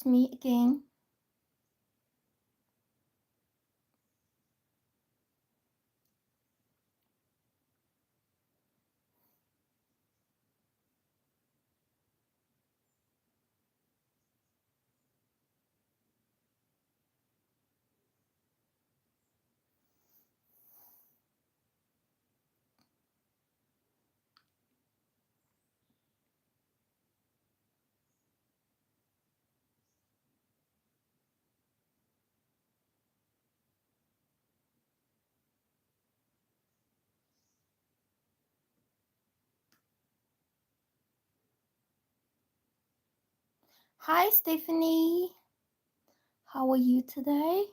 it's me again. Hi, Stephanie. How are you today?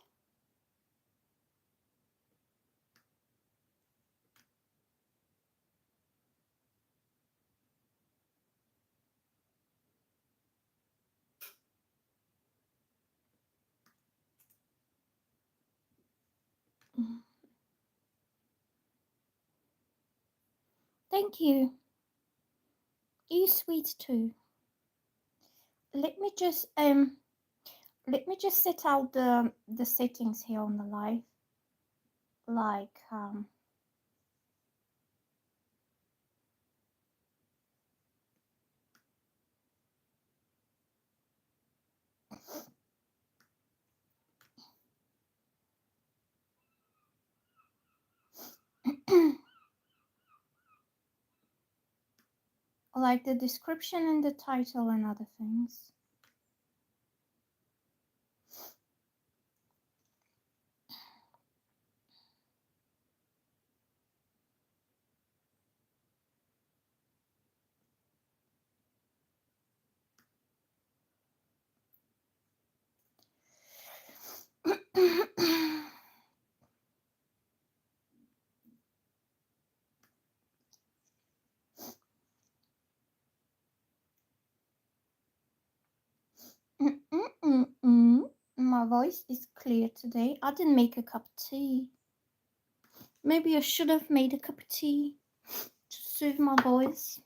Thank you. You sweet too. Let me just set out the settings here on the live. Like like the description and the title and other things. My voice is clear today. I didn't make a cup of tea. Maybe I should have made a cup of tea to soothe my voice.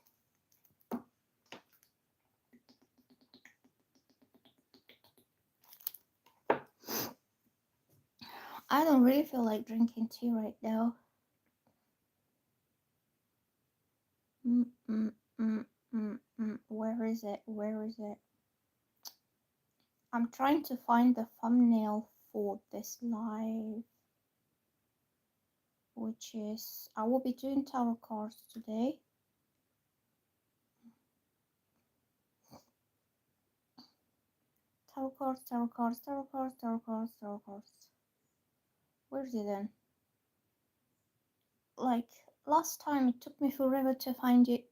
I don't really feel like drinking tea right now. Where is it? Where is it? I'm trying to find the thumbnail for this live, which is I will be doing tarot cards today. Tarot cards, tarot cards, tarot cards, tarot cards, tarot cards. Where is it then? Like last time, it took me forever to find it.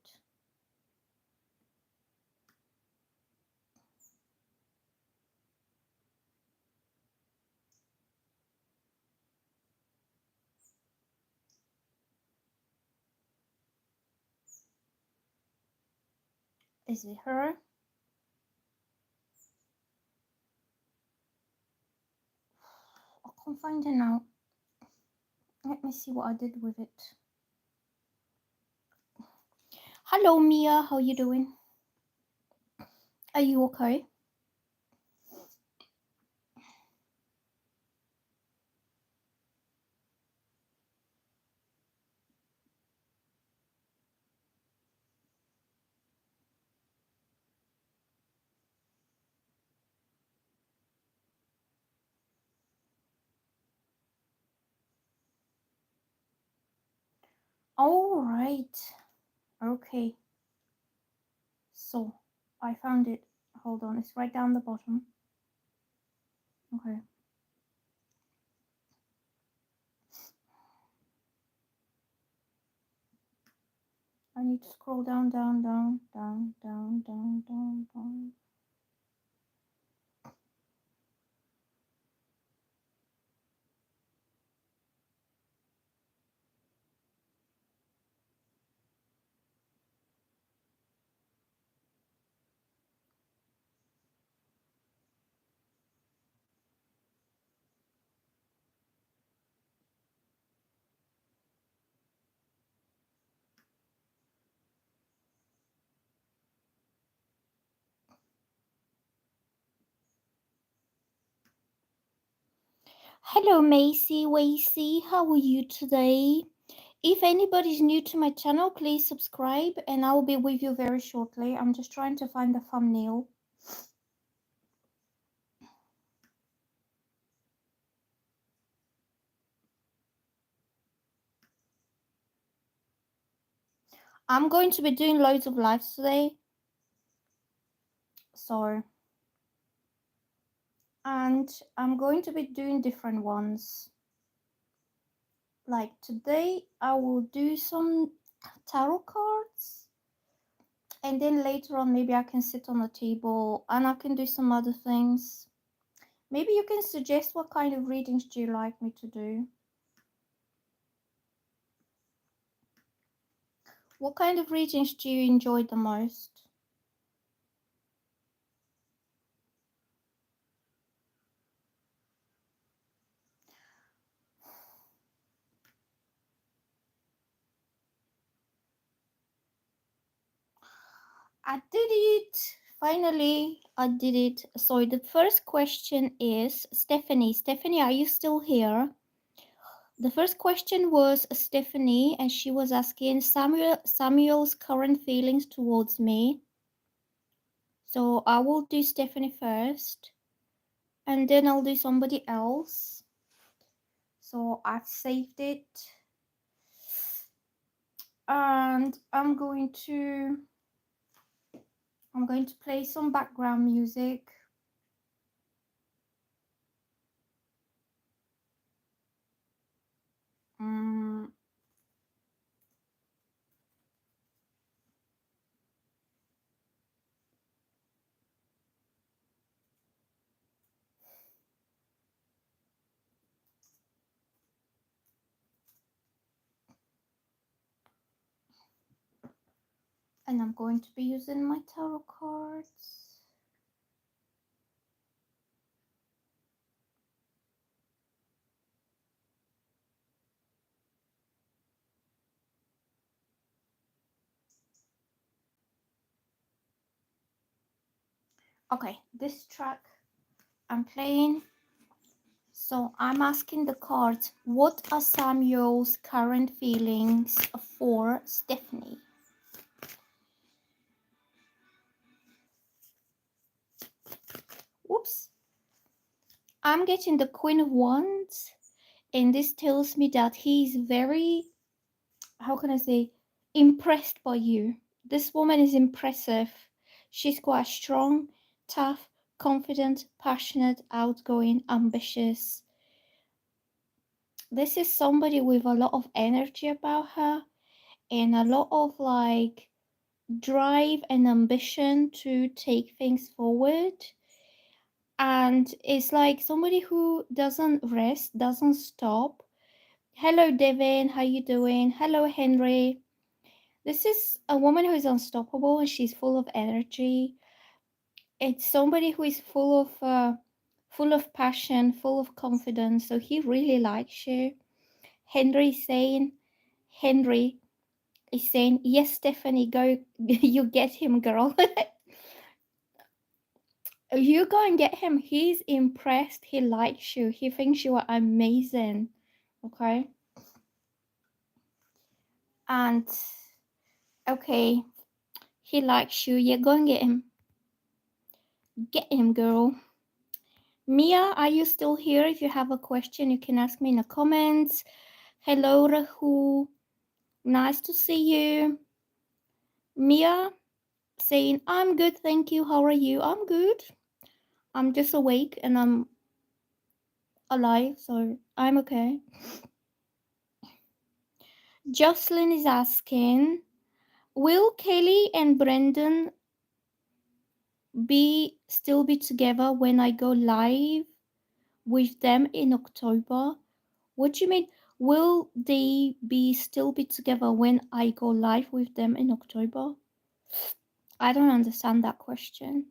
Is it her? I can't find it now. Let me see what I did with it. Hello, Mia. How you doing? Are you okay? All right. Okay. So I found it. Hold on. It's right down the bottom. Okay. I need to scroll down, down, down, down, down, down, down, down. Hello, Macy, Wacy, how are you today? If anybody's new to my channel, please subscribe and I will be with you very shortly. I'm just trying to find the thumbnail. I'm going to be doing loads of lives today. And I'm going to be doing different ones. Like today, I will do some tarot cards. And then later on, maybe I can sit on the table and I can do some other things. Maybe you can suggest what kind of readings do you like me to do? What kind of readings do you enjoy the most? I did it! Finally, I did it. So the first question is, Stephanie. Stephanie, are you still here? The first question was Stephanie, and she was asking Samuel's current feelings towards me. So I will do Stephanie first, and then I'll do somebody else. So I've saved it, and I'm going to play some background music. And I'm going to be using my tarot cards. Okay, this track I'm playing. So I'm asking the cards, what are Samuel's current feelings for Stephanie? Whoops. I'm getting the Queen of Wands, and this tells me that he's very, how can I say, impressed by you. This woman is impressive. She's quite strong, tough, confident, passionate, outgoing, ambitious. This is somebody with a lot of energy about her and a lot of like drive and ambition to take things forward. And it's like somebody who doesn't rest, doesn't stop. Hello, Devon, how you doing? Hello, Henry. This is a woman who is unstoppable and she's full of energy. It's somebody who is full of passion, full of confidence. So he really likes you. Henry is saying, yes, Stephanie, go, you get him, girl. You go and get him. He's impressed. He likes you. He thinks you are amazing. Okay. And okay, he likes you. Yeah, go and get him. Get him, girl. Mia, are you still here? If you have a question, you can ask me in the comments. Hello, Rahu. Nice to see you. Mia saying, I'm good, thank you. How are you? I'm good. I'm just awake and I'm alive, so I'm okay. Jocelyn is asking, will Kelly and Brendan still be together when I go live with them in October? What do you mean? Will they still be together when I go live with them in October? I don't understand that question.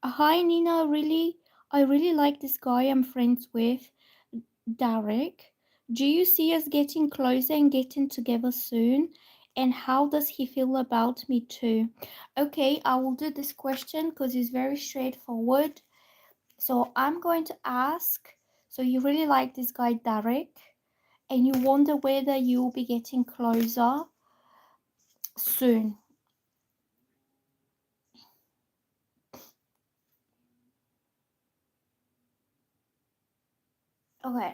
Hi Nina, I really like this guy I'm friends with, Derek. Do you see us getting closer and getting together soon? And how does he feel about me too? Okay, I will do this question because it's very straightforward. So I'm going to ask, So you really like this guy, Derek, and you wonder whether you'll be getting closer soon. Okay.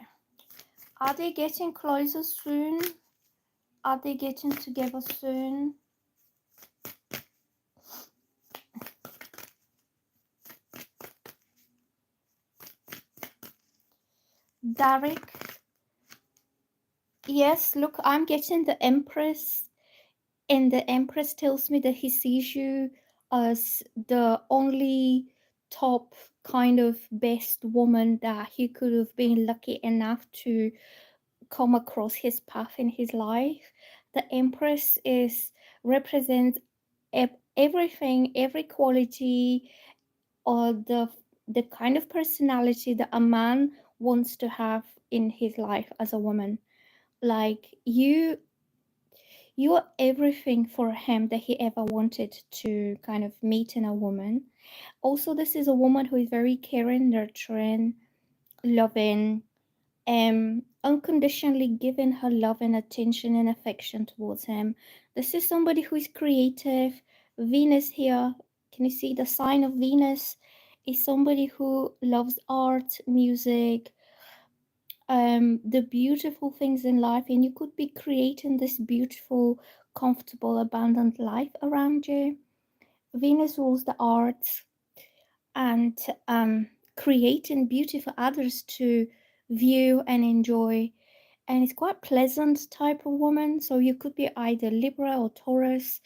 Are they getting closer soon? Are they getting together soon? Derek. Yes, look, I'm getting the Empress, and the Empress tells me that he sees you as the only top kind of best woman that he could have been lucky enough to come across his path in his life. The Empress is represents everything, every quality, or the kind of personality that a man wants to have in his life as a woman. Like you are everything for him that he ever wanted to kind of meet in a woman. Also, this is a woman who is very caring, nurturing, loving, unconditionally giving her love and attention and affection towards him. This is somebody who is creative. Venus here, can you see the sign of Venus? Is somebody who loves art, music, the beautiful things in life, and you could be creating this beautiful, comfortable, abundant life around you. Venus rules the arts and creating beauty for others to view and enjoy. And it's quite pleasant type of woman, so you could be either Libra or Taurus.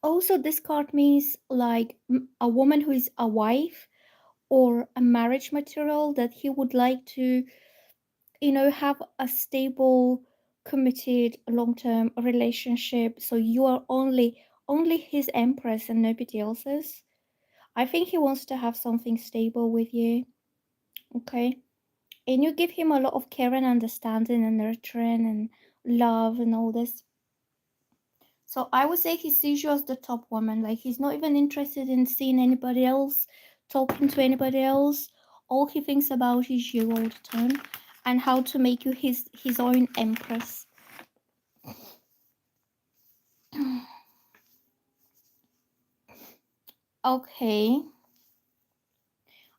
Also, this card means like a woman who is a wife or a marriage material that he would like to, have a stable, committed, long-term relationship. So you are only his empress and nobody else's. I think he wants to have something stable with you. Okay. And you give him a lot of care and understanding and nurturing and love and all this. So I would say he sees you as the top woman. Like he's not even interested in seeing anybody else, talking to anybody else. All he thinks about is you all the time and how to make you his own empress. Okay.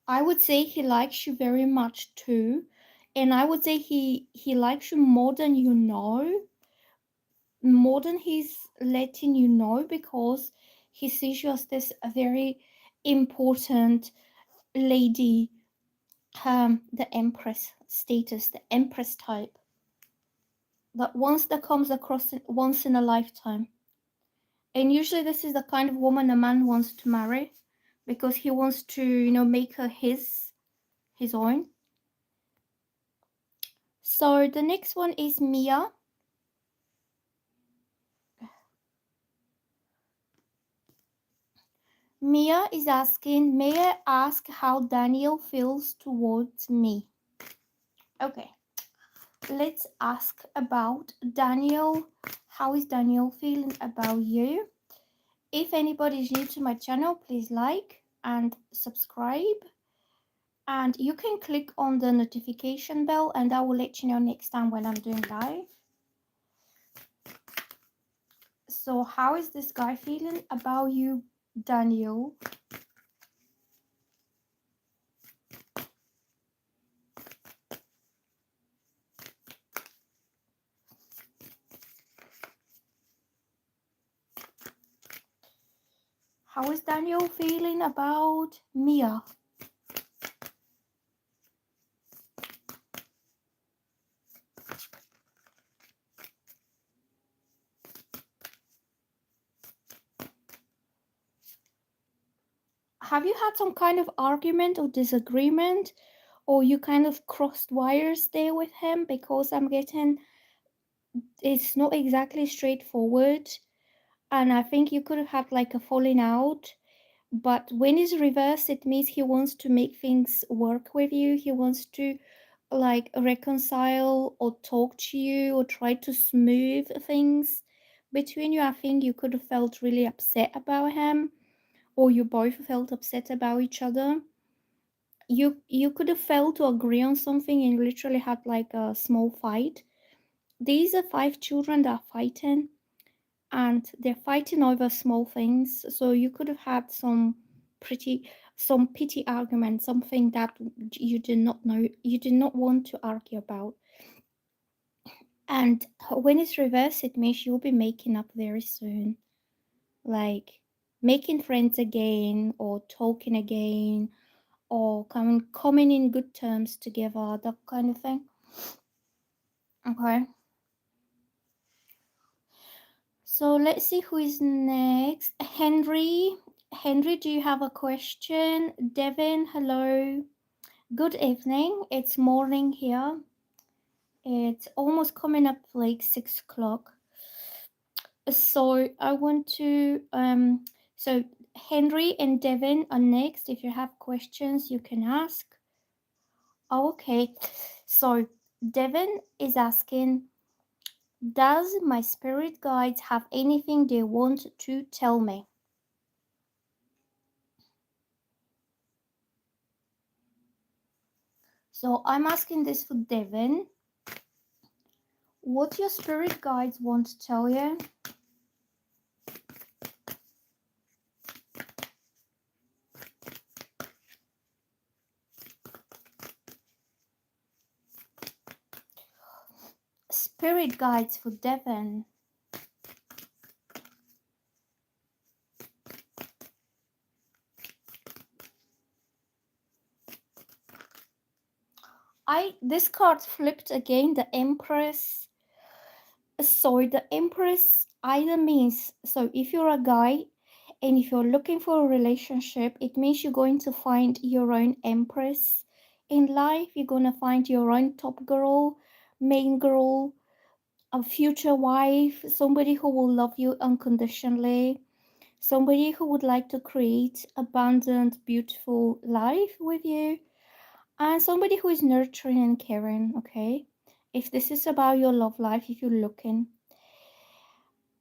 I would say he likes you very much too. And I would say he likes you more than you know, more than he's letting you know, because he sees you as this very important lady, the empress status, the empress type, that comes across once in a lifetime. And usually this is the kind of woman a man wants to marry, because he wants to, make her his own. So the next one is Mia. Mia is asking, may I ask how Daniel feels towards me? Okay, let's ask about Daniel. How is Daniel feeling about you? If anybody is new to my channel, please like and subscribe. And you can click on the notification bell and I will let you know next time when I'm doing live. So how is this guy feeling about you, Daniel? How is Daniel feeling about Mia? Have you had some kind of argument or disagreement, or you kind of crossed wires there with him? Because I'm getting, it's not exactly straightforward, and I think you could have had like a falling out. But when it's reversed, it means he wants to make things work with you. He wants to like reconcile or talk to you or try to smooth things between you. I think you could have felt really upset about him, or you both felt upset about each other. You could have failed to agree on something and literally had like a small fight. These are five children that are fighting, and they're fighting over small things. So you could have had pretty some petty argument, something that you did not know, you did not want to argue about. And when it's reversed, it means you'll be making up very soon, like making friends again, or talking again, or coming in good terms together, that kind of thing. Okay. So let's see who is next. Henry. Henry, do you have a question? Devon, hello. Good evening. It's morning here. It's almost coming up like 6 o'clock. So I want to so Henry and Devon are next. If you have questions, you can ask. Oh, okay. So Devon is asking, does my spirit guides have anything they want to tell me? So I'm asking this for Devon. What your spirit guides want to tell you? Spirit guides for Devon. This card flipped again, the Empress. So the Empress either means, so if you're a guy and if you're looking for a relationship, it means you're going to find your own Empress in life. You're going to find your own top girl, main girl, a future wife, somebody who will love you unconditionally, somebody who would like to create abundant, beautiful life with you, and somebody who is nurturing and caring. Okay, if this is about your love life, if you're looking,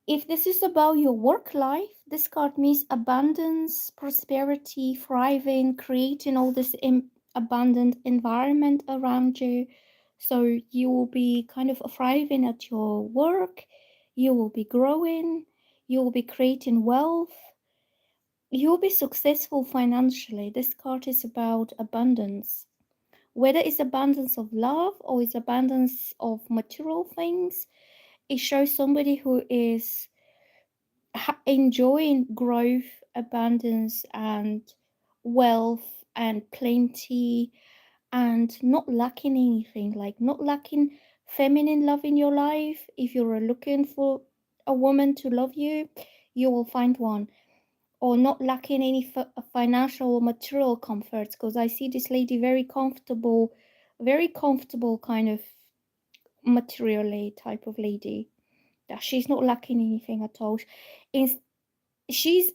if this is about your work life, this card means abundance, prosperity, thriving, creating all this abundant environment around you. So you will be kind of thriving at your work, you will be growing, you will be creating wealth, you will be successful financially. This card is about abundance. Whether it's abundance of love or it's abundance of material things, it shows somebody who is enjoying growth, abundance, and wealth and plenty, and not lacking anything, like not lacking feminine love in your life. If you're looking for a woman to love you, you will find one. Or not lacking any financial or material comforts, because I see this lady very comfortable kind of materially type of lady, that she's not lacking anything at all. She's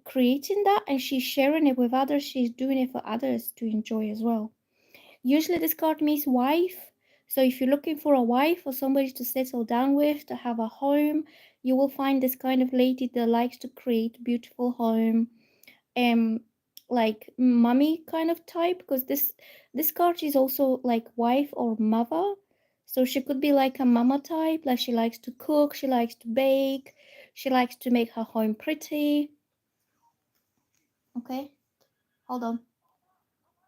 creating that and she's sharing it with others. She's doing it for others to enjoy as well. Usually this card means wife. So if you're looking for a wife or somebody to settle down with, to have a home, you will find this kind of lady that likes to create beautiful home, um like mommy kind of type, because this card is also like wife or mother. So she could be like a mama type, like she likes to cook, she likes to bake, she likes to make her home pretty. Okay, hold on.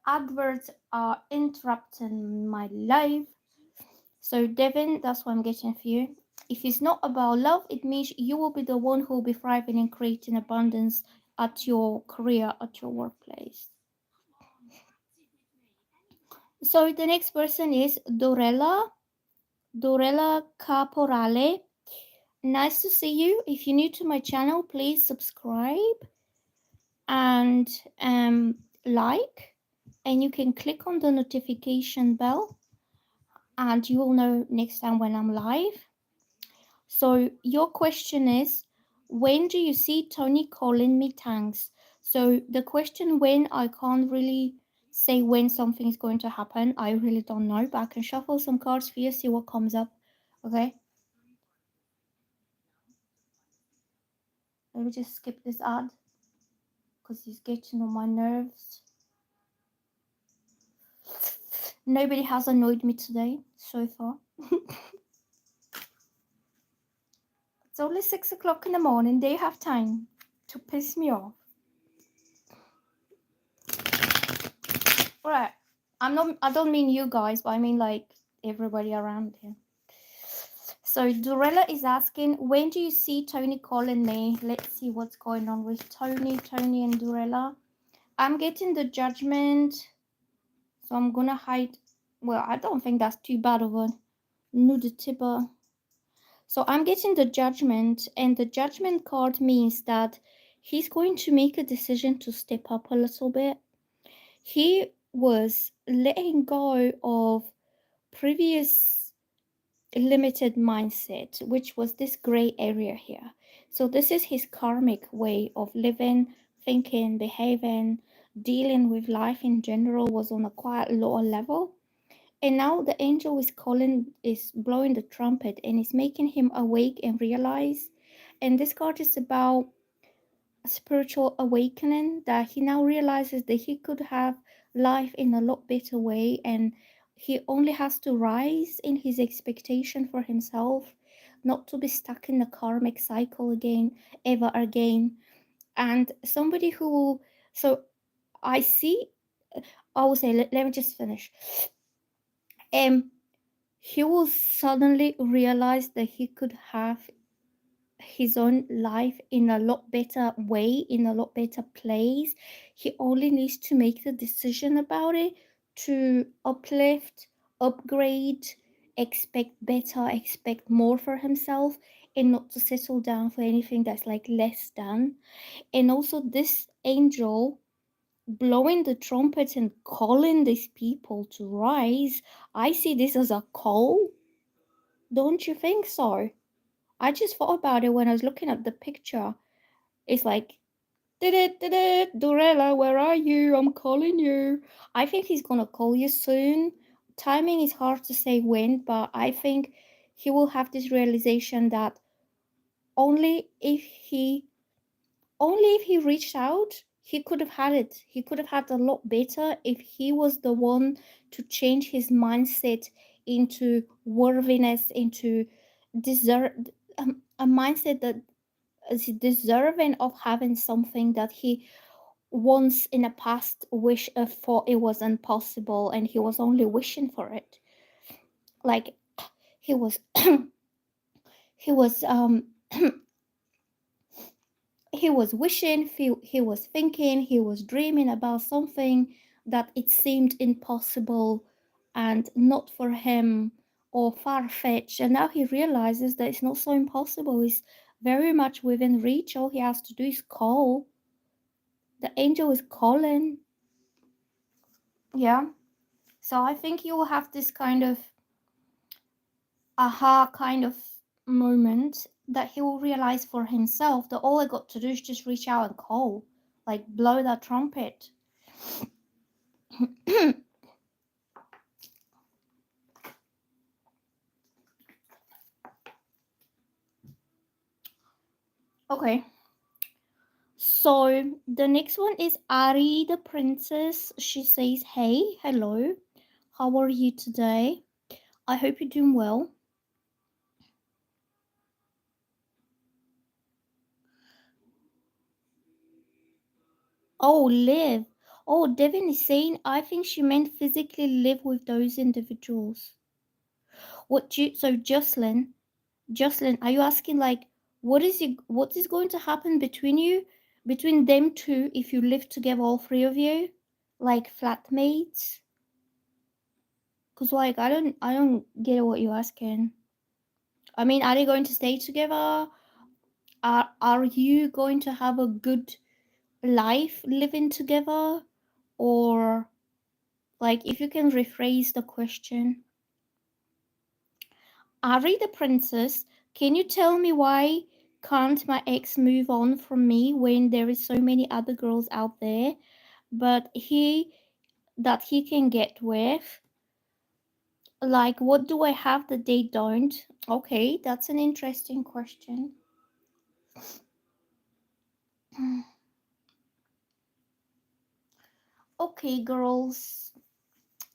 Adverts are interrupting my life. So Devin, that's what I'm getting for you. If it's not about love, it means you will be the one who will be thriving and creating abundance at your career, at your workplace. So the next person is Dorella. Dorella Caporale. Nice to see you. If you're new to my channel, please subscribe and like, and you can click on the notification bell and you will know next time when I'm live. So your question is, when do you see Tony calling me thanks? So the question when, I can't really say when something is going to happen. I really don't know, but I can shuffle some cards for you, see what comes up. Okay? Let me just skip this ad because he's getting on my nerves. Nobody has annoyed me today so far. It's only 6 o'clock in the morning. They have time to piss me off. Right. I don't mean you guys, but I mean like everybody around here. So Dorella is asking, when do you see Tony calling me? Let's see what's going on with Tony and Dorella. I'm getting the judgment, so I'm gonna hide. Well, I don't think that's too bad of a nudity, but so I'm getting the judgment, and the judgment card means that he's going to make a decision to step up a little bit. He was letting go of previous limited mindset, which was this gray area here. So this is his karmic way of living, thinking, behaving, dealing with life in general was on a quite lower level. And now the angel is calling, is blowing the trumpet and is making him awake and realize. And this card is about spiritual awakening, that he now realizes that he could have life in a lot better way, and he only has to rise in his expectation for himself, not to be stuck in the karmic cycle again, ever again. And somebody who, so I see, I will say, let me just finish. He will suddenly realize that he could have his own life in a lot better way, in a lot better place. He only needs to make the decision about it, to uplift, upgrade, expect better, expect more for himself, and not to settle down for anything that's like less than. And also, this angel blowing the trumpet and calling these people to rise, I see this as a call. Don't you think so? I just thought about it when I was looking at the picture. It's like, did it, Dorella, where are you? I'm calling you. I think he's gonna call you soon. Timing is hard to say when, but I think he will have this realization that only if he only if he reached out, he could have had it. He could have had a lot better if he was the one to change his mindset into worthiness, into deserve, a mindset that is deserving of having something that he once in the past thought it was impossible, and he was only wishing for it. Like he was, he was he was wishing, he was thinking, he was dreaming about something that it seemed impossible and not for him, or far-fetched, and now he realizes that it's not so impossible. It's very much within reach. All he has to do is call. The angel is calling. Yeah. So I think you will have this kind of aha kind of moment that he will realize for himself that all I got to do is just reach out and call, like blow that trumpet. Okay. So the next one is Ari the princess. She says, "Hey, hello. How are you today? I hope you're doing well." Oh, live. Oh, Devon is saying, I think she meant physically live with those individuals. So Jocelyn, are you asking like what is going to happen between you, between them two, if you live together, all three of you, like flatmates? Cause like I don't get what you're asking. I mean, are they going to stay together? Are you going to have a good life living together, or like if you can rephrase the question. Ari the princess, can you tell me why can't my ex move on from me when there is so many other girls out there, but he can get with? Like, what do I have that they don't? Okay, that's an interesting question. Okay, girls,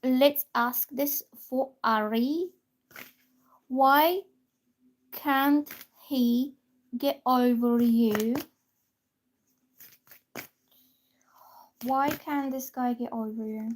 let's ask this for Ari. Why can't he get over you? Why can't this guy get over you?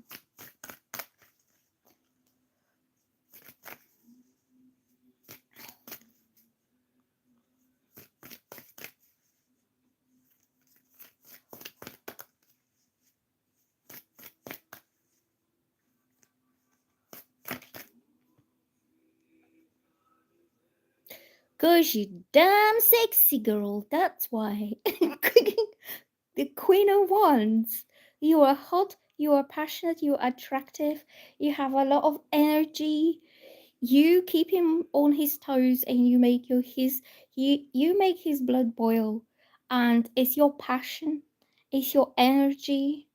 Cause you damn sexy girl, that's why. The Queen of Wands. You are hot, you are passionate, you are attractive, you have a lot of energy. You keep him on his toes and you make his blood boil. And it's your passion, it's your energy,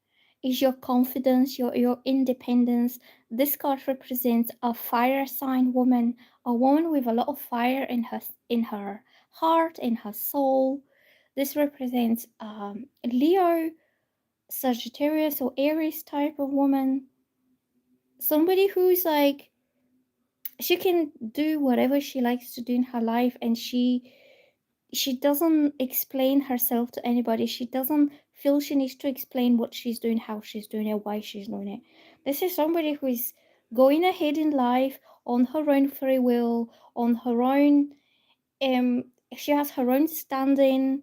it's your confidence, your independence. This card represents a fire sign woman, a woman with a lot of fire in her heart, in her soul. This represents Leo, Sagittarius, or Aries type of woman. Somebody who's like, she can do whatever she likes to do in her life, and she doesn't explain herself to anybody. She doesn't feel she needs to explain what she's doing, how she's doing it, why she's doing it. This is somebody who is going ahead in life on her own free will, on her own. She has her own standing,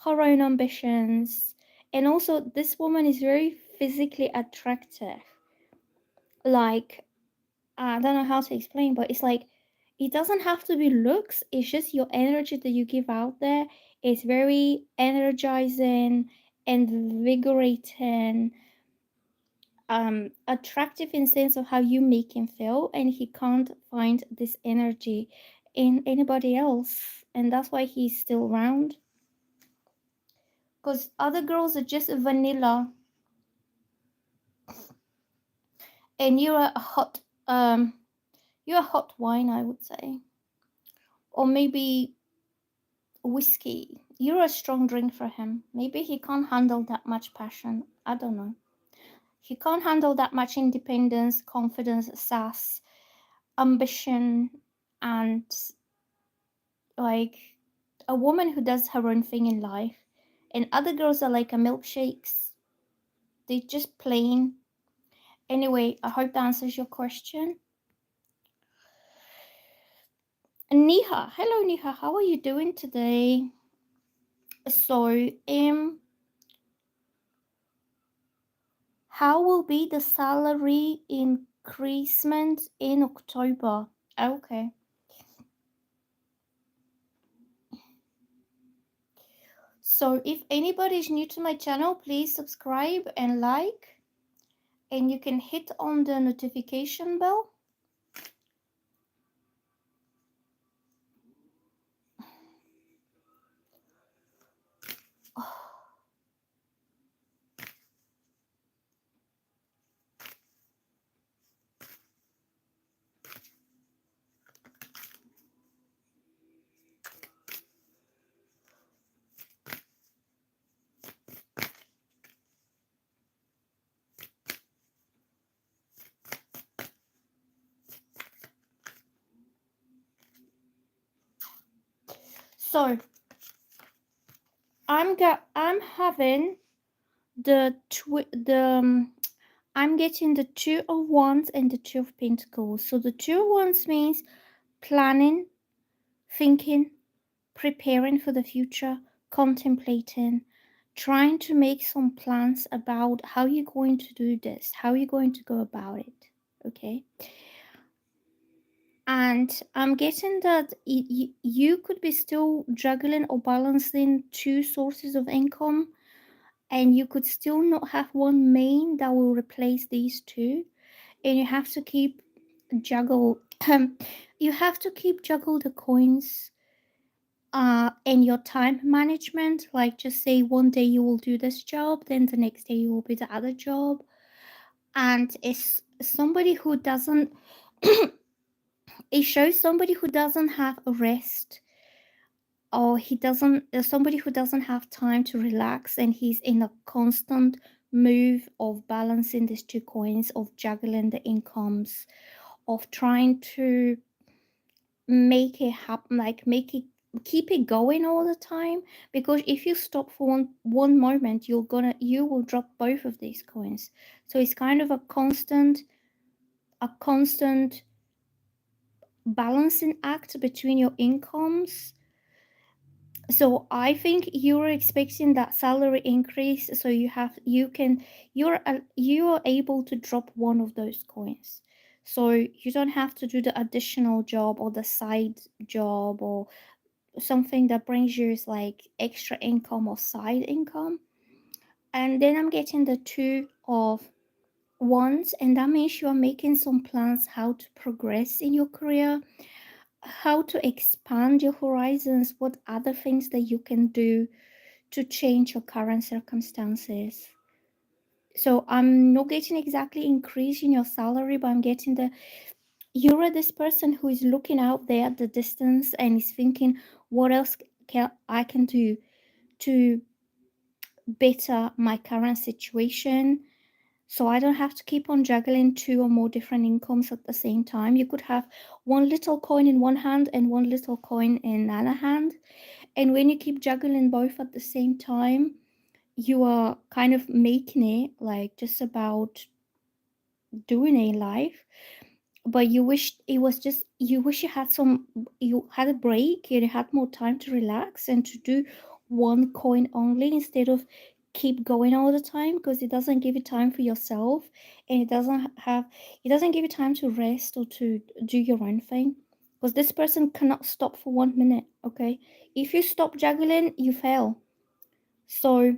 her own ambitions, and also this woman is very physically attractive. Like, I don't know how to explain, but it's like it doesn't have to be looks. It's just your energy that you give out there. It's very energizing, invigorating, attractive in sense of how you make him feel, and he can't find this energy in anybody else, and that's why he's still around. Because other girls are just vanilla, and you're a hot wine, I would say, or maybe whiskey. You're a strong drink for him. Maybe he can't handle that much passion. I don't know. He can't handle that much independence, confidence, sass, ambition, and like a woman who does her own thing in life. And other girls are like a milkshakes. They just plain. Anyway, I hope that answers your question. Niha, hello Niha, how are you doing today? So, how will be the salary increasement in October? Okay. So if anybody is new to my channel, please subscribe and like, and you can hit on the notification bell. So I'm having I'm getting the Two of Wands and the Two of Pentacles. So the Two of Wands means planning, thinking, preparing for the future, contemplating, trying to make some plans about how you're going to do this, how you're going to go about it. Okay. And I'm getting that you could be still juggling or balancing two sources of income, and you could still not have one main that will replace these two, and you have to keep juggle you have to keep juggle the coins in your time management. Like, just say one day you will do this job, then the next day you will be the other job. And it's somebody who doesn't it shows somebody who doesn't have a rest, or he doesn't somebody who doesn't have time to relax, and he's in a constant move of balancing these two coins, of juggling the incomes, of trying to make it happen, like make it, keep it going all the time. Because if you stop for one moment, you will drop both of these coins. So it's kind of a constant balancing act between your incomes. So I think you're expecting that salary increase, so you are able to drop one of those coins. So you don't have to do the additional job or the side job or something that brings you like extra income or side income. And then I'm getting the two of wands, and that means you are making some plans how to progress in your career, how to expand your horizons, what other things that you can do to change your current circumstances. So I'm not getting exactly increase in your salary, but I'm getting the you're this person who is looking out there at the distance and is thinking, what else can do to better my current situation, so I don't have to keep on juggling two or more different incomes at the same time. You could have one little coin in one hand and one little coin in another hand. And when you keep juggling both at the same time, you are kind of making it like just about doing a life. But you wish you had a break, you had more time to relax and to do one coin only instead of keep going all the time, because it doesn't give you time for yourself, and it doesn't give you time to rest or to do your own thing. Because this person cannot stop for 1 minute. Okay, if you stop juggling, you fail. So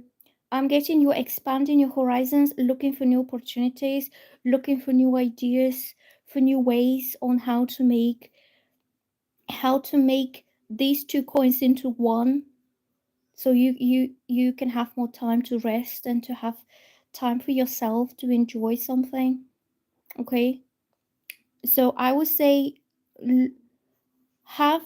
I'm getting you expanding your horizons, looking for new opportunities, looking for new ideas, for new ways on how to make these two coins into one. So you can have more time to rest and to have time for yourself to enjoy something. Okay? So I would say have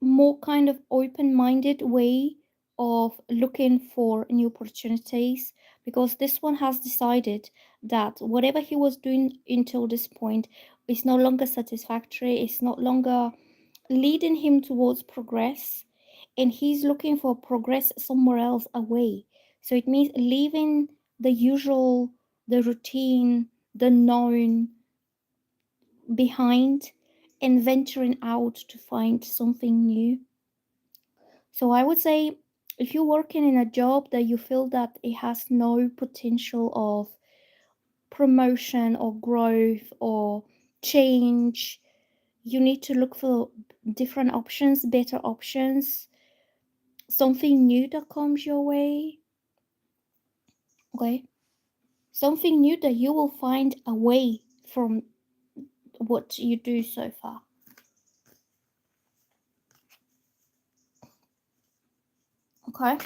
more kind of open-minded way of looking for new opportunities, because this one has decided that whatever he was doing until this point is no longer satisfactory, it's no longer leading him towards progress, and he's looking for progress somewhere else away. So it means leaving the usual, the routine, the known behind, and venturing out to find something new. So I would say if you're working in a job that you feel that it has no potential of promotion or growth or change, you need to look for different options, better options, something new that comes your way. Okay? Something new that you will find away from what you do so far. Okay?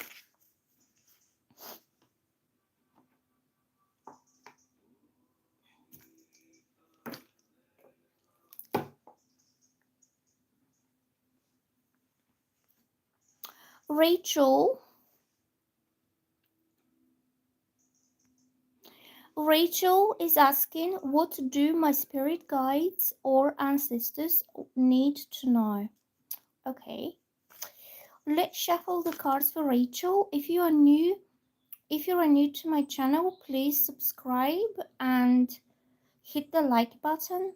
Rachel Rachel is asking, what do my spirit guides or ancestors need to know? Okay, let's shuffle the cards for Rachel. If you are new to my channel, please subscribe and hit the like button.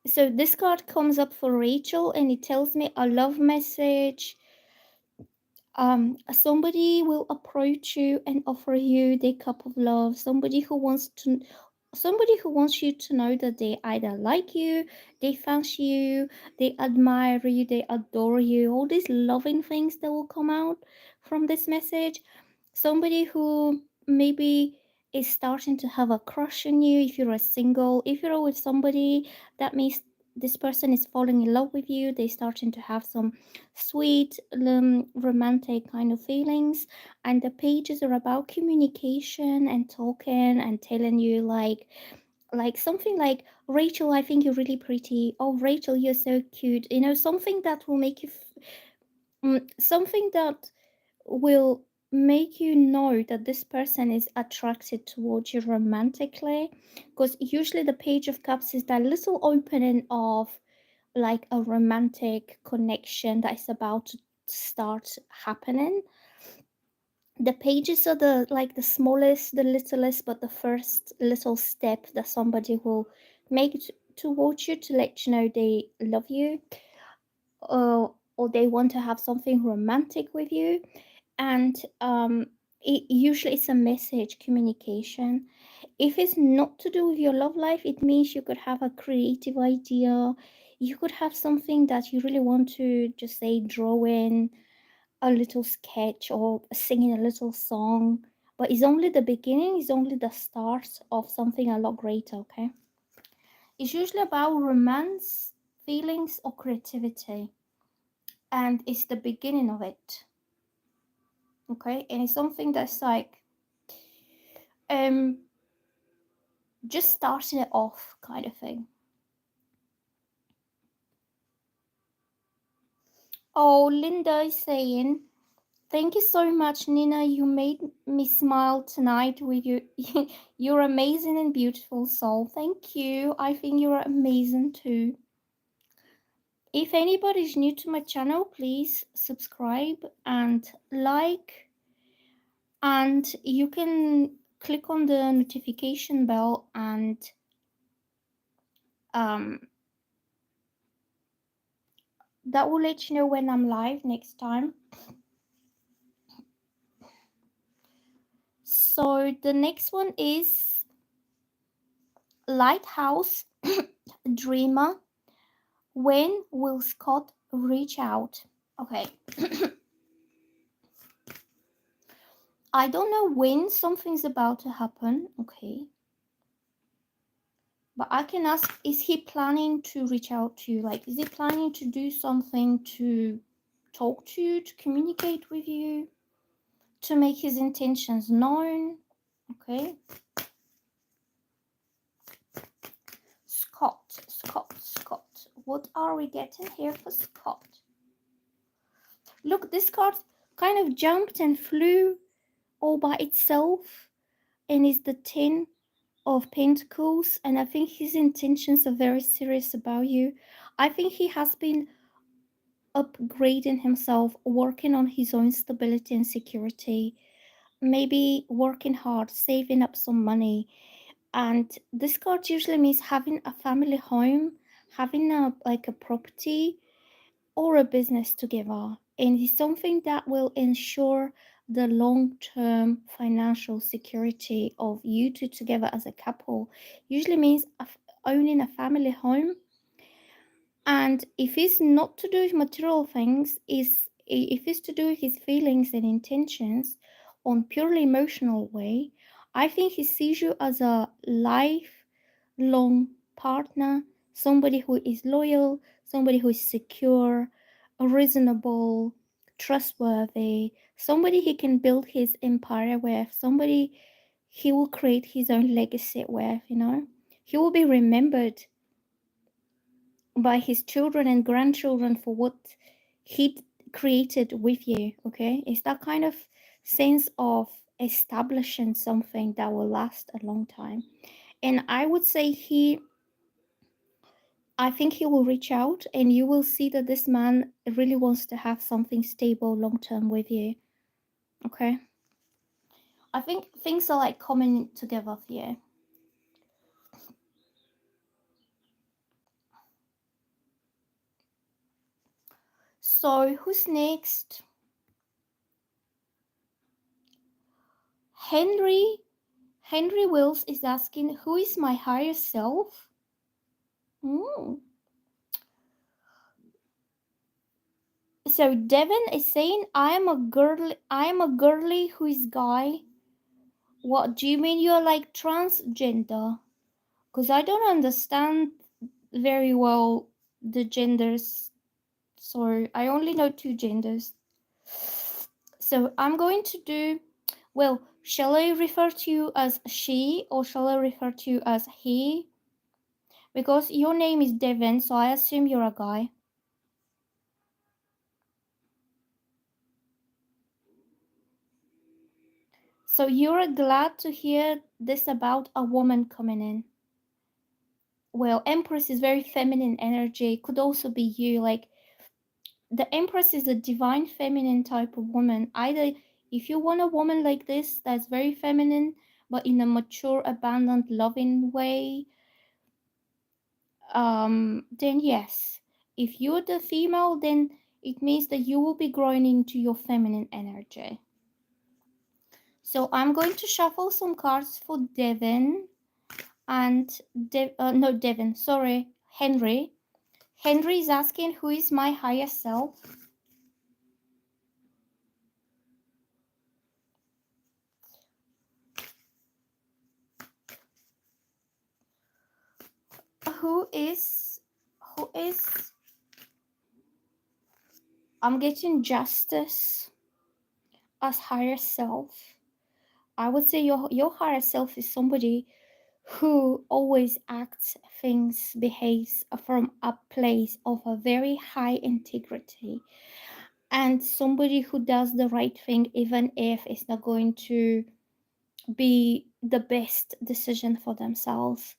So this card comes up for Rachel and it tells me a love message. Somebody will approach you and offer you their cup of love. Somebody who wants you to know that they either like you, they fancy you, they admire you, they adore you. All these loving things that will come out from this message. Somebody who maybe is starting to have a crush on you if you're a single. If you're with somebody, that means this person is falling in love with you. They're starting to have some sweet, romantic kind of feelings. And the pages are about communication and talking and telling you like something like, Rachel, I think you're really pretty. Oh, Rachel, you're so cute. Something that will make you something that will make you know that this person is attracted towards you romantically, because usually the page of cups is that little opening of like a romantic connection that is about to start happening. The pages are the smallest, the littlest, but the first little step that somebody will make towards you to let you know they love you, or they want to have something romantic with you. And it usually it's a message communication. If it's not to do with your love life, it means you could have a creative idea. You could have something that you really want to just say, drawing a little sketch or singing a little song, but it's only the beginning, it's only the start of something a lot greater. Okay, it's usually about romance, feelings, or creativity, and it's the beginning of it. Okay, and it's something that's like um just starting it off kind of thing. Oh, Linda is saying, thank you so much, Nina. You made me smile tonight with your your amazing and beautiful soul. Thank you. I think you're amazing too. If anybody's new to my channel, please subscribe and like, and you can click on the notification bell, and um that will let you know when I'm live next time. So the next one is Lighthouse Dreamer. When will Scott reach out? Okay. I don't know when something's about to happen. Okay. But I can ask, is he planning to reach out to you? Like, is he planning to do something to talk to you, to communicate with you, to make his intentions known? Okay. Scott. What are we getting here for Scott? Look, this card kind of jumped and flew all by itself, and is the Ten of Pentacles, and I think his intentions are very serious about you. I think he has been upgrading himself, working on his own stability and security, maybe working hard, saving up some money. And this card usually means having a family home, having a property or a business together, and it's something that will ensure the long-term financial security of you two together as a couple. Usually means owning a family home. And if it's not to do with material things, is if it's to do with his feelings and intentions on purely emotional way, I think he sees you as a lifelong partner, somebody who is loyal, somebody who is secure, reasonable, trustworthy, somebody he can build his empire with, somebody he will create his own legacy with. He will be remembered by his children and grandchildren for what he created with you. Okay, it's that kind of sense of establishing something that will last a long time. And I would say I think he will reach out, and you will see that this man really wants to have something stable long term with you. Okay, I think things are like coming together for you. So who's next? Henry Wills is asking, who is my higher self? Mm. So Devon is saying, I am a girly who is guy. What do you mean you're like transgender? Because I don't understand very well the genders, so I only know two genders. So I'm going to do, well, shall I refer to you as she or shall I refer to you as he? Because your name is Devon, so I assume you're a guy. So you're glad to hear this about a woman coming in. Well, Empress is very feminine energy. It could also be you. Like, the Empress is a divine feminine type of woman. Either if you want a woman like this that's very feminine, but in a mature, abandoned, loving way, then yes. If you're the female, then it means that you will be growing into your feminine energy. So I'm going to shuffle some cards for Devon and no, Devon, sorry, Henry. Henry is asking, who is my higher self? Who is who is I'm getting justice as higher self. I would say your higher self is somebody who always acts, thinks, behaves from a place of a very high integrity, and somebody who does the right thing even if it's not going to be the best decision for themselves.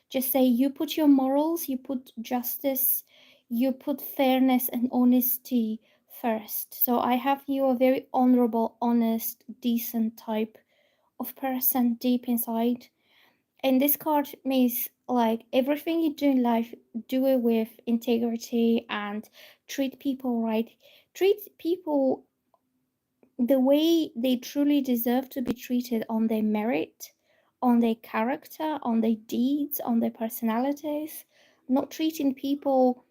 Just say you put your morals, you put justice, you put fairness and honesty first. So I have you a very honorable, honest, decent type of person deep inside. And this card means like everything you do in life, do it with integrity and treat people right. Treat people the way they truly deserve to be treated on their merit, on their character, on their deeds, on their personalities, not treating people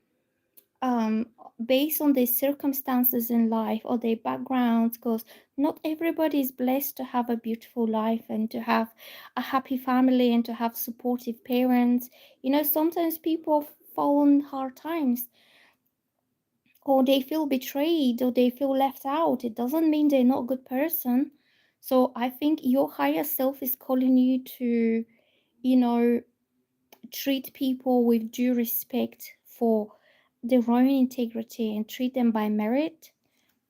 um, based on their circumstances in life or their backgrounds, because not everybody is blessed to have a beautiful life and to have a happy family and to have supportive parents. You know, sometimes people fall on hard times or they feel betrayed or they feel left out. It doesn't mean they're not a good person. So I think your higher self is calling you to, you know, treat people with due respect for their own integrity and treat them by merit.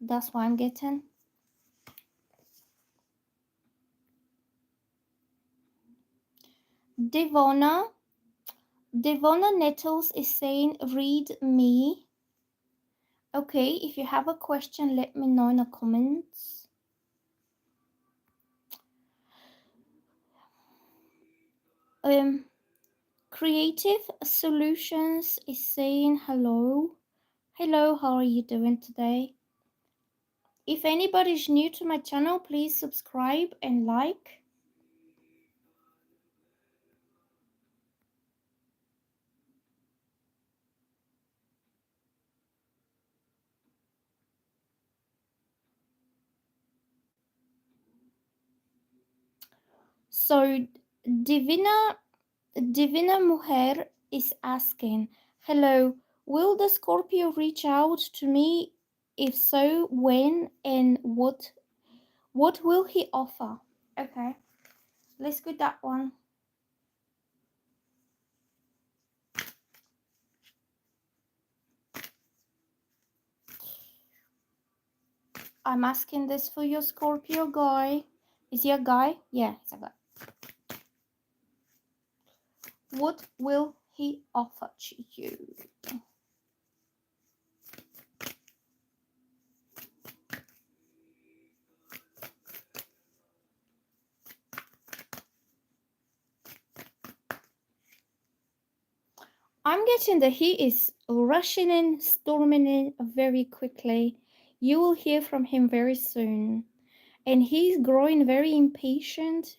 That's what I'm getting. Devona. Devona Nettles is saying, read me. Okay, if you have a question, let me know in the comments. Creative Solutions is saying hello. Hello, how are you doing today? If anybody's new to my channel, please subscribe and like. So Divina Mujer is asking, hello, will the Scorpio reach out to me? If so, when and what will he offer? Okay, let's get that one. I'm asking this for your Scorpio guy. Is he a guy? Yeah, he's a guy. What will he offer to you? I'm getting that he is rushing in, storming in very quickly. You will hear from him very soon. And he's growing very impatient.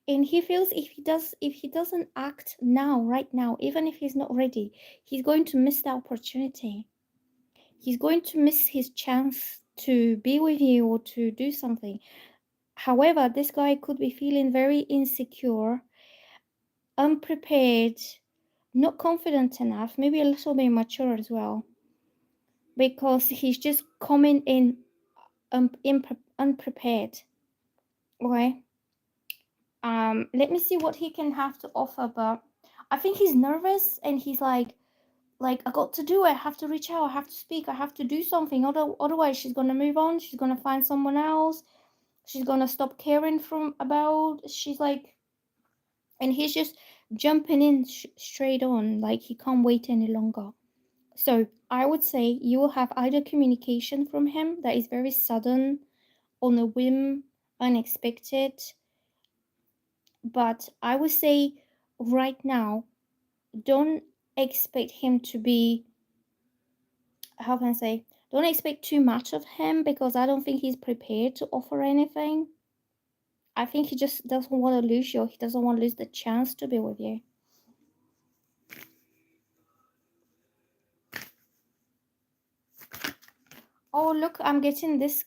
And he feels if he doesn't act now, right now, even if he's not ready, he's going to miss the opportunity. He's going to miss his chance to be with you or to do something. However, this guy could be feeling very insecure, unprepared, not confident enough, maybe a little bit mature as well, because he's just coming in unprepared. Okay. Let me see what he can have to offer, but I think he's nervous and he's like I got to do it. I have to reach out. I have to speak. I have to do something. Otherwise, she's gonna move on. She's gonna find someone else. She's gonna stop caring from about. She's like, and he's just jumping in straight on. Like he can't wait any longer. So I would say you will have either communication from him that is very sudden, on a whim, unexpected. But I would say right now, don't expect him to be, how can I say, don't expect too much of him because I don't think he's prepared to offer anything. I think he just doesn't want to lose you. He doesn't want to lose the chance to be with you. Oh, look, I'm getting this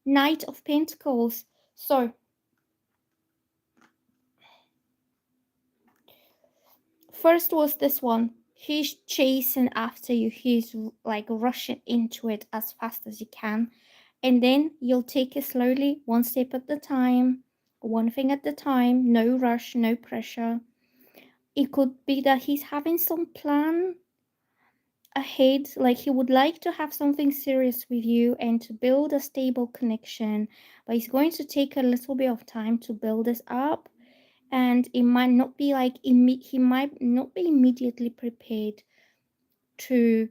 Knight of Pentacles. So, first was this one. He's chasing after you. He's like rushing into it as fast as you can. And then you'll take it slowly, one step at a time, one thing at a time, no rush, no pressure. It could be that he's having some plan ahead, like he would like to have something serious with you and to build a stable connection, but he's going to take a little bit of time to build this up, and it might not be like he might not be immediately prepared to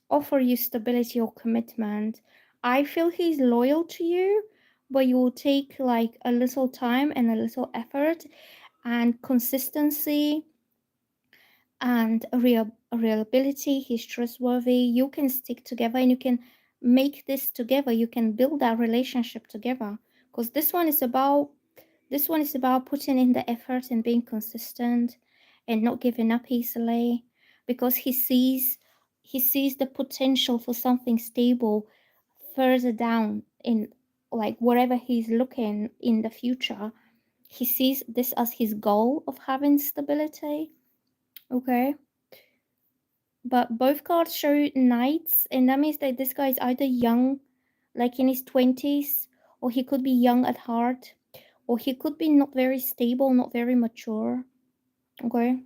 offer you stability or commitment. I feel he's loyal to you, but you will take like a little time and a little effort and consistency and reliability. He's trustworthy. You can stick together and you can make this together. You can build that relationship together, because this one is about putting in the effort and being consistent and not giving up easily, because he sees the potential for something stable further down in, like, wherever he's looking in the future. He sees this as his goal of having stability. Okay. But both cards show knights, and that means that this guy is either young, like in his 20s, or he could be young at heart, or he could be not very stable, not very mature. Okay.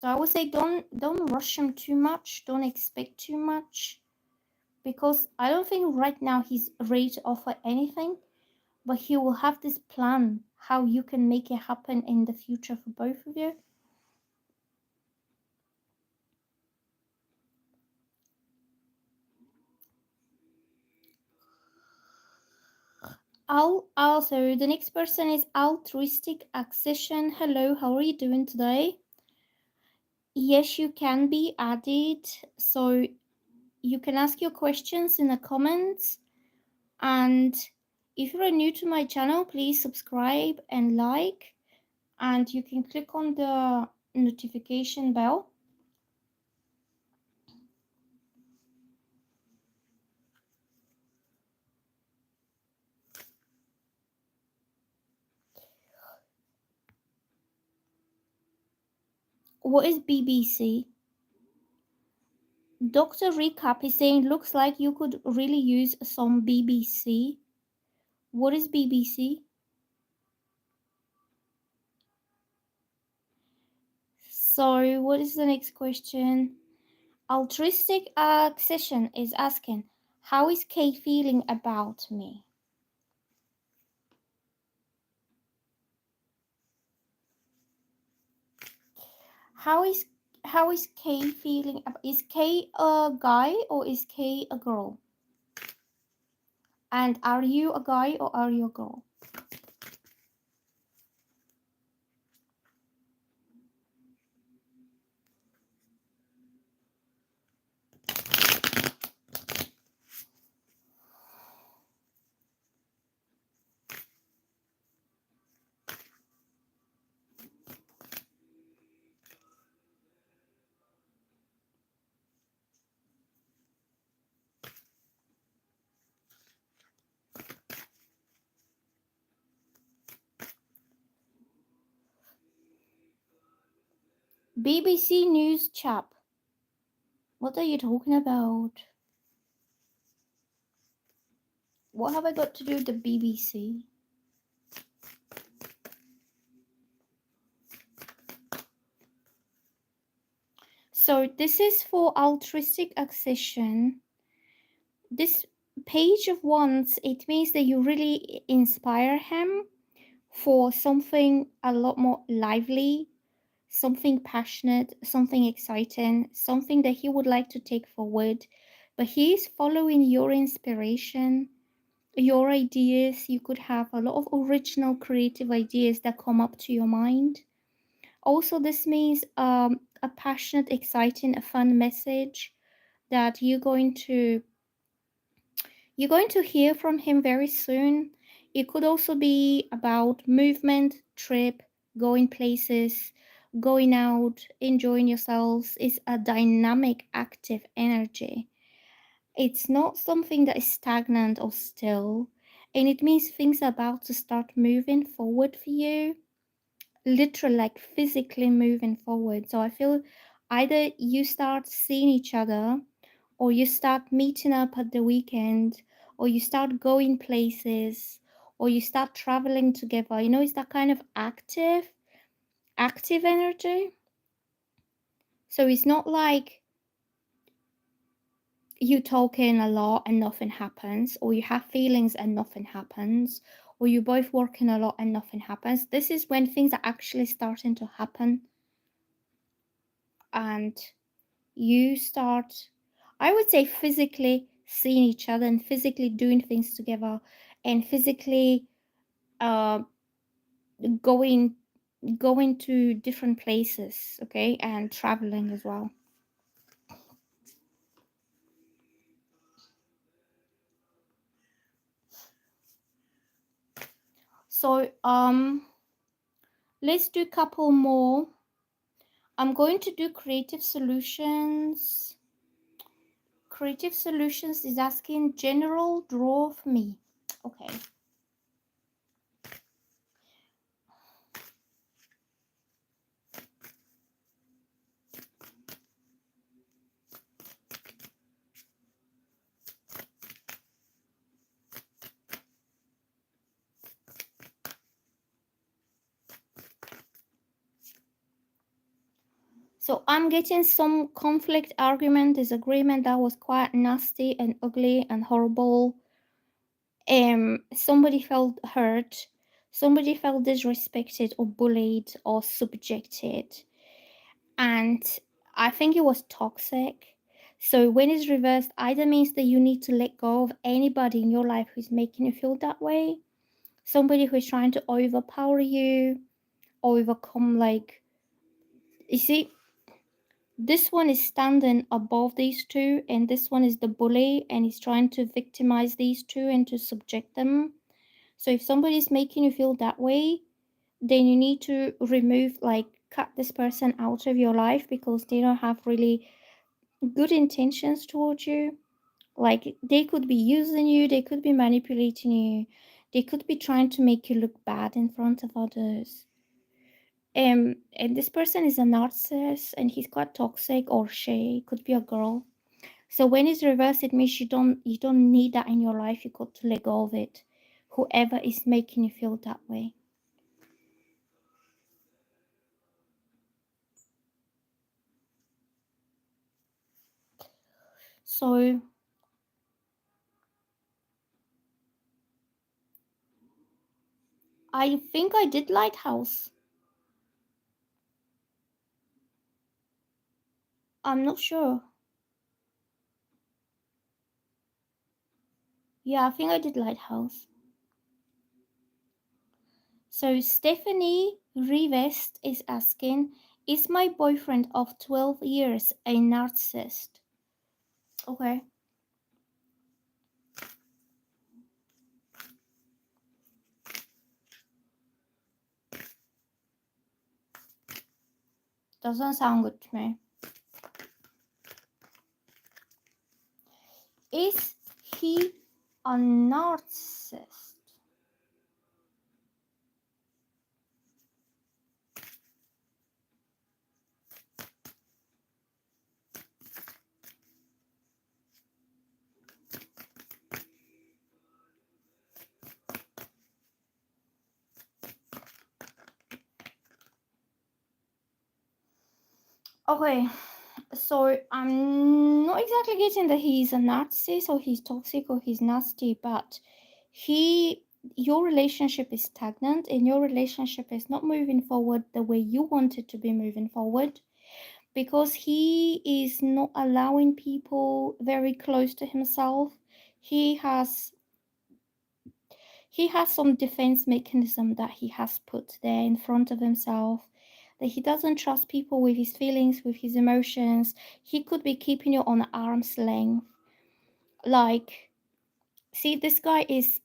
So I would say don't rush him too much. Don't expect too much, because I don't think right now he's ready to offer anything, but he will have this plan how you can make it happen in the future for both of you. Also, the next person is altruistic accession. Hello, how are you doing today? Yes, you can be added, so you can ask your questions in the comments. And if you're new to my channel, please subscribe and like, and you can click on the notification bell. What is BBC? Dr. Recap is saying, looks like you could really use some BBC. What is BBC? So, what is the next question? Altruistic accession is asking, how is Kay feeling about me? How is Kay feeling? Is Kay a guy or is Kay a girl? And are you a guy or are you a girl? BBC News chap. What are you talking about? What have I got to do with the BBC? So this is for altruistic accession. This page of wands, it means that you really inspire him for something a lot more lively, something passionate, something exciting, something that he would like to take forward. But he's following your inspiration, your ideas. You could have a lot of original creative ideas that come up to your mind. Also, this means a passionate, exciting, a fun message that you're going to hear from him very soon. It could also be about movement, trip, going places, going out, enjoying yourselves. It's a dynamic, active energy. It's not something that is stagnant or still, and it means things are about to start moving forward for you, literally, like physically moving forward. So I feel either you start seeing each other, or you start meeting up at the weekend, or you start going places, or you start traveling together. You know, it's that kind of active energy. So it's not like you talking a lot and nothing happens, or you have feelings and nothing happens, or you both working a lot and nothing happens. This is when things are actually starting to happen, and you start, I would say, physically seeing each other and physically doing things together, and physically uh, going going to different places, okay, and traveling as well. So let's do a couple more. I'm going to do creative solutions. Creative solutions is asking general draw for me. Okay. So I'm getting some conflict, argument, disagreement that was quite nasty and ugly and horrible. Somebody felt hurt, somebody felt disrespected or bullied or subjected, and I think it was toxic. So when it's reversed, either means that you need to let go of anybody in your life who's making you feel that way, somebody who's trying to overpower you, overcome, like, you see, this one is standing above these two, and this one is the bully, and he's trying to victimize these two and to subject them. So if somebody's making you feel that way, then you need to remove, like, cut this person out of your life, because they don't have really good intentions towards you. Like, they could be using you, they could be manipulating you, they could be trying to make you look bad in front of others. And this person is a narcissist, and he's quite toxic, or she could be a girl. So when it's reversed, it means you don't need that in your life. You got to let go of it. Whoever is making you feel that way. So I think I did Lighthouse. I'm not sure. Yeah, I think I did Lighthouse. So Stephanie Rivest is asking, is my boyfriend of 12 years a narcissist? Okay. Doesn't sound good to me. Is he a narcissist? Okay, so I'm not exactly getting that he's a narcissist or he's toxic or he's nasty, but he your relationship is stagnant and your relationship is not moving forward the way you want it to be moving forward because he is not allowing people very close to himself. He has he has some defense mechanism that he has put there in front of himself, that he doesn't trust people with his feelings, with his emotions. He could be keeping you on arm's length. Like, see, this guy is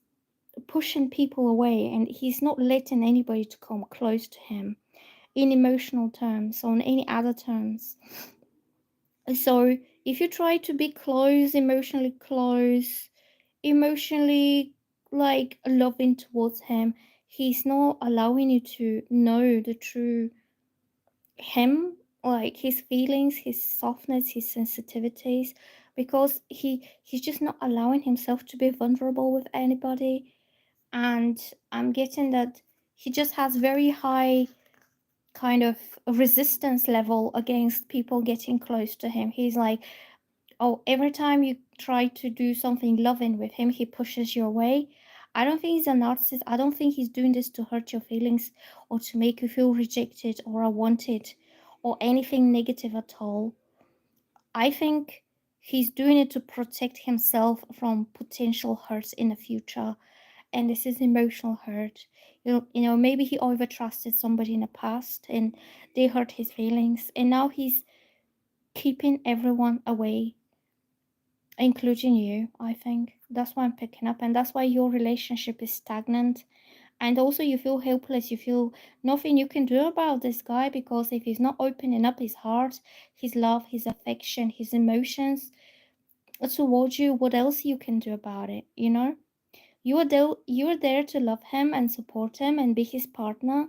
pushing people away and he's not letting anybody to come close to him in emotional terms or in any other terms. So if you try to be close, emotionally like loving towards him, he's not allowing you to know the true him, like his feelings, his softness, his sensitivities, because he's just not allowing himself to be vulnerable with anybody. And I'm getting that he just has very high kind of resistance level against people getting close to him. He's like, oh, every time you try to do something loving with him, he pushes you away. I don't think he's a narcissist. I don't think he's doing this to hurt your feelings or to make you feel rejected or unwanted or anything negative at all. I think he's doing it to protect himself from potential hurts in the future. And this is emotional hurt. Maybe he over trusted somebody in the past and they hurt his feelings. And now he's keeping everyone away, including you. I think that's why I'm picking up, and that's why your relationship is stagnant. And also you feel helpless, you feel nothing you can do about this guy, because if he's not opening up his heart, his love, his affection, his emotions towards you, what else you can do about it? You are there to love him and support him and be his partner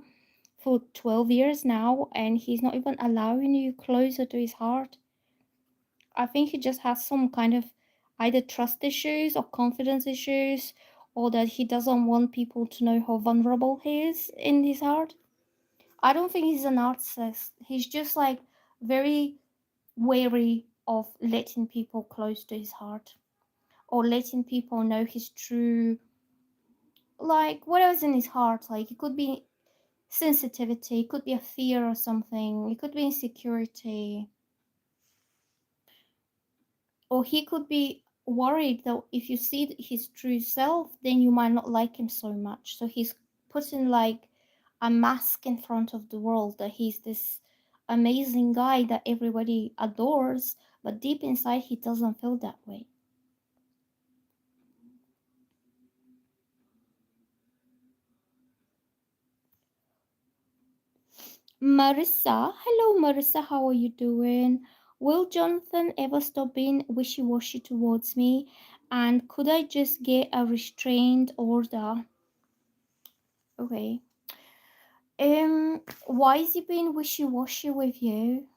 for 12 years now, and he's not even allowing you closer to his heart. I think he just has some kind of either trust issues or confidence issues, or that he doesn't want people to know how vulnerable he is in his heart. I don't think he's a narcissist. He's just like very wary of letting people close to his heart or letting people know his true, like, whatever's in his heart. Like, it could be sensitivity, it could be a fear or something, it could be insecurity, or he could be worried that if you see his true self, then you might not like him so much. So he's putting like a mask in front of the world that he's this amazing guy that everybody adores, but deep inside he doesn't feel that way. Marissa, hello Marissa, how are you doing? Will Jonathan ever stop being wishy-washy towards me? And could I just get a restraint order? Okay. Why is he being wishy-washy with you?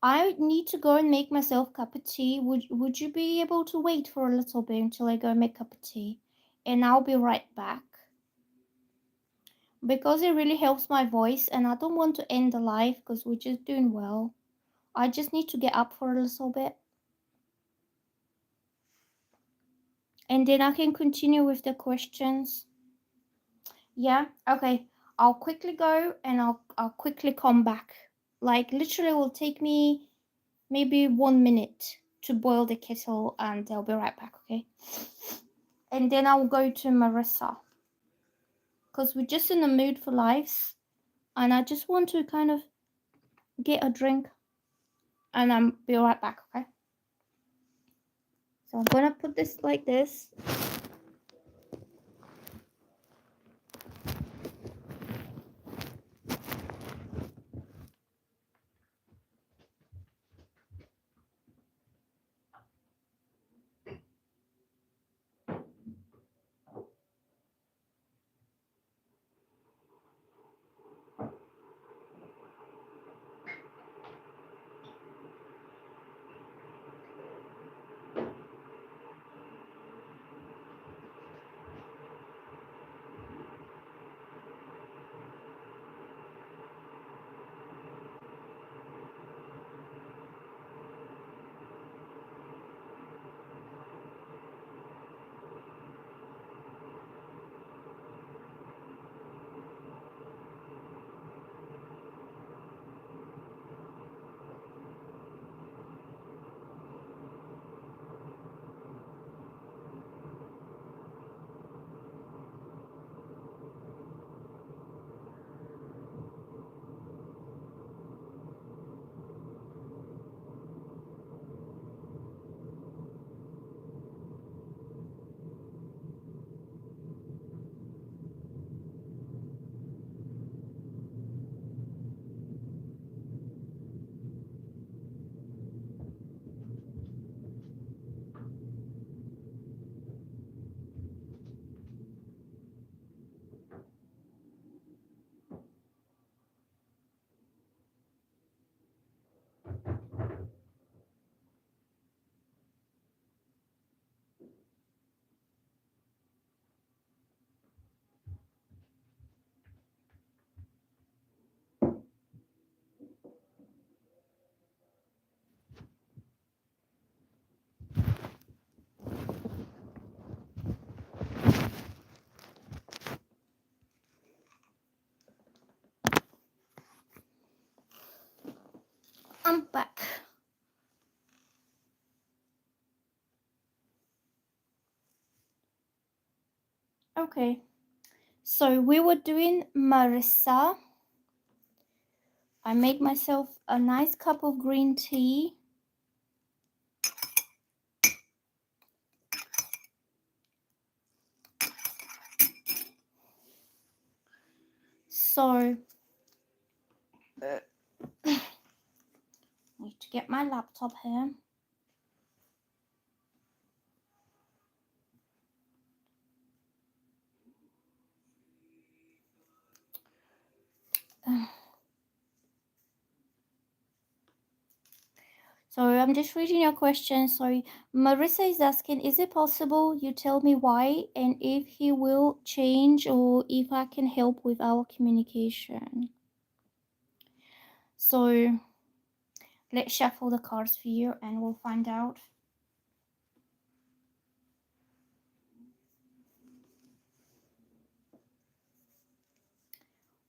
I need to go and make myself a cup of tea. Would you be able to wait for a little bit until I go and make a cup of tea? And I'll be right back. Because it really helps my voice, and I don't want to end the live because we're just doing well. I just need to get up for a little bit. And then I can continue with the questions. Yeah, okay. I'll quickly go and I'll quickly come back. Like, literally will take me maybe 1 minute to boil the kettle, and I'll be right back, okay? And then I'll go to Marissa because we're just in the mood for lives, and I just want to kind of get a drink, and I'll be right back, okay? So I'm gonna put this like this. I'm back. Okay, so we were doing Marissa. I made myself a nice cup of green tea. So, need to get my laptop here. So I'm just reading your question. Sorry, Marissa is asking, is it possible you tell me why and if he will change or if I can help with our communication? So let's shuffle the cards for you and we'll find out.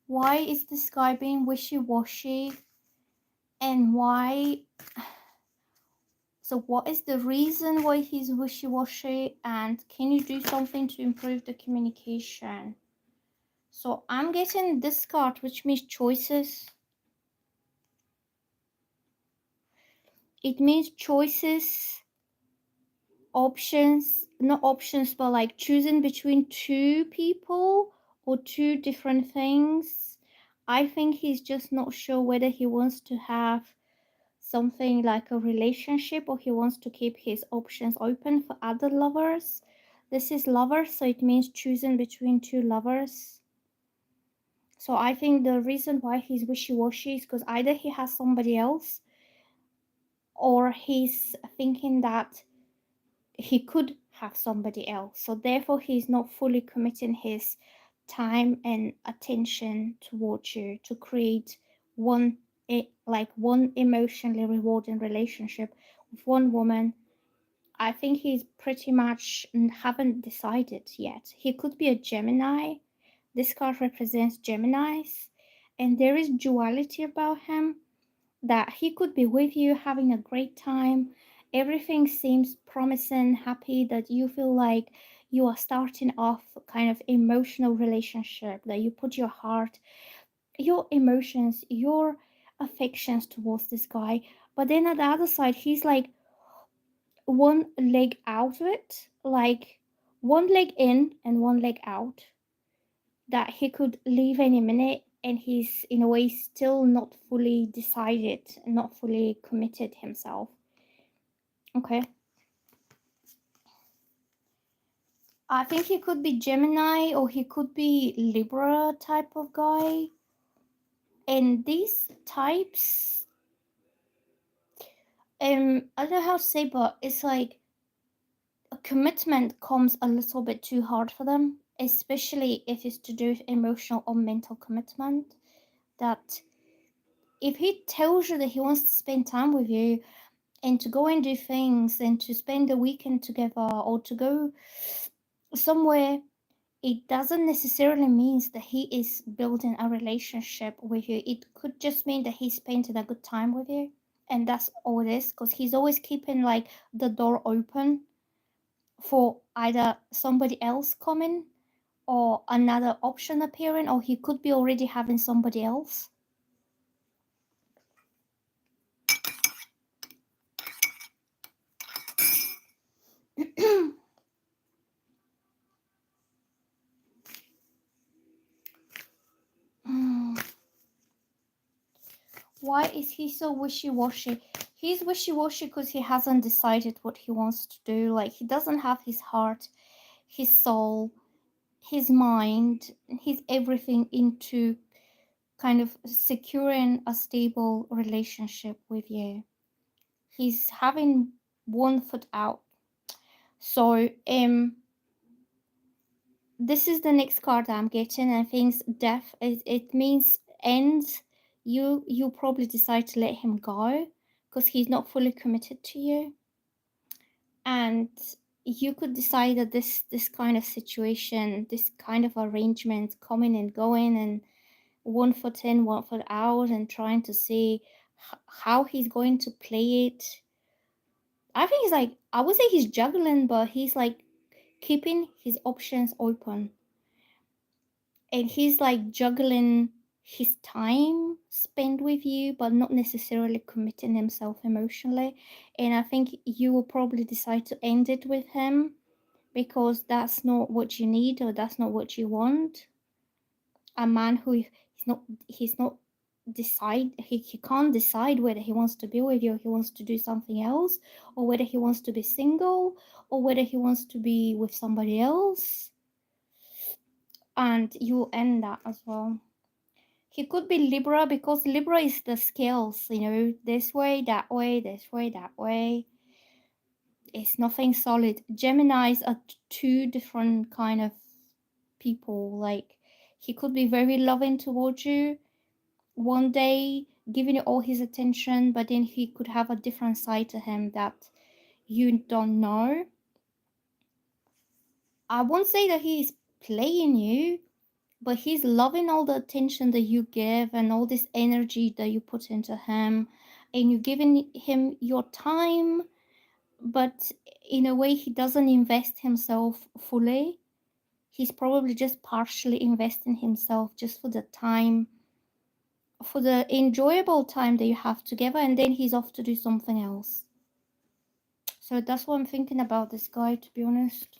Why is this guy being wishy-washy and why? So what is the reason why he's wishy-washy and can you do something to improve the communication? So I'm getting this card, which means choices. It means choices, options, not options, but like choosing between two people or two different things. I think he's just not sure whether he wants to have something like a relationship or he wants to keep his options open for other lovers. This is lovers, so it means choosing between two lovers. So I think the reason why he's wishy-washy is because either he has somebody else or he's thinking that he could have somebody else. So therefore he's not fully committing his time and attention towards you to create one emotionally rewarding relationship with one woman. I think he's pretty much haven't decided yet. He could be a Gemini. This card represents Geminis, and there is duality about him, that he could be with you having a great time. Everything seems promising, happy, that you feel like you are starting off kind of emotional relationship, that you put your heart, your emotions, your affections towards this guy. But then at the other side, he's like one leg out of it, like one leg in and one leg out, that he could leave any minute and he's in a way still not fully decided, not fully committed himself. Okay. I think he could be Gemini or he could be Libra type of guy. And these types, I don't know how to say, but it's like a commitment comes a little bit too hard for them, especially if it's to do with emotional or mental commitment. That if he tells you that he wants to spend time with you and to go and do things and to spend the weekend together or to go somewhere, it doesn't necessarily mean that he is building a relationship with you. It could just mean that he's spending a good time with you, and that's all it is, because he's always keeping like the door open for either somebody else coming or another option appearing, or he could be already having somebody else. Why is he so wishy-washy? He's wishy-washy because he hasn't decided what he wants to do. Like, he doesn't have his heart, his soul, his mind, his everything into kind of securing a stable relationship with you. He's having one foot out. So, this is the next card I'm getting, and things death. It means ends. You probably decide to let him go because he's not fully committed to you, and you could decide that this kind of situation, this kind of arrangement, coming and going, and one foot in, one foot out, and trying to see how he's going to play it. I think he's like, I would say he's juggling, but he's like keeping his options open. And he's like juggling his time spent with you, but not necessarily committing himself emotionally. And I think you will probably decide to end it with him because that's not what you need or that's not what you want. A man who he's not he can't decide whether he wants to be with you or he wants to do something else, or whether he wants to be single or whether he wants to be with somebody else. And you will end that as well. He could be Libra because Libra is the scales, this way, that way, this way, that way. It's nothing solid. Geminis are two different kind of people. Like, he could be very loving towards you one day, giving you all his attention, but then he could have a different side to him that you don't know. I won't say that he's playing you, but he's loving all the attention that you give and all this energy that you put into him, and you're giving him your time, but in a way he doesn't invest himself fully. He's probably just partially investing himself just for the time, for the enjoyable time that you have together, and then he's off to do something else. So that's what I'm thinking about this guy, to be honest.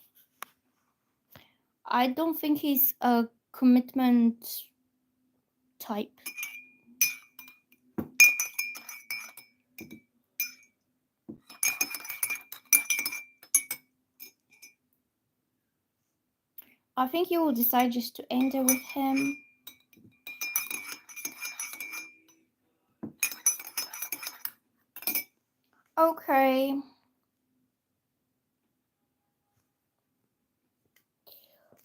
I don't think he's a commitment type. I think you will decide just to end it with him. Okay.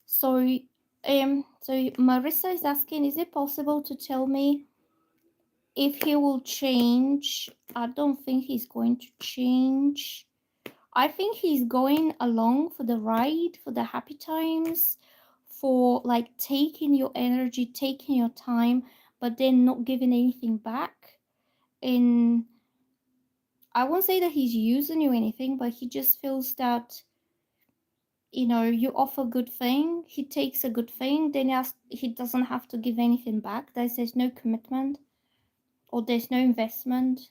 So Marissa is asking, is it possible to tell me if he will change? I don't think he's going to change. I think he's going along for the ride, for the happy times, for like taking your energy, taking your time, but then not giving anything back. And I won't say that he's using you anything, but he just feels that you offer a good thing, he takes a good thing, then he doesn't have to give anything back. There's no commitment or there's no investment.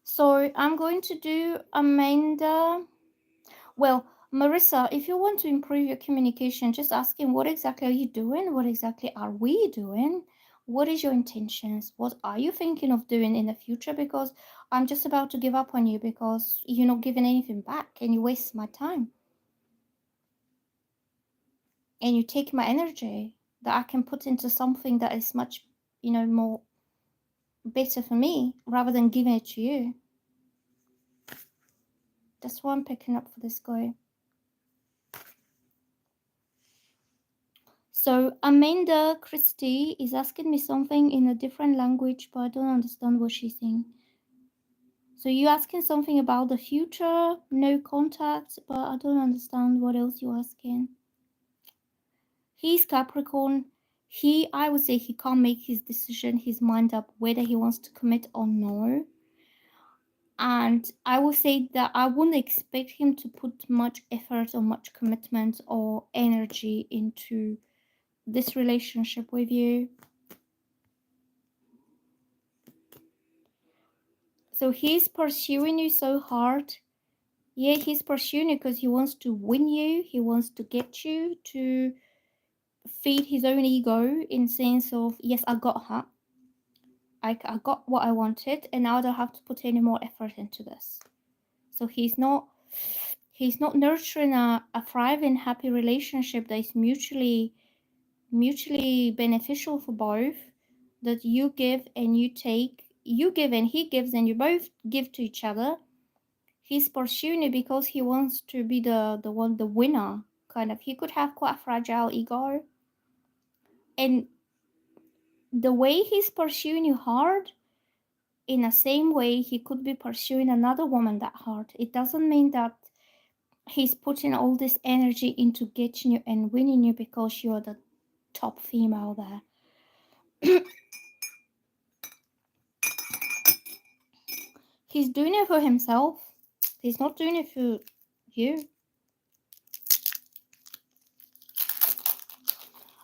So I'm going to do Amanda. Well, Marissa, if you want to improve your communication, just ask him, what exactly are you doing? What exactly are we doing? What is your intentions? What are you thinking of doing in the future? Because I'm just about to give up on you because you're not giving anything back and you waste my time. And you take my energy that I can put into something that is much, more better for me rather than giving it to you. That's what I'm picking up for this guy. So Amanda Christie is asking me something in a different language, but I don't understand what she's saying. So you're asking something about the future, no contact, but I don't understand what else you're asking. He's Capricorn. I would say he can't make his mind up whether he wants to commit or no. And I would say that I wouldn't expect him to put much effort or much commitment or energy into this relationship with you. So he's pursuing you so hard. Yeah, he's pursuing you because he wants to win you. He wants to get you to feed his own ego in sense of, yes, I got her. I got what I wanted, and now I don't have to put any more effort into this. So he's not nurturing a thriving, happy relationship that is mutually beneficial for both, that you give and you take, you give and he gives, and you both give to each other. He's pursuing it because he wants to be the winner, kind of. He could have quite a fragile ego, and the way he's pursuing you hard, in the same way he could be pursuing another woman that hard. It doesn't mean that he's putting all this energy into getting you and winning you because you're the top female there. He's doing it for himself. He's not doing it for you.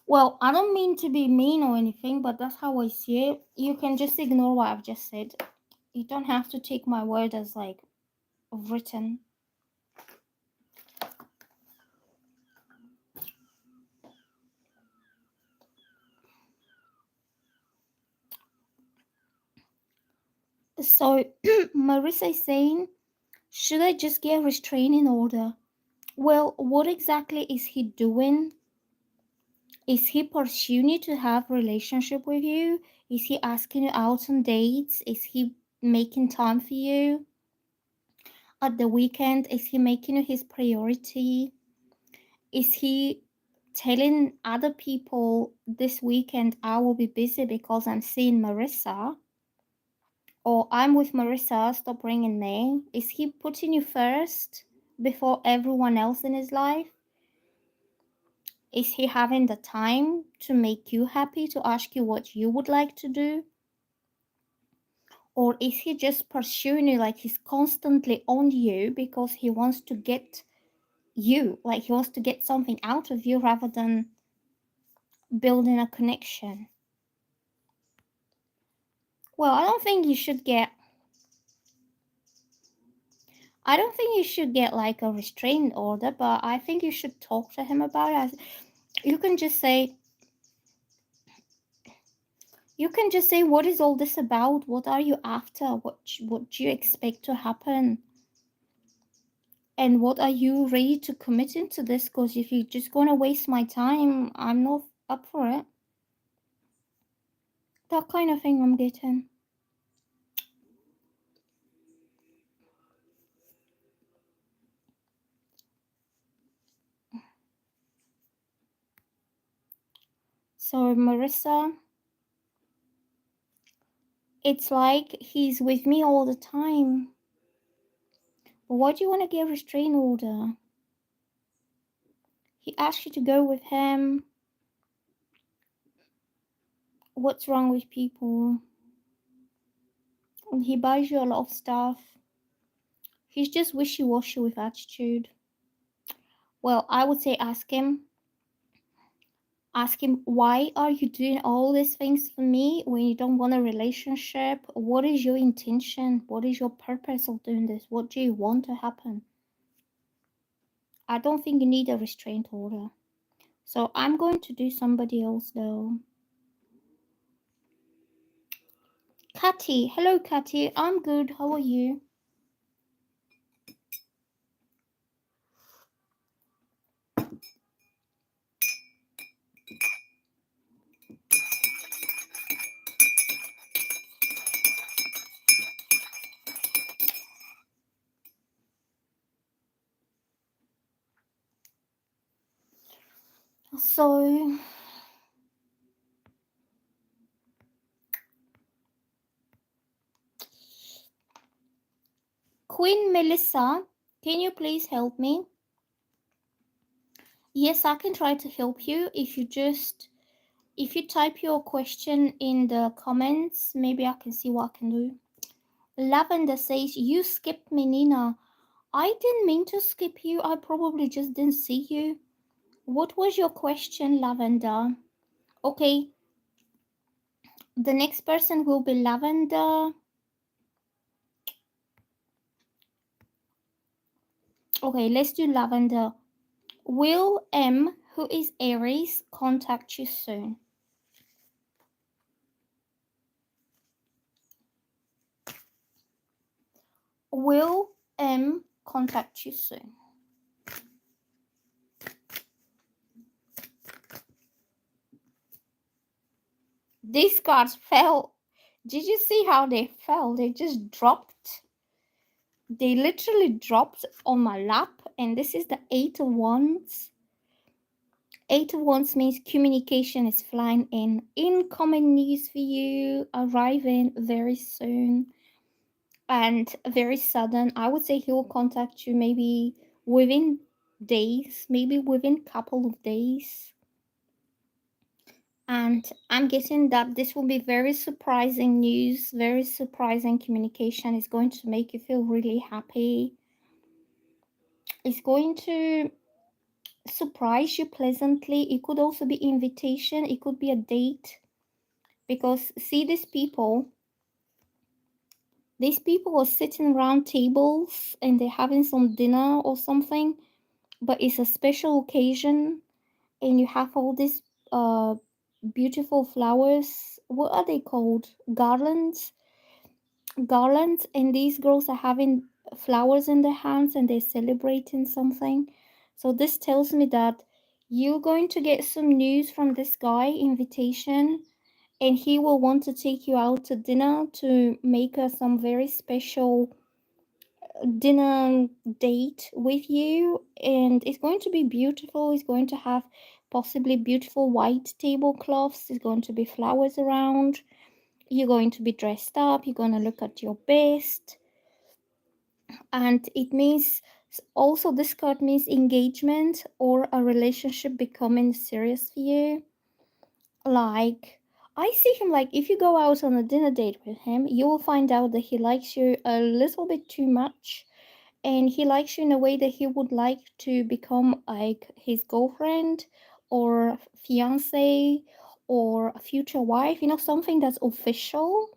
Well, I don't mean to be mean or anything, but that's how I see it. You can just ignore what I've just said. You don't have to take my word as like written. So Marissa is saying, should I just get a restraining order? Well, what exactly is he doing? Is he pursuing you to have a relationship with you? Is he asking you out on dates? Is he making time for you at the weekend? Is he making you his priority? Is he telling other people this weekend I will be busy because I'm seeing Marissa? Or I'm with Marissa, stop ringing me? Is he putting you first before everyone else in his life? Is he having the time to make you happy, to ask you what you would like to do? Or is he just pursuing you, like he's constantly on you because he wants to get you, like he wants to get something out of you rather than building a connection? Well, I don't think you should get like a restraining order, but I think you should talk to him about it. You can just say, what is all this about? What are you after? What do you expect to happen? And what are you ready to commit into this? Because if you're just gonna waste my time, I'm not up for it. That kind of thing I'm getting. So Marissa, it's like he's with me all the time. But why do you want to get a restraining order? He asked you to go with him. What's wrong with people? And he buys you a lot of stuff. He's just wishy-washy with attitude. Well, I would say ask him, why are you doing all these things for me when you don't want a relationship? What is your intention? What is your purpose of doing this? What do you want to happen? I don't think you need a restraint order. So I'm going to do somebody else though. Catty. Hello, Catty. I'm good. How are you? So Queen Melissa, can you please help me? Yes, I can try to help you. If you type your question in the comments, maybe I can see what I can do. Lavender says, you skipped me, Nina. I didn't mean to skip you. I probably just didn't see you. What was your question, Lavender? Okay, the next person will be Lavender. Okay, let's do Lavender. Will M, who is Aries, contact you soon? Will M contact you soon? These cards fell. Did you see how they fell? They just dropped. They literally dropped on my lap, and this is the 8 of Wands. 8 of Wands means communication is flying in. Incoming news for you, arriving very soon and very sudden. I would say he will contact you maybe within days, maybe within couple of days. And I'm guessing that this will be very surprising news, very surprising communication. It's going to make you feel really happy. It's going to surprise you pleasantly. It could also be invitation, it could be a date. Because see, these people are sitting around tables and they're having some dinner or something, but it's a special occasion and you have all these uh beautiful flowers. What are they called? Garlands, and these girls are having flowers in their hands and they're celebrating something. So this tells me that you're going to get some news from this guy, invitation, and he will want to take you out to dinner to make some very special dinner date with you, and it's going to be beautiful. It's going to have possibly beautiful white tablecloths. There's going to be flowers around. You're going to be dressed up. You're going to look at your best. And it means also, this card means engagement or a relationship becoming serious for you. Like, I see him like if you go out on a dinner date with him, you will find out that he likes you a little bit too much, and he likes you in a way that he would like to become like his girlfriend or fiance or a future wife, something that's official.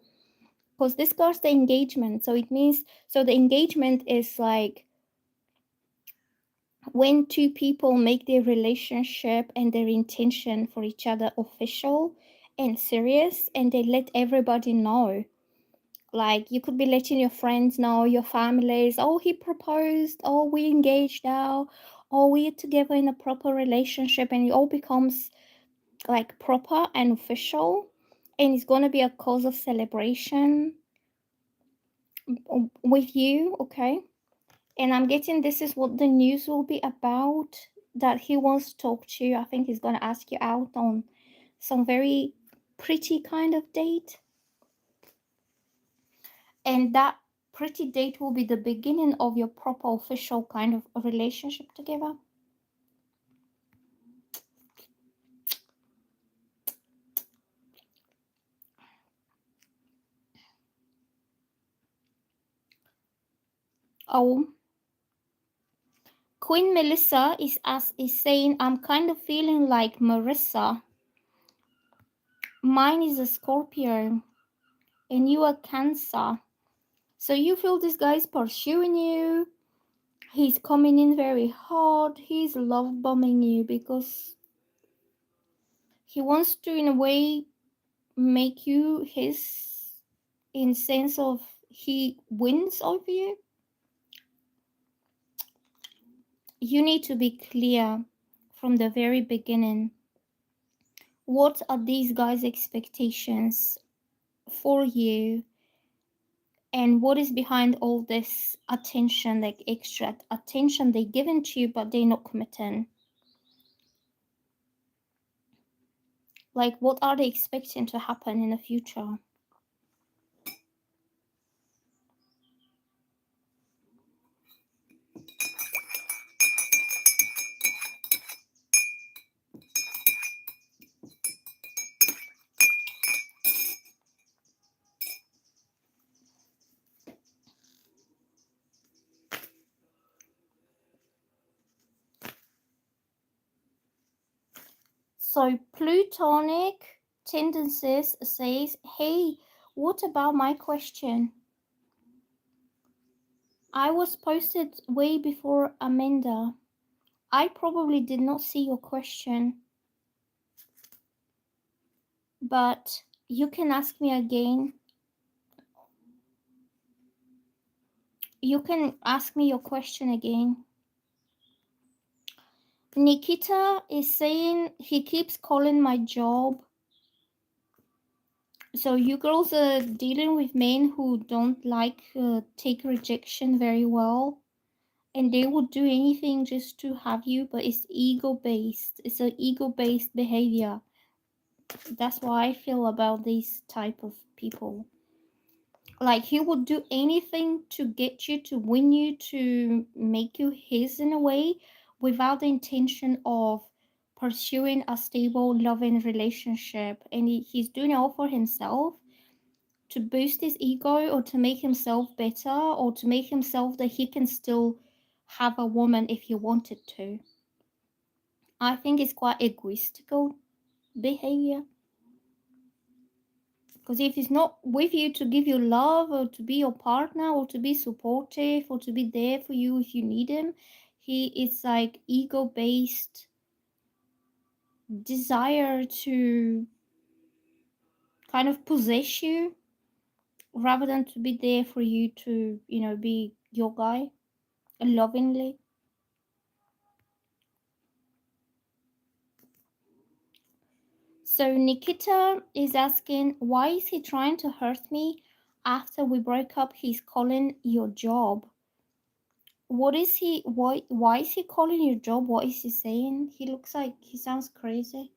Because this card's the engagement, so it means, so the engagement is like when two people make their relationship and their intention for each other official and serious, and they let everybody know. Like, you could be letting your friends know, your families, oh, he proposed, oh, we engaged now, oh, we're together in a proper relationship, and it all becomes like proper and official, and it's going to be a cause of celebration with you, okay? And I'm getting this is what the news will be about, that he wants to talk to you. I think he's going to ask you out on some very pretty kind of date. And that pretty date will be the beginning of your proper official kind of a relationship together. Oh, Queen Melissa is saying, I'm kind of feeling like Marissa. Mine is a Scorpio and you are Cancer. So you feel this guy's pursuing you. He's coming in very hard. He's love bombing you because he wants to, in a way, make you his, in sense of he wins over you. You need to be clear from the very beginning. What are these guys' expectations for you? And what is behind all this attention, like extra attention they given to you, but they're not committing? Like, what are they expecting to happen in the future? So Plutonic tendencies says, hey, what about my question? I was posted way before Amanda. I probably did not see your question, but you can ask me again. You can ask me your question again. Nikita is saying he keeps calling my job. So you girls are dealing with men who don't like take rejection very well, and they would do anything just to have you, but it's ego based. It's an ego based behavior. That's what I feel about these type of people. Like, he would do anything to get you, to win you, to make you his in a way, without the intention of pursuing a stable, loving relationship, and he's doing it all for himself, to boost his ego or to make himself better or to make himself that he can still have a woman if he wanted to. I think it's quite egoistical behavior. Because if he's not with you to give you love or to be your partner or to be supportive or to be there for you if you need him, he is like ego based desire to kind of possess you rather than to be there for you to, be your guy lovingly. So Nikita is asking, why is he trying to hurt me after we broke up? He's calling your job. What is he? Why is he calling your job? What is he saying? He looks like he sounds crazy.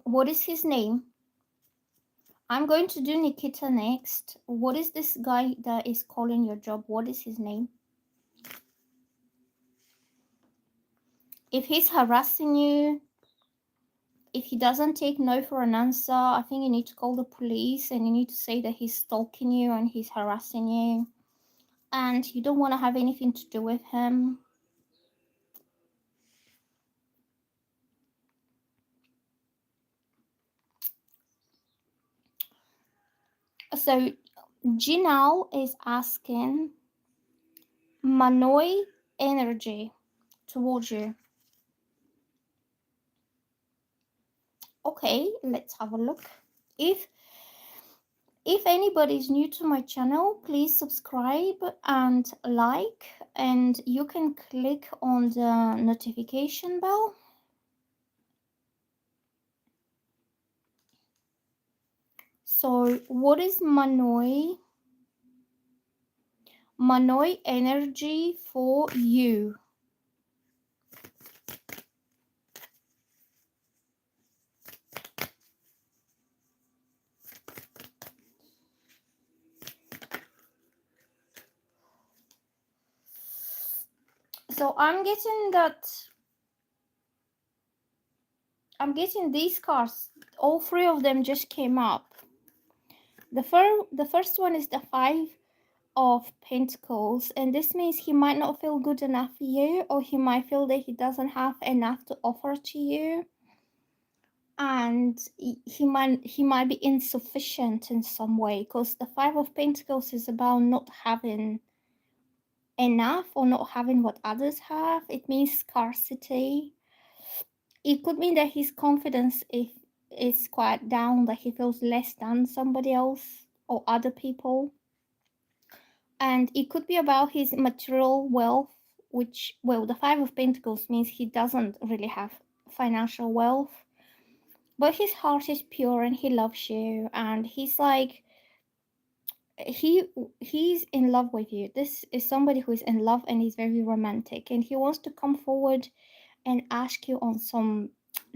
What is his name? I'm going to do Nikita next. What is this guy that is calling your job? What is his name? If he's harassing you, if he doesn't take no for an answer, I think you need to call the police and you need to say that he's stalking you and he's harassing you and you don't want to have anything to do with him. So Jinal is asking Manoi energy towards you. Okay, let's have a look. If anybody's new to my channel, please subscribe and like, and you can click on the notification bell. So what is Manoi energy for you? So I'm getting these cards. All three of them just came up. The first one is the 5 of Pentacles, and this means he might not feel good enough for you, or he might feel that he doesn't have enough to offer to you, and he might be insufficient in some way, because the 5 of Pentacles is about not having enough or not having what others have. It means scarcity. It could mean that his confidence is quite down, that he feels less than somebody else or other people. And it could be about his material wealth, which, well, the 5 of Pentacles means he doesn't really have financial wealth, but his heart is pure and he loves you, and he's like, he's in love with you. This is somebody who is in love and he's very romantic, and he wants to come forward and ask you on some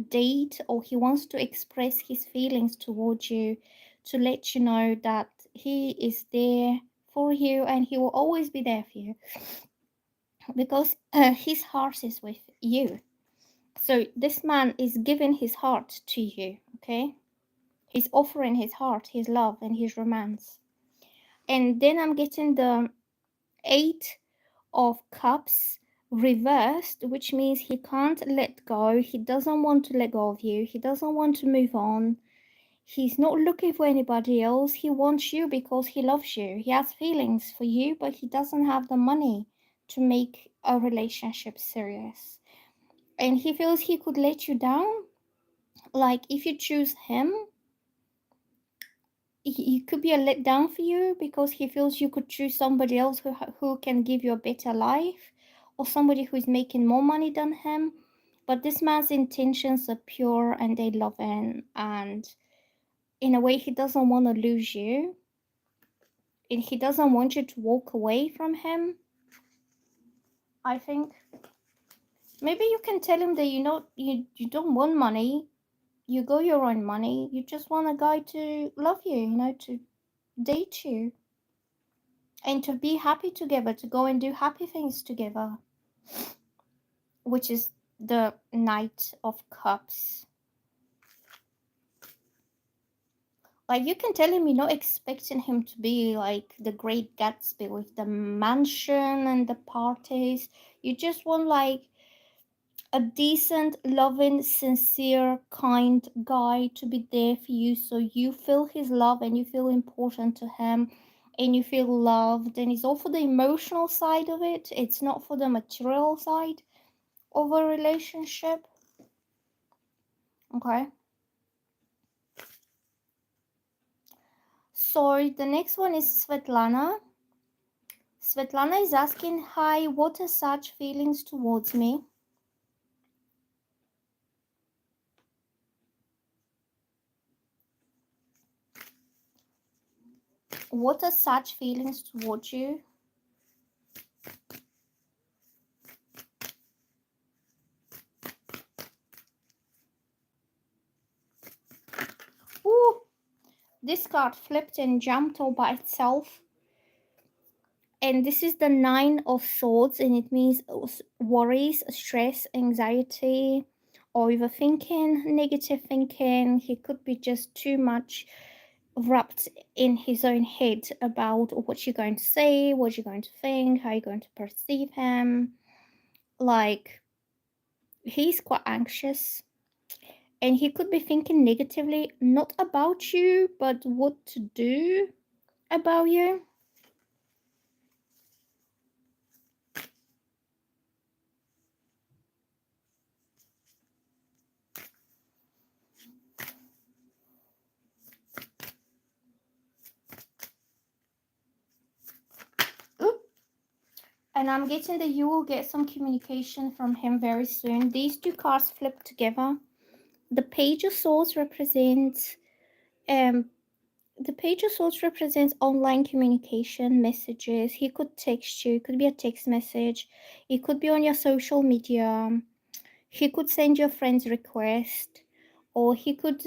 date, or he wants to express his feelings towards you, to let you know that he is there for you and he will always be there for you, because his heart is with you. So this man is giving his heart to you, okay? He's offering his heart, his love, and his romance. And then I'm getting the 8 of Cups reversed, which means he can't let go. He doesn't want to let go of you. He doesn't want to move on. He's not looking for anybody else. He wants you because he loves you. He has feelings for you, but he doesn't have the money to make a relationship serious. And he feels he could let you down. Like if you choose him, he could be a letdown for you, because he feels you could choose somebody else who can give you a better life, or somebody who is making more money than him. But this man's intentions are pure and they love him, and in a way he doesn't want to lose you, and he doesn't want you to walk away from him, I think. Maybe you can tell him that you don't want money. You got your own money. You just want a guy to love you, to date you and to be happy together, to go and do happy things together, which is the Knight of Cups. Like, you can tell him you're not expecting him to be like the Great Gatsby with the mansion and the parties. You just want like a decent, loving, sincere, kind guy to be there for you, so you feel his love and you feel important to him and you feel loved. And it's all for the emotional side of it, it's not for the material side of a relationship. Okay. So the next one is Swetlana. Swetlana is asking, hi, what are such feelings towards me? What are such feelings towards you? Ooh, this card flipped and jumped all by itself. And this is the Nine of Swords, and it means worries, stress, anxiety, overthinking, negative thinking. He could be just too much wrapped in his own head about what you're going to say, what you're going to think, how you're going to perceive him. Like, he's quite anxious, and he could be thinking negatively, not about you, but what to do about you. And I'm getting that you will get some communication from him very soon. These two cards flip together. The Page of Swords represents um the Page of Swords represents online communication, messages. He could text you, it could be a text message, it could be on your social media, he could send you a friend's request, or he could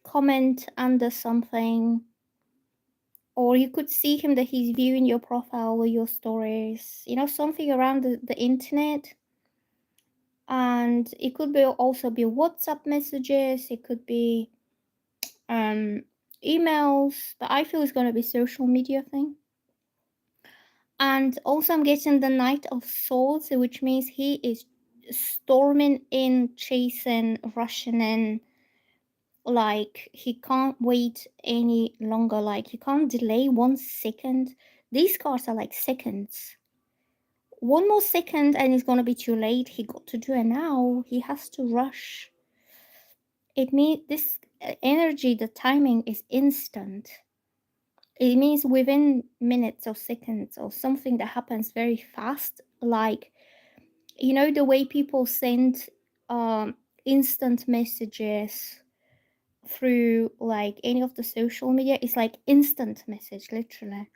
comment under something, or you could see him that he's viewing your profile or your stories, something around the internet. And it could be also be WhatsApp messages, it could be um emails, but I feel it's going to be social media thing. And also I'm getting the Knight of Swords, which means he is storming in, chasing, rushing in. Like, he can't wait any longer, like he can't delay 1 second. These cards are like seconds. One more second and it's gonna be too late. He got to do it now. He has to rush. It means this energy, the timing is instant. It means within minutes or seconds or something that happens very fast. Like, the way people send instant messages through like any of the social media, it's like instant message, literally.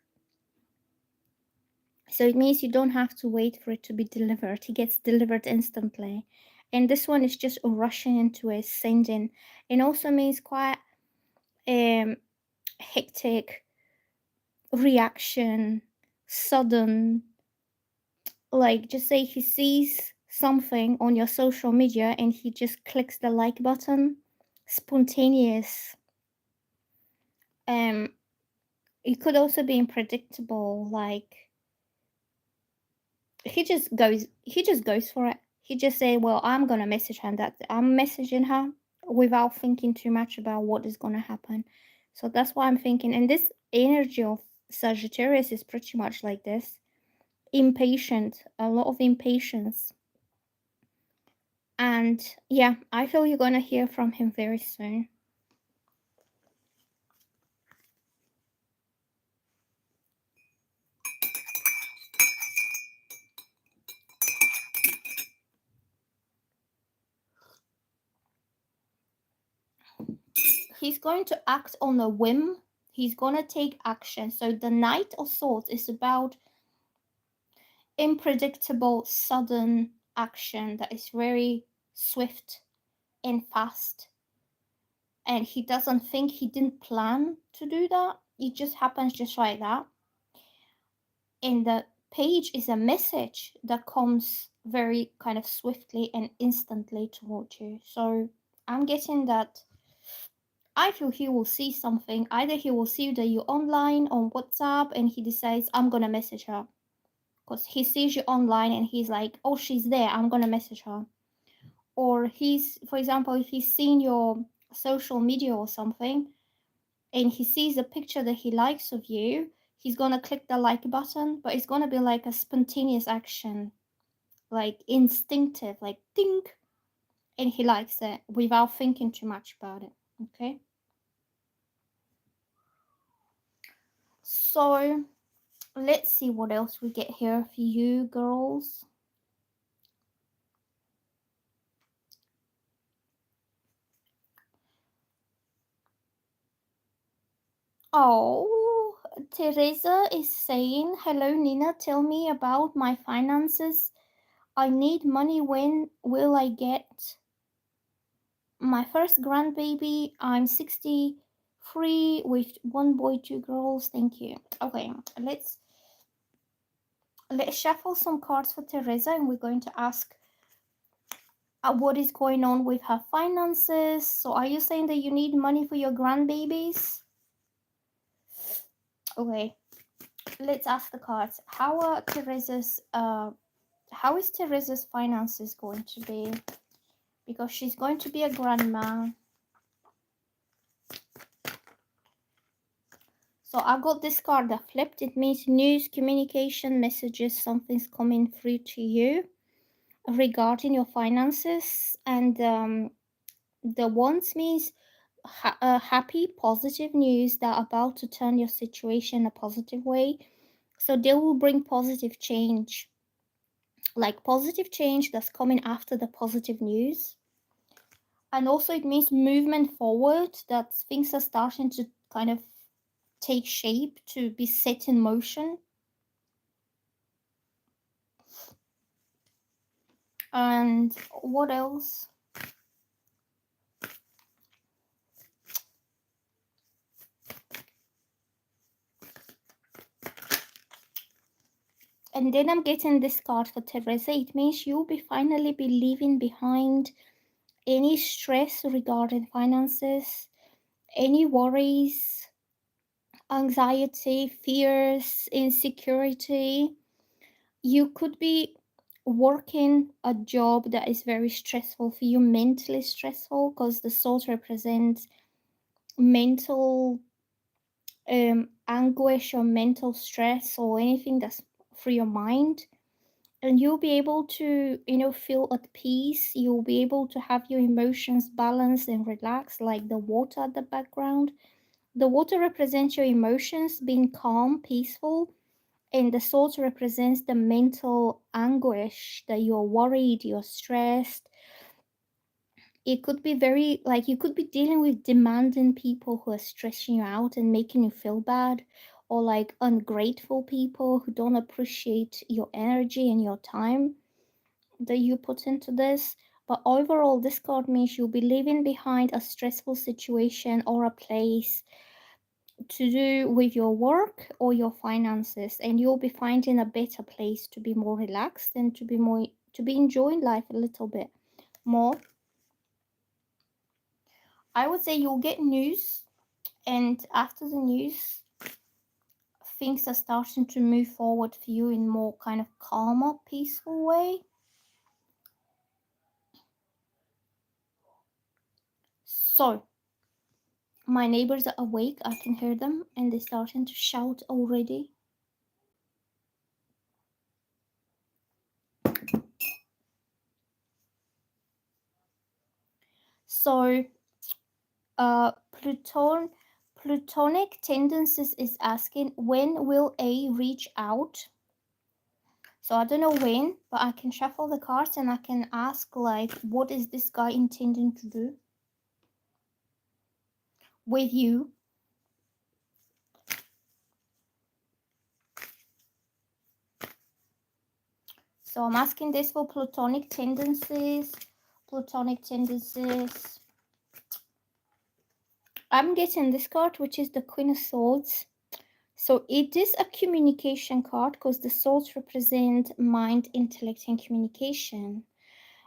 So it means you don't have to wait for it to be delivered. It gets delivered instantly. And this one is just rushing into it, sending. It also means quite hectic reaction, sudden. Like, just say he sees something on your social media and he just clicks the like button. Spontaneous. Um, it could also be unpredictable. Like, he just goes for it. He just say, well, I'm gonna message her, and that I'm messaging her without thinking too much about what is gonna happen. So that's why I'm thinking, and this energy of Sagittarius is pretty much like this. Impatient, a lot of impatience. And yeah, I feel you're gonna hear from him very soon. He's going to act on a whim. He's gonna take action. So the Knight of Swords is about unpredictable, sudden action that is very swift and fast, and he doesn't think, he didn't plan to do that. It just happens just like that. And the page is a message that comes very kind of swiftly and instantly towards you. So I'm getting that I feel he will see something. Either he will see that you're online on WhatsApp and he decides, I'm gonna message her. Because he sees you online and he's like, oh, she's there, I'm gonna message her. Or he's, for example, if he's seen your social media or something and he sees a picture that he likes of you, he's gonna click the like button, but it's gonna be like a spontaneous action, like instinctive, like think, and he likes it without thinking too much about it. Okay. So let's see what else we get here for you girls. Oh, Teresa is saying, hello Nina, tell me about my finances. I need money. When will I get my first grandbaby? I'm 63 with one boy, two girls. Thank you. Okay, let's shuffle some cards for Teresa, and we're going to ask what is going on with her finances. So are you saying that you need money for your grandbabies? Okay, let's ask the cards. How is Teresa's finances going to be? Because she's going to be a grandma. So I got this card that flipped. It means news, communication, messages, something's coming through to you regarding your finances. And the wands means happy, positive news that are about to turn your situation in a positive way. So they will bring positive change, like positive change that's coming after the positive news. And also it means movement forward, that things are starting to kind of take shape, to be set in motion. And what else? And then I'm getting this card for Teresa. It means you'll be finally be leaving behind any stress regarding finances, any worries, anxiety, fears, insecurity. You could be working a job that is very stressful for you, mentally stressful, because the sword represents mental anguish or mental stress or anything that's for your mind. And you'll be able to, feel at peace. You'll be able to have your emotions balanced and relaxed, like the water at the background. The water represents your emotions being calm, peaceful, and the sword represents the mental anguish, that you're worried, you're stressed. It could be very, like, you could be dealing with demanding people who are stressing you out and making you feel bad, or like ungrateful people who don't appreciate your energy and your time that you put into this. But overall, this card means you'll be leaving behind a stressful situation or a place to do with your work or your finances, and you'll be finding a better place to be more relaxed and to be enjoying life a little bit more. I would say you'll get news, and after the news, things are starting to move forward for you in more kind of calmer, peaceful way. So my neighbors are awake. I can hear them, and they're starting to shout already. So Plutonic tendencies is asking, when will A reach out? So I don't know when, but I can shuffle the cards and I can ask, like, what is this guy intending to do with you? So I'm asking this for Plutonic tendencies. Plutonic tendencies. I'm getting this card, which is the Queen of Swords. So it is a communication card because the swords represent mind, intellect, and communication.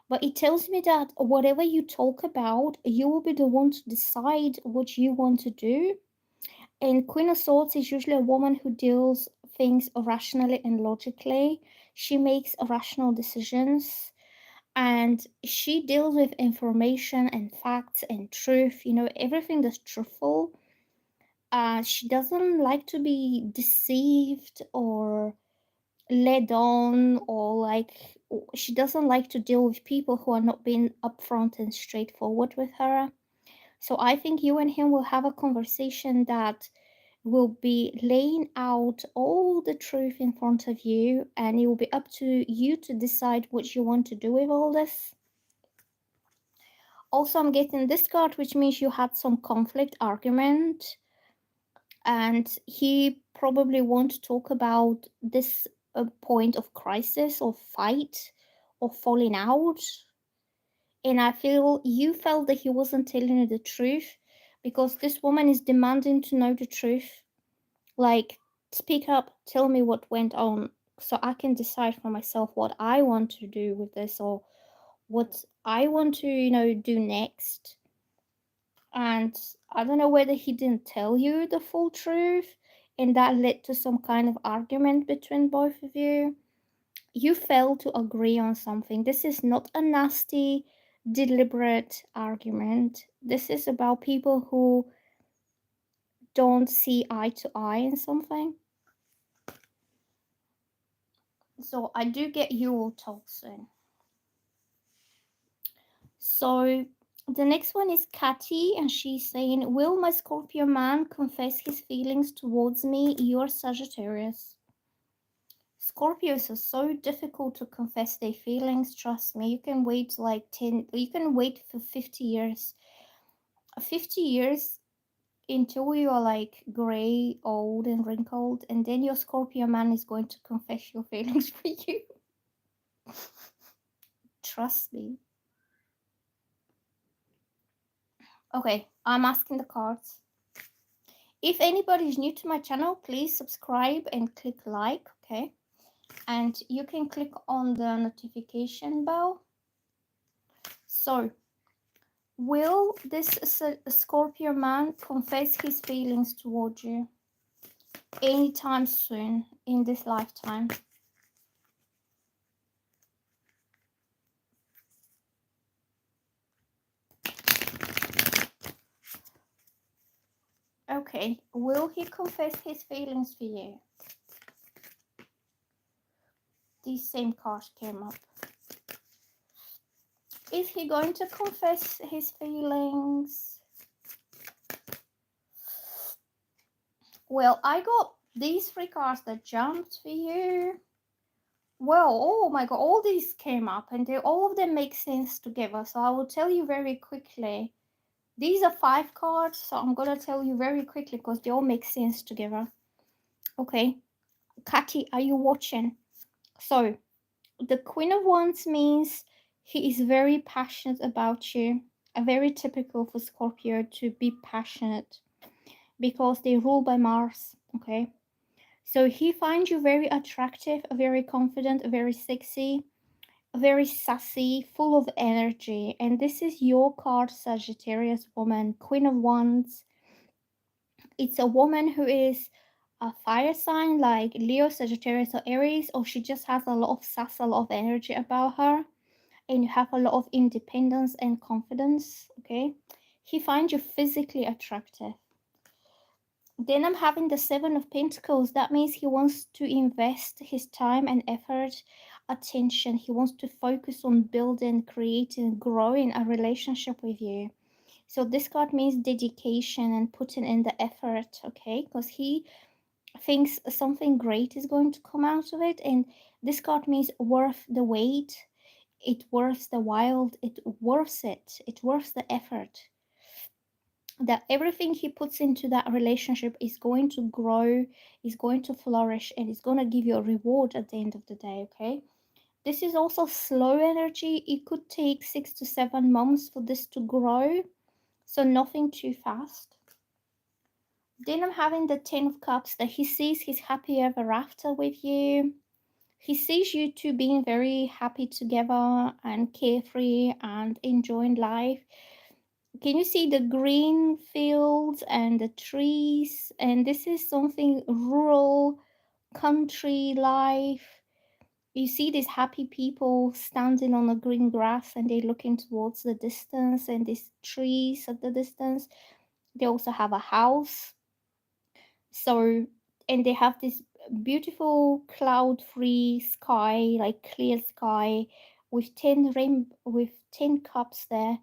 But it tells me that whatever you talk about, you will be the one to decide what you want to do. And Queen of Swords is usually a woman who deals things rationally and logically. She makes rational decisions and she deals with information and facts and truth, everything that's truthful. She doesn't like to be deceived or led on, or like she doesn't like to deal with people who are not being upfront and straightforward with her. So I think you and him will have a conversation that will be laying out all the truth in front of you, and it will be up to you to decide what you want to do with all this. Also, I'm getting this card, which means you had some conflict, argument, and he probably won't talk about this point of crisis or fight or falling out. And I feel you felt that he wasn't telling you the truth because this woman is demanding to know the truth. Like, speak up, tell me what went on so I can decide for myself what I want to do with this or what I want to, do next. And I don't know whether he didn't tell you the full truth and that led to some kind of argument between both of you. You failed to agree on something. This is not a nasty, deliberate argument. This is about people who don't see eye to eye in something. So I do get you will talk soon. So the next one is Catty, and she's saying, will my Scorpio man confess his feelings towards me? You're Sagittarius. Scorpios are so difficult to confess their feelings, trust me. You can wait you can wait for 50 years. 50 years until you are like grey, old, and wrinkled, and then your Scorpio man is going to confess your feelings for you. Trust me. Okay, I'm asking the cards. If anybody is new to my channel, please subscribe and click like, okay? And you can click on the notification bell. So, will this Scorpio man confess his feelings towards you anytime soon in this lifetime? Okay, will he confess his feelings for you? These same cards came up. Is he going to confess his feelings? Well, I got these three cards that jumped for you. Well, oh my god, all these came up and all of them make sense together. So I will tell you very quickly. These are 5 cards, so I'm gonna tell you very quickly because they all make sense together. Okay, Kati, are you watching? So, the Queen of Wands means he is very passionate about you. Very typical for Scorpio to be passionate because they rule by Mars, okay? So he finds you very attractive, very confident, very sexy, very sassy, full of energy. And this is your card, Sagittarius woman, Queen of Wands. It's a woman who is a fire sign like Leo, Sagittarius, or Aries, or she just has a lot of sass, a lot of energy about her, and you have a lot of independence and confidence, okay? He finds you physically attractive. Then I'm having the 7 of Pentacles. That means he wants to invest his time and effort, attention. He wants to focus on building, creating, growing a relationship with you. So this card means dedication and putting in the effort, okay? Because he thinks something great is going to come out of it. And this card means worth the wait. It worth the while. It worth it. It worth the effort. That everything he puts into that relationship is going to grow, is going to flourish, and is going to give you a reward at the end of the day, okay? This is also slow energy. It could take 6 to 7 months for this to grow, so nothing too fast. Then I'm having the Ten of Cups, that he sees his happy ever after with you. He sees you two being very happy together and carefree and enjoying life. Can you see the green fields and the trees? And this is something rural, country life. You see these happy people standing on the green grass and they're looking towards the distance, and these trees at the distance. They also have a house. So, and they have this beautiful cloud-free sky, like clear sky, with 10 cups there.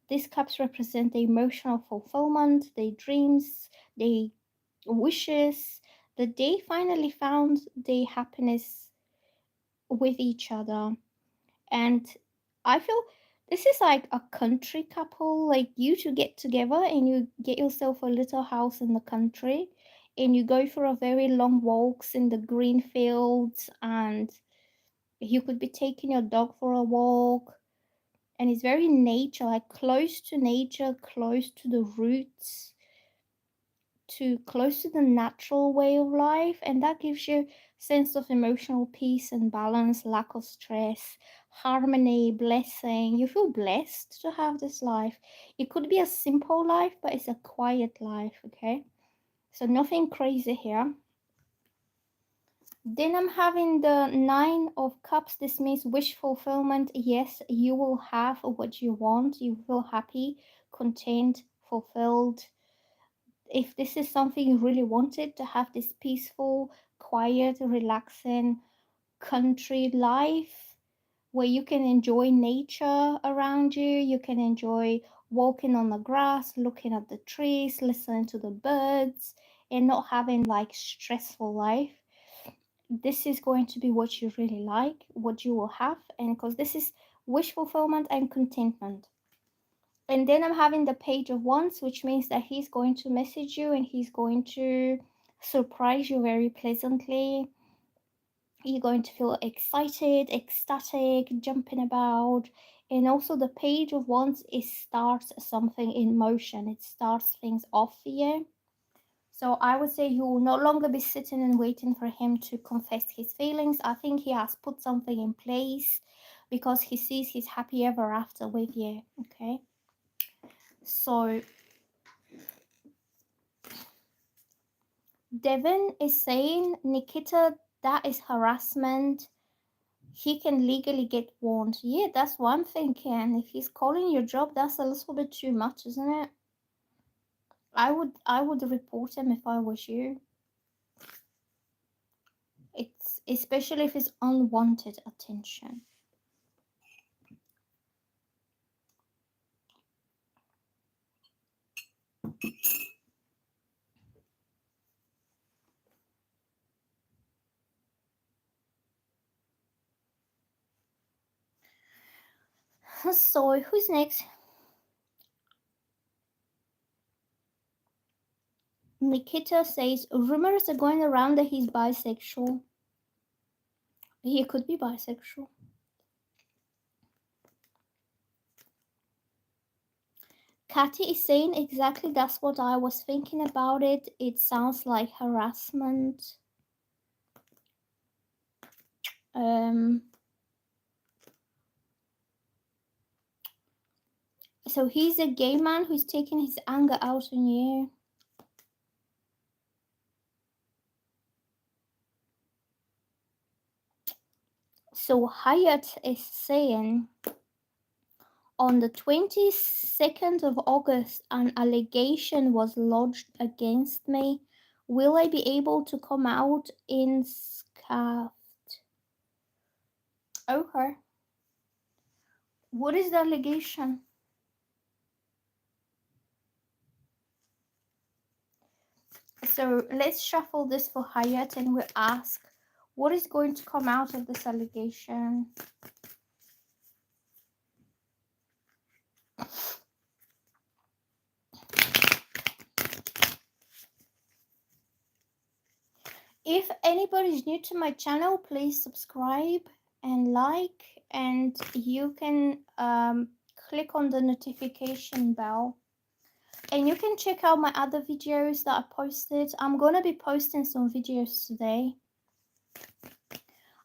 These cups represent the emotional fulfillment, their dreams, their wishes, that they finally found their happiness with each other. And I feel this is like a country couple, like you two get together and you get yourself a little house in the country, and you go for a very long walks in the green fields, and you could be taking your dog for a walk, and it's very nature, like close to nature, close to the roots, to close to the natural way of life, and that gives you sense of emotional peace and balance, lack of stress, harmony, blessing. You feel blessed to have this life. It could be a simple life, but it's a quiet life. Okay, so nothing crazy here. Then I'm having the Nine of Cups. This means wish fulfillment. Yes, you will have what you want. You feel happy, content, fulfilled. If this is something you really wanted, to have this peaceful, quiet, relaxing country life where you can enjoy nature around you, you can enjoy walking on the grass, looking at the trees, listening to the birds, and not having like stressful life. This is going to be what you really like, what you will have, and because this is wish fulfillment and contentment. And then I'm having the Page of Wands, which means that he's going to message you and he's going to surprise you very pleasantly. You're going to feel excited, ecstatic, jumping about. And also the Page of Wands, it starts something in motion. It starts things off for you. So I would say you will no longer be sitting and waiting for him to confess his feelings. I think he has put something in place because he sees his happy ever after with you. Okay. So Devon is saying, Nikita, that is harassment. He can legally get warned. Yeah, that's what I'm thinking. If he's calling your job, that's a little bit too much, isn't it? I would report him if I was you. It's especially if it's unwanted attention. So who's next? Nikita says rumors are going around that he's bisexual. He could be bisexual. Kathy is saying exactly that's what I was thinking about it. It sounds like harassment. So he's a gay man who's taking his anger out on you. So Haatt is saying, on the 22nd of August, an allegation was lodged against me. Will I be able to come out in scath? Okay. What is the allegation? So let's shuffle this for Haatt and we'll ask, what is going to come out of this allegation? If anybody is new to my channel, please subscribe and like, and you can click on the notification bell. And you can check out my other videos that I posted. I'm gonna be posting some videos today.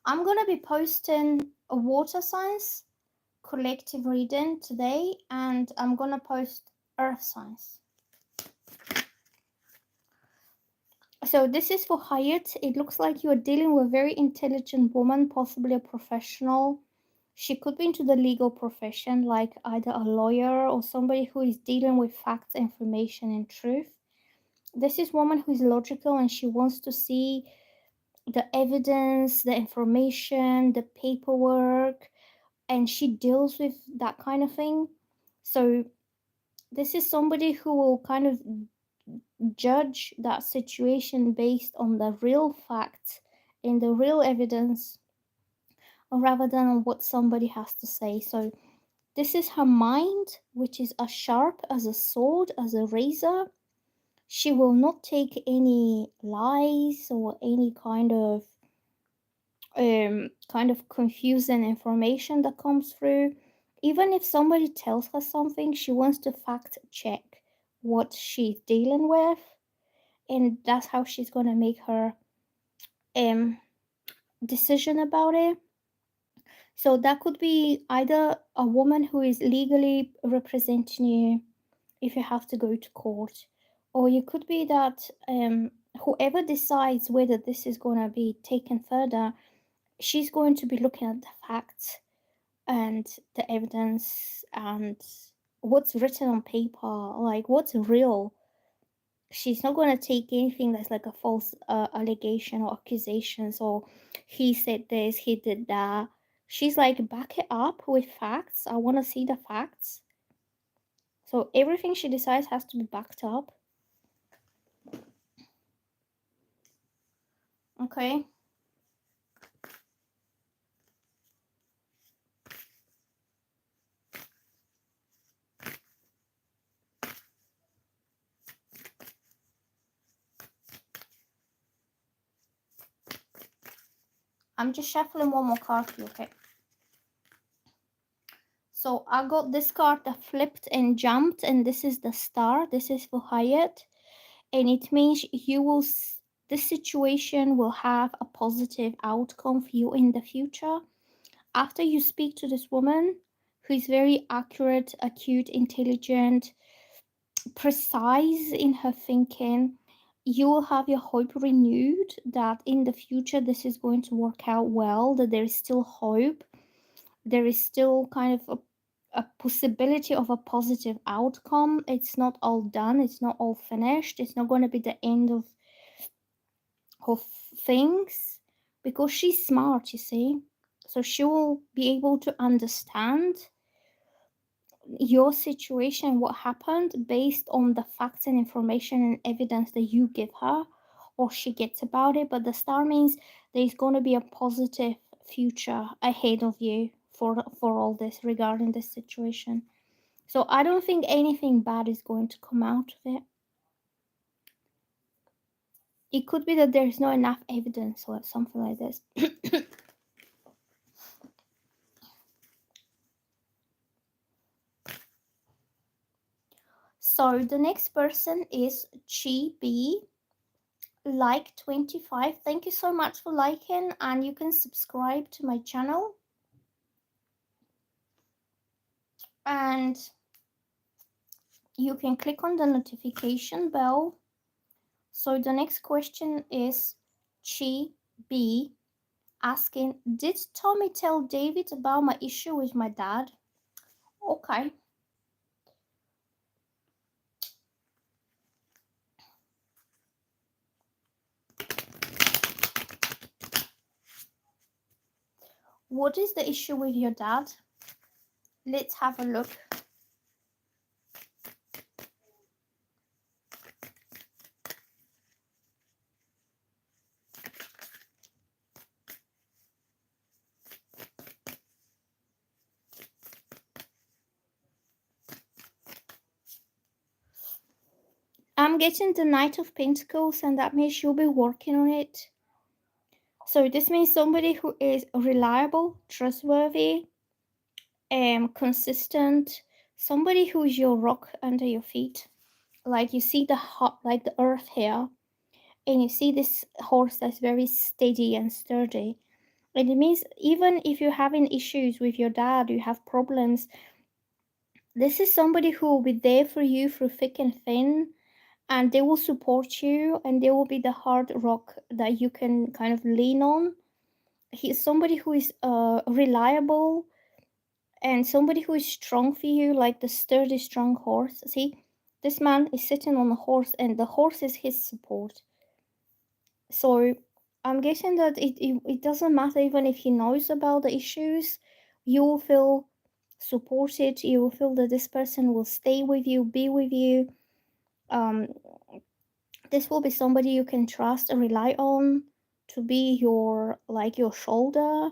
I'm gonna be posting a water signs collective reading today, and I'm gonna post earth signs. So this is for Haatt. It looks like you are dealing with a very intelligent woman, possibly a professional. She could be into the legal profession, like either a lawyer or somebody who is dealing with facts, information, and truth. This is a woman who is logical and she wants to see the evidence, the information, the paperwork, and she deals with that kind of thing. So this is somebody who will kind of judge that situation based on the real facts and the real evidence rather than on what somebody has to say. So this is her mind, which is as sharp as a sword, as a razor. She will not take any lies or any kind of confusing information that comes through. Even if somebody tells her something, she wants to fact check what she's dealing with, and that's how she's gonna make her decision about it. So that could be either a woman who is legally representing you if you have to go to court, or you could be that whoever decides whether this is going to be taken further, she's going to be looking at the facts and the evidence and what's written on paper, like what's real. She's not going to take anything that's like a false allegation or accusations or he said this, he did that. She's like, back it up with facts. I want to see the facts. So everything she decides has to be backed up. Okay. I'm just shuffling one more card for you, okay? So I got this card that flipped and jumped, and this is the star. This is for Haatt, and it means you will. This situation will have a positive outcome for you in the future. After you speak to this woman, who is very accurate, acute, intelligent, precise in her thinking, you will have your hope renewed that in the future this is going to work out well, that there is still hope, there is still kind of a possibility of a positive outcome. It's not all done, it's not all finished, it's not going to be the end of things, because she's smart, you see. So she will be able to understand your situation, what happened, based on the facts and information and evidence that you give her or she gets about it. But the star means there's going to be a positive future ahead of you for all this regarding this situation. So I don't think anything bad is going to come out of it. It could be that there's not enough evidence or something like this. So the next person is Chi B. Like 25. Thank you so much for liking, and you can subscribe to my channel. And you can click on the notification bell. So the next question is Chi B asking, did Tommy tell David about my issue with my dad? Okay. What is the issue with your dad? Let's have a look. I'm getting the Knight of Pentacles, and that means you'll be working on it. So this means somebody who is reliable, trustworthy, consistent, somebody who is your rock under your feet. Like you see the hot, like the earth here, and you see this horse that's very steady and sturdy. And it means even if you're having issues with your dad, you have problems, this is somebody who will be there for you through thick and thin, and they will support you, and they will be the hard rock that you can kind of lean on. He's somebody who is reliable and somebody who is strong for you, like the sturdy, strong horse. See, this man is sitting on a horse, and the horse is his support. So I'm guessing that it doesn't matter even if he knows about the issues, you will feel supported, you will feel that this person will stay with you, be with you. Um, this will be somebody you can trust and rely on to be your like your shoulder.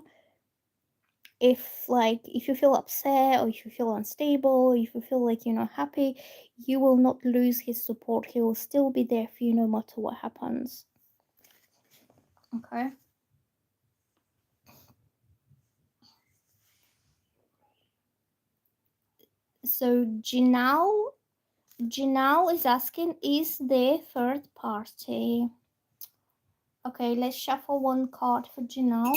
If you feel upset, or if you feel unstable, if you feel like you're not happy, you will not lose his support. He will still be there for you no matter what happens. Okay. So Janelle is asking, is there third party? Okay, let's shuffle one card for Janelle.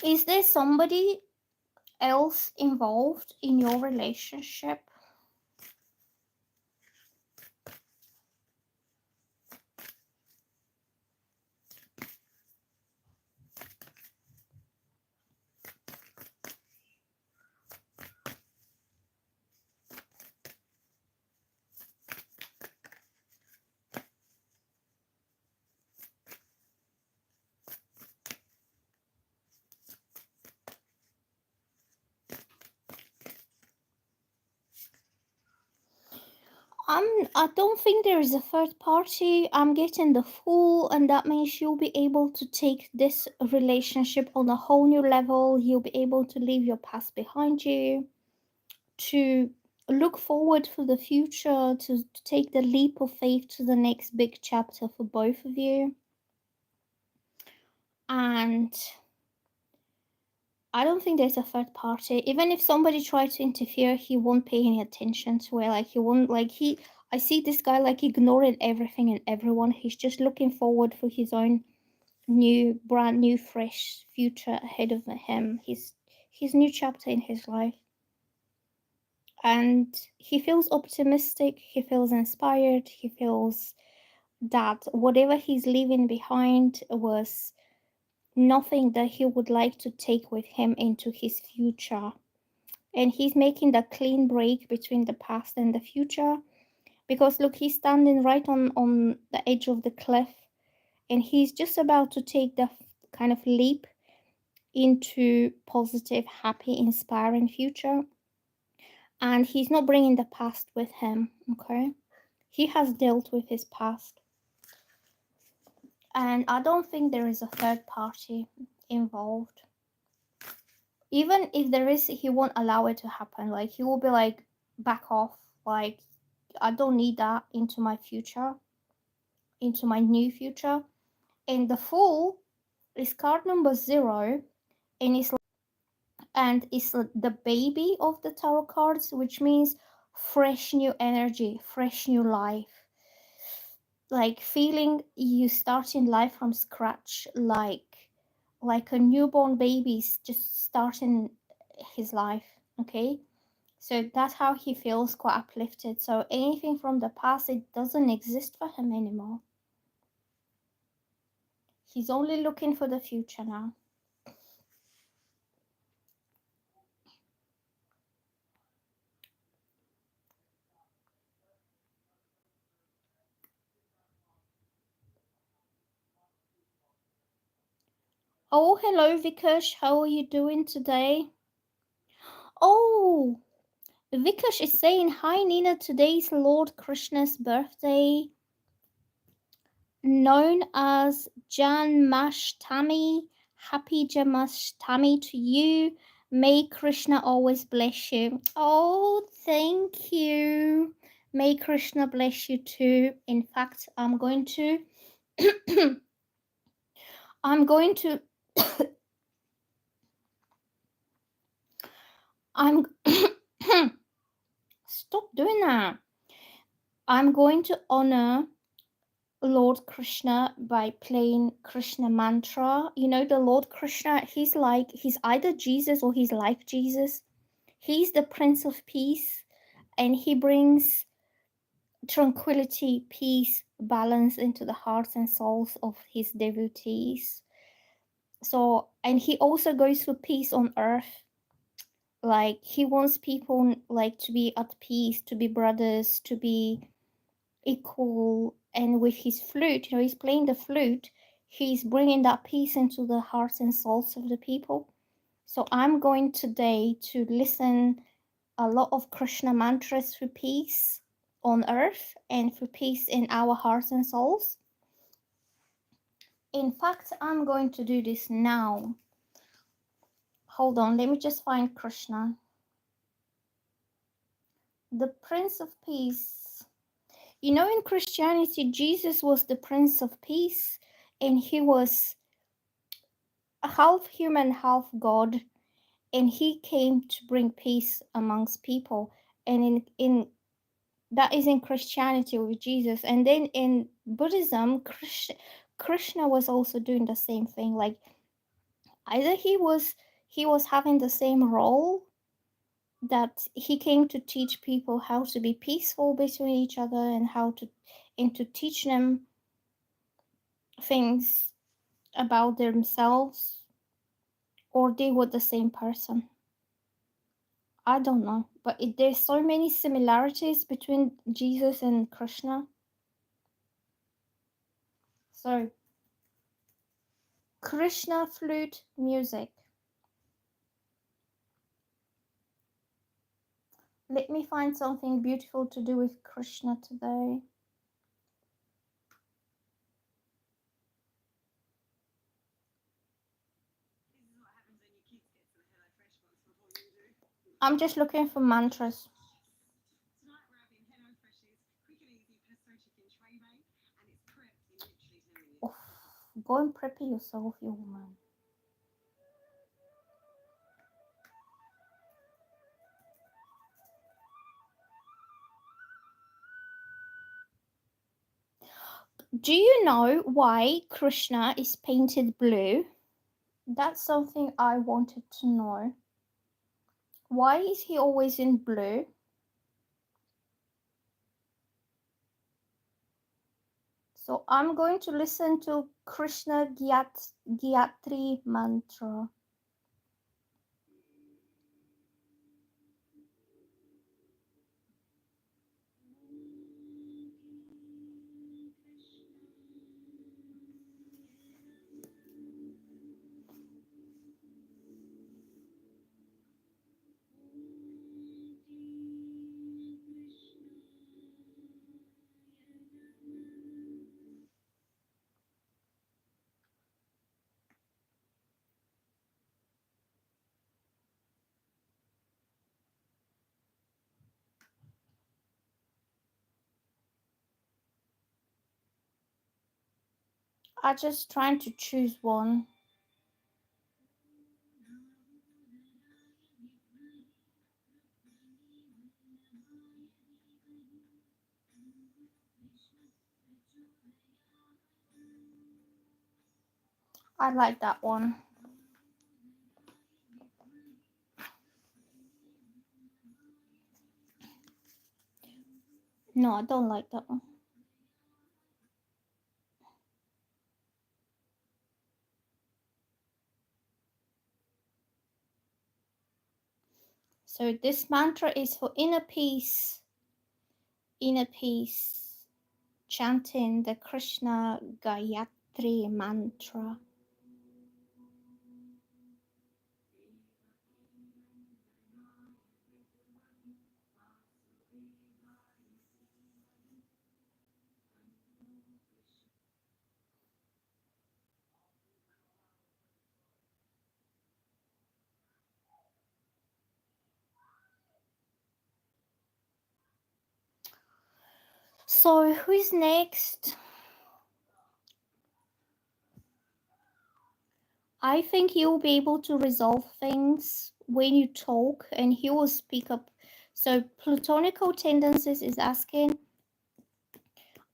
Is there somebody else involved in your relationship? I don't think there is a third party. I'm getting the Fool, and that means you'll be able to take this relationship on a whole new level. You'll be able to leave your past behind you, to look forward for the future, to take the leap of faith to the next big chapter for both of you. And I don't think there's a third party. Even if somebody tried to interfere, he won't pay any attention to it. Like he won't like he I see this guy like ignoring everything and everyone. He's just looking forward for his own brand new, fresh future ahead of him. His new chapter in his life. And he feels optimistic, he feels inspired, he feels that whatever he's leaving behind was nothing that he would like to take with him into his future. And he's making the clean break between the past and the future, because look, he's standing right on the edge of the cliff, and he's just about to take the kind of leap into positive, happy, inspiring future. And he's not bringing the past with him. Okay, he has dealt with his past, and I don't think there is a third party involved. Even if there is, he won't allow it to happen. Like he will be like, back off, like I don't need that into my future, into my new future. And the Fool is card number 0, and it's the baby of the tarot cards, which means fresh new energy, fresh new life. Like feeling you starting life from scratch, like a newborn baby's just starting his life. Okay, so that's how he feels, quite uplifted. So anything from the past, it doesn't exist for him anymore. He's only looking for the future now. Oh, hello Vikash, how are you doing today? Oh, Vikash is saying, hi Nina, today's Lord Krishna's birthday, known as Janmashtami. Happy Janmashtami to you. May Krishna always bless you. Oh, thank you. May Krishna bless you too. In fact, I'm going to I'm going to I'm stop doing that. I'm going to honor Lord Krishna by playing Krishna mantra. You know, the Lord Krishna, he's either Jesus or he's like Jesus. He's the Prince of Peace, and he brings tranquility, peace, balance into the hearts and souls of his devotees. So, and he also goes for peace on earth. Like he wants people like to be at peace, to be brothers, to be equal. And with his flute, you know, he's playing the flute, he's bringing that peace into the hearts and souls of the people. So I'm going today to listen a lot of Krishna mantras for peace on earth and for peace in our hearts and souls. In fact, I'm going to do this now. Hold on, let me just find Krishna. The Prince of Peace. You know, in Christianity, Jesus was the Prince of Peace, and he was half human, half God, and he came to bring peace amongst people. And in that is in Christianity with Jesus. And then in Buddhism, Krishna was also doing the same thing. Like either he was having the same role, that he came to teach people how to be peaceful between each other and to teach them things about themselves, or they were the same person. I don't know, but there's so many similarities between Jesus and Krishna. So Krishna flute music. Let me find something beautiful to do with Krishna today. I'm just looking for mantras. Oh, go and prepare yourself, you woman. Do you know why Krishna is painted blue? That's something I wanted to know. Why is he always in blue? So I'm going to listen to Krishna Gayatri mantra. I'm just trying to choose one. I like that one. No, I don't like that one. So this mantra is for inner peace, chanting the Krishna Gayatri mantra. So who's next? I think you'll be able to resolve things when you talk and he will speak up. So plutonical tendencies is asking,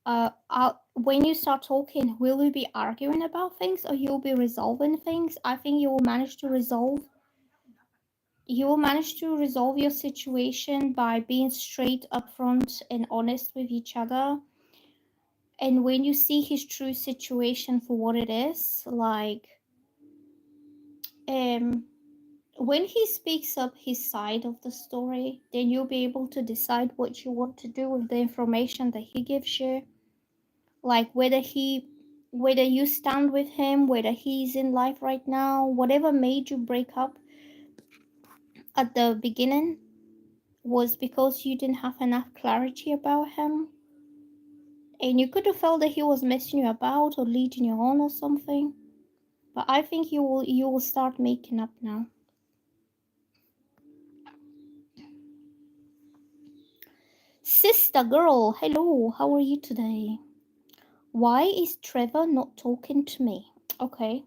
when you start talking, will you be arguing about things or you'll be resolving things? I think you will manage to resolve your situation by being straight upfront and honest with each other. And when you see his true situation for what it is, like when he speaks up his side of the story, then you'll be able to decide what you want to do with the information that he gives you. Like whether you stand with him, whether he's in life right now, whatever made you break up at the beginning was because you didn't have enough clarity about him. And you could have felt that he was messing you about or leading you on or something. But I think you will start making up now. Sister girl, hello, how are you today? Why is Trevor not talking to me? Okay,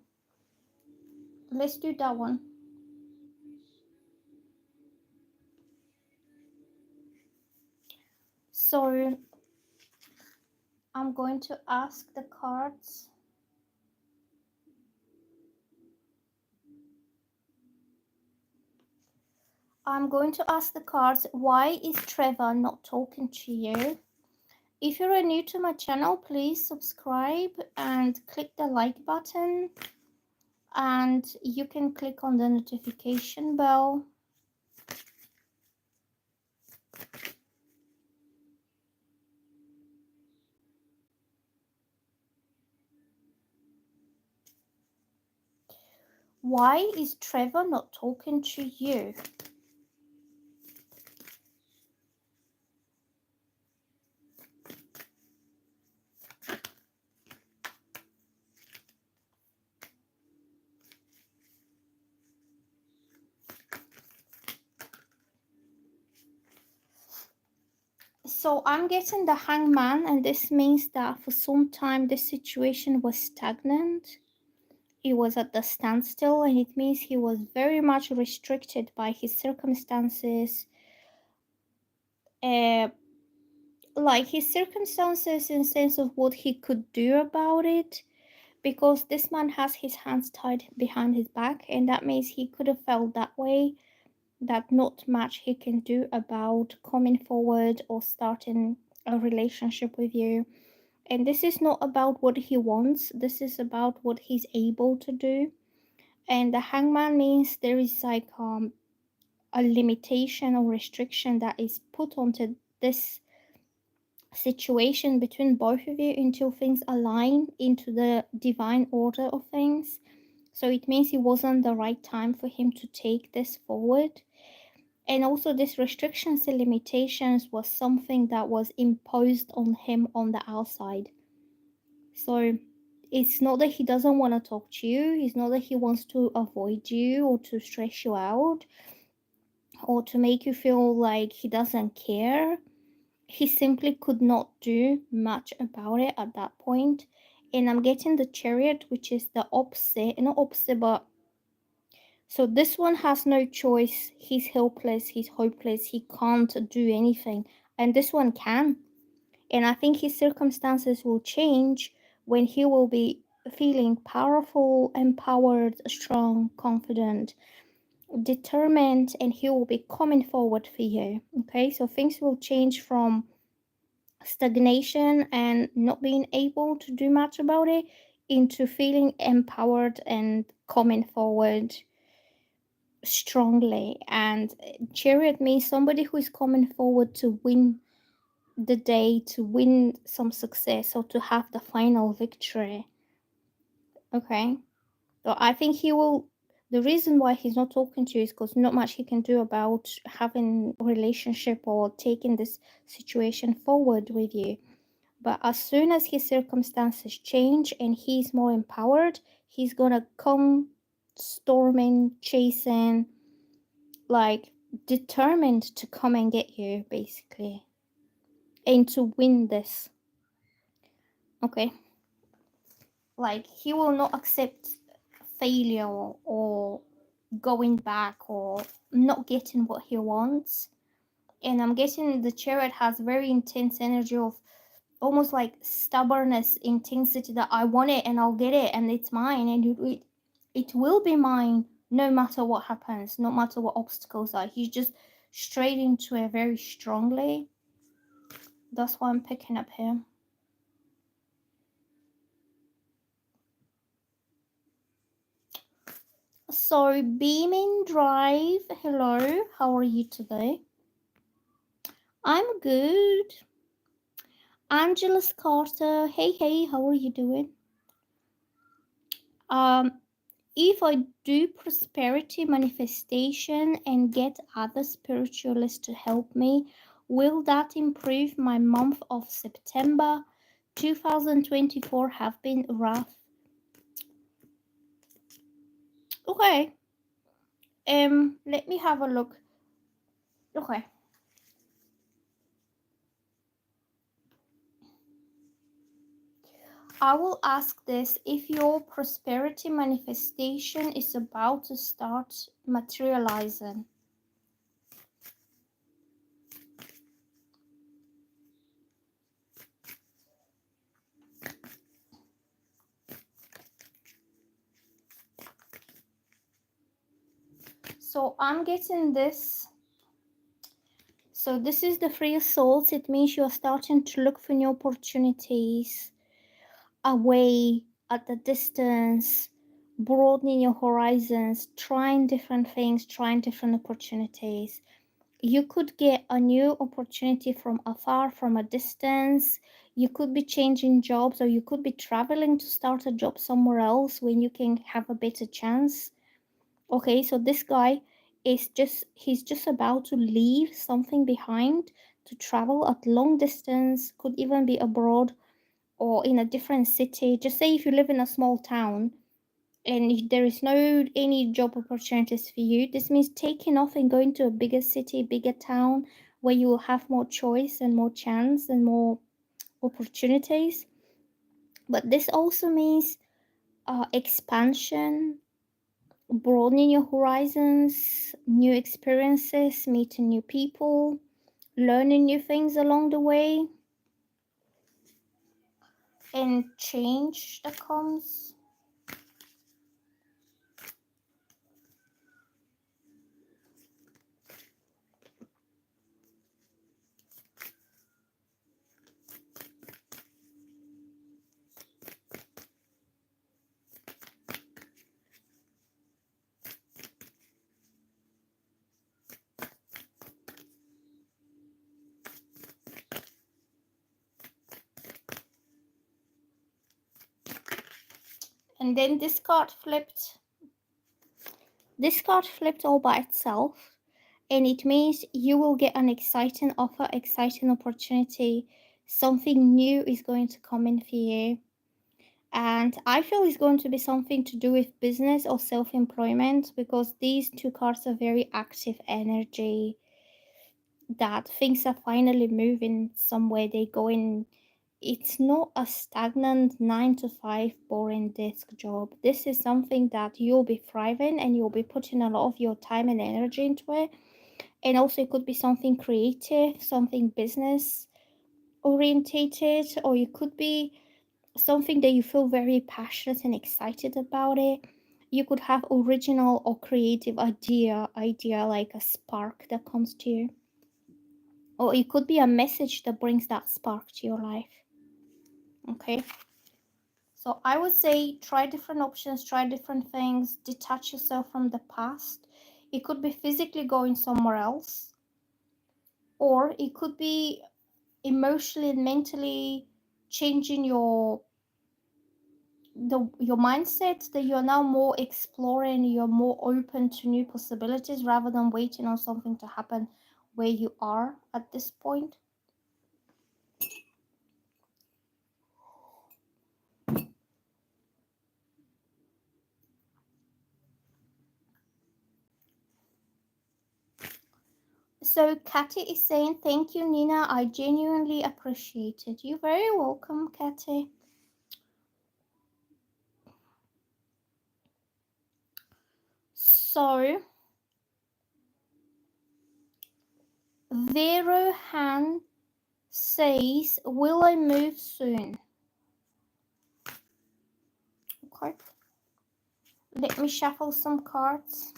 let's do that one. So I'm going to ask the cards. Why is Trevor not talking to you? If you're new to my channel, please subscribe and click the like button. And you can click on the notification bell. Why is Trevor not talking to you? So I'm getting the Hangman, and this means that for some time this situation was stagnant. He was at the standstill, and it means he was very much restricted by his circumstances. Like his circumstances in sense of what he could do about it, because this man has his hands tied behind his back, and that means he could have felt that way, that not much he can do about coming forward or starting a relationship with you. And this is not about what he wants, this is about what he's able to do. And the Hangman means there is like a limitation or restriction that is put onto this situation between both of you until things align into the divine order of things. So it means it wasn't the right time for him to take this forward. And also these restrictions and limitations was something that was imposed on him on the outside. So it's not that he doesn't want to talk to you, it's not that he wants to avoid you or to stress you out or to make you feel like he doesn't care. He simply could not do much about it at that point. And I'm getting the Chariot, which is the opposite, not opposite, but so this one has no choice. He's helpless, he's hopeless, he can't do anything. And this one can. And I think his circumstances will change when he will be feeling powerful, empowered, strong, confident, determined, and he will be coming forward for you. Okay, so things will change from stagnation and not being able to do much about it into feeling empowered and coming forward strongly. And Chariot means somebody who is coming forward to win the day, to win some success, or to have the final victory. Okay, so I think he will. The reason why he's not talking to you is because not much he can do about having a relationship or taking this situation forward with you. But as soon as his circumstances change and he's more empowered, he's gonna come storming, chasing, like determined to come and get you, basically. and to win this. Okay, like he will not accept failure or going back or not getting what he wants. And I'm getting the chariot has very intense energy of almost like stubbornness, intensity, that I want it and I'll get it and it's mine, and it will be mine no matter what happens, no matter what obstacles are. He's just straight into it very strongly. That's why I'm picking up here. So, Beaming Drive, hello, how are you today? I'm good. Angelus Carter, hey, hey, how are you doing? If I do prosperity manifestation and get other spiritualists to help me, will that improve my month of September? 2024 have been rough. Okay. Let me have a look. Okay. I will ask this: if your prosperity manifestation is about to start materializing. So I'm getting this. So this is the Three of Swords. It means you're starting to look for new opportunities away, at the distance, broadening your horizons, trying different things, trying different opportunities. You could get a new opportunity from afar, from a distance. You could be changing jobs, or you could be traveling to start a job somewhere else when you can have a better chance. Okay, so this guy he's just about to leave something behind, to travel at long distance, could even be abroad or in a different city. Just say if you live in a small town and there is no any job opportunities for you, this means taking off and going to a bigger city, bigger town, where you will have more choice and more chance and more opportunities. But this also means expansion, broadening your horizons, new experiences, meeting new people, learning new things along the way, and change that comes. And then this card flipped. This card flipped all by itself, and it means you will get an exciting offer, exciting opportunity. Something new is going to come in for you. And I feel it's going to be something to do with business or self-employment, because these two cards are very active energy, that things are finally moving somewhere. They go in. It's not a stagnant 9 to 5 boring desk job. This is something that you'll be thriving and you'll be putting a lot of your time and energy into it. And also it could be something creative, something business orientated, or it could be something that you feel very passionate and excited about it. You could have original or creative idea like a spark that comes to you, or it could be a message that brings that spark to your life. Okay, so I would say try different options, try different things, detach yourself from the past. It could be physically going somewhere else, or it could be emotionally and mentally changing your mindset, that you're now more exploring, you're more open to new possibilities rather than waiting on something to happen where you are at this point. So Katy is saying, thank you, Nina. I genuinely appreciate it. You're very welcome, Katy. So, Vero Han says, will I move soon? Okay. Let me shuffle some cards.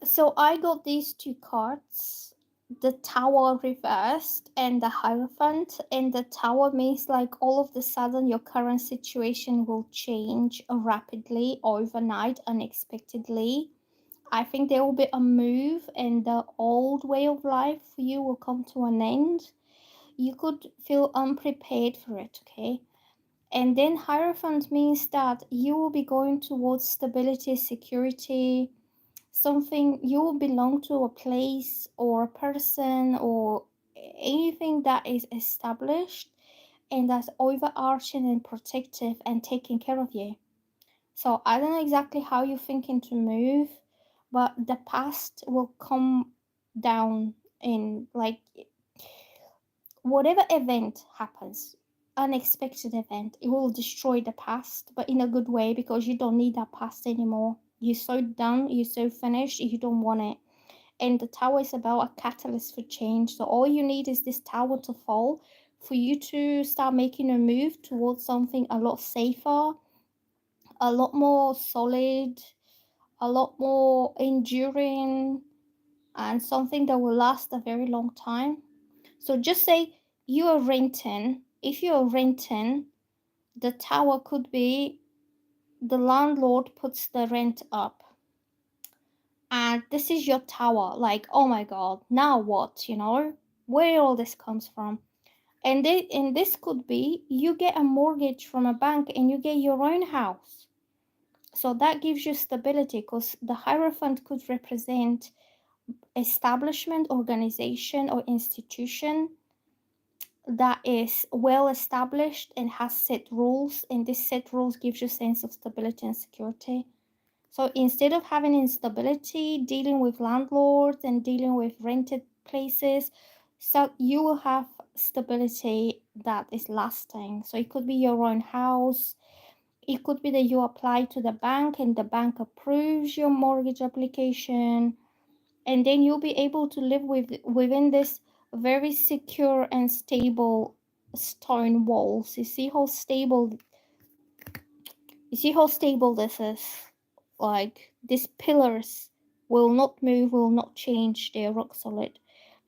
So I got these two cards, the Tower reversed and the Hierophant. And the Tower means like all of a sudden your current situation will change rapidly, overnight, unexpectedly. I think there will be a move and the old way of life for you will come to an end. You could feel unprepared for it, okay? And then Hierophant means that you will be going towards stability, security, something you will belong to a place or a person or anything that is established and that's overarching and protective and taking care of you. So I don't know exactly how you're thinking to move, but the past will come down in like whatever event happens, unexpected event, it will destroy the past, but in a good way because you don't need that past anymore. You're so done, you're so finished, you don't want it. And the tower is about a catalyst for change. So all you need is this tower to fall for you to start making a move towards something a lot safer, a lot more solid, a lot more enduring, and something that will last a very long time. So just say you are renting. If you are renting, the tower could be the landlord puts the rent up. And this is your tower. Like, oh my God, now what? Where all this comes from. And this could be you get a mortgage from a bank and you get your own house. So that gives you stability because the Hierophant could represent establishment, organization, or institution that is well established and has set rules, and this set rules gives you a sense of stability and security. So instead of having instability, dealing with landlords and dealing with rented places, so you will have stability that is lasting. So it could be your own house. It could be that you apply to the bank and the bank approves your mortgage application, and then you'll be able to live within this very secure and stable stone walls. You see how stable this is. Like these pillars will not move, will not change. They're rock solid,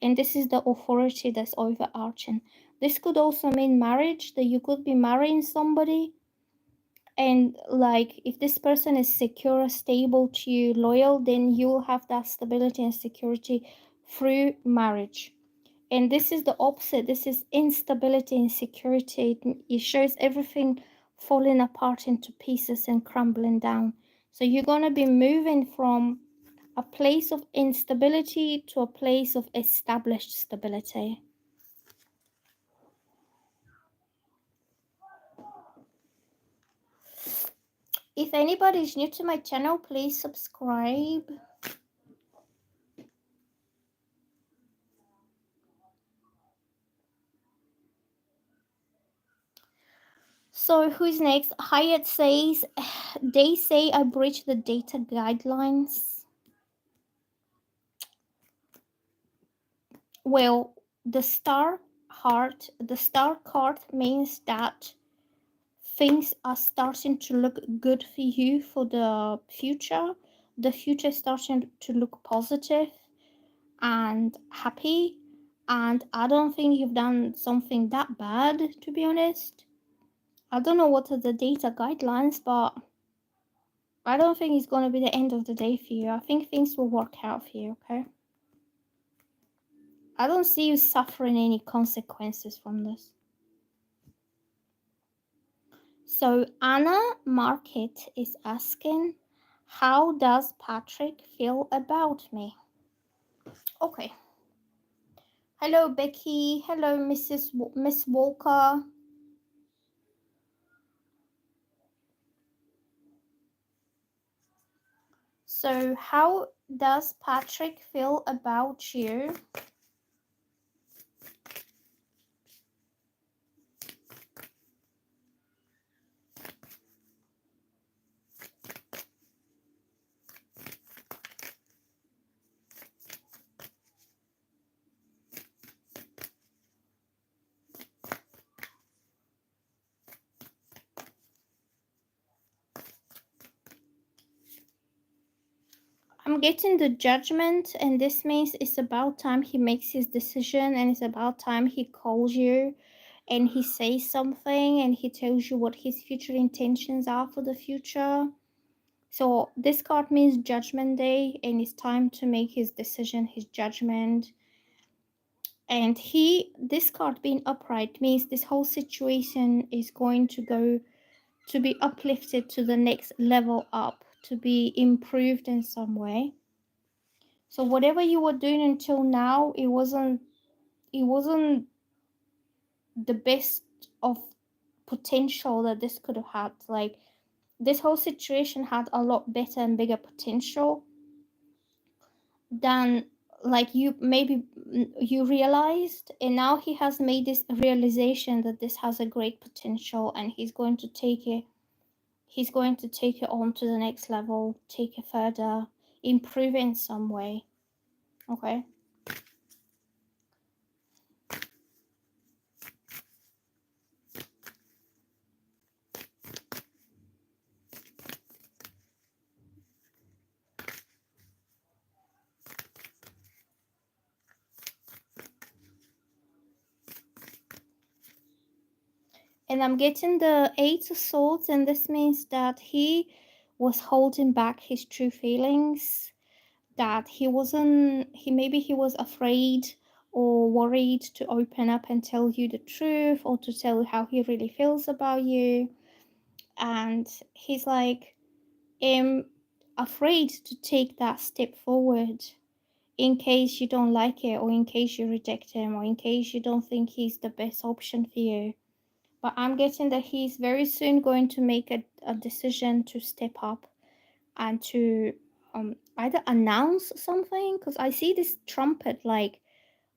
and this is the authority that's overarching. This could also mean marriage, that you could be marrying somebody, and like if this person is secure, stable to you, loyal, then you'll have that stability and security through marriage. And this is the opposite. This is instability and insecurity. It shows everything falling apart into pieces and crumbling down. So you're going to be moving from a place of instability to a place of established stability. If anybody is new to my channel, please subscribe. So who's next? Haatt says, they say I breached the data guidelines. Well, the star card means that things are starting to look good for you for the future. The future is starting to look positive and happy. And I don't think you've done something that bad, to be honest. I don't know what are the data guidelines, but I don't think it's going to be the end of the day for you. I think things will work out for you, okay? I don't see you suffering any consequences from this. So Anna Market is asking, How does Patrick feel about me? Okay. Hello, Becky. Hello, Miss Walker. So, how does Patrick feel about you? I'm getting the Judgment, and this means it's about time he makes his decision, and it's about time he calls you and he says something and he tells you what his future intentions are for the future. So this card means Judgment Day, and it's time to make his decision, his judgment. And this card being upright means this whole situation is going to go to be uplifted to the next level up, to be improved in some way. So whatever you were doing until now, it wasn't the best of potential that this could have had. Like, this whole situation had a lot better and bigger potential than like you realized, and now he has made this realization that this has a great potential, and he's going to take it on to the next level, take it further, improve it in some way. Okay. And I'm getting the Eight of Swords, and this means that he was holding back his true feelings, that he was afraid or worried to open up and tell you the truth, or to tell you how he really feels about you. And he's like, afraid to take that step forward in case you don't like it, or in case you reject him, or in case you don't think he's the best option for you. But I'm getting that he's very soon going to make a decision to step up and to either announce something, because I see this trumpet like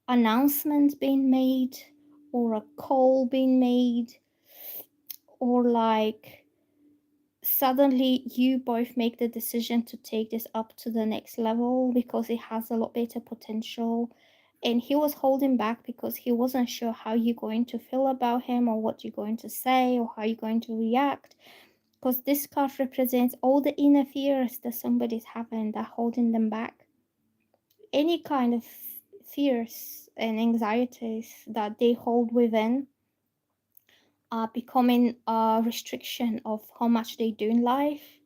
announcement being made, or a call being made, or like suddenly you both make the decision to take this up to the next level because it has a lot better potential. And he was holding back because he wasn't sure how you're going to feel about him, or what you're going to say, or how you're going to react, because this card represents all the inner fears that somebody's having that holding them back. Any kind of fears and anxieties that they hold within are becoming a restriction of how much they do in life.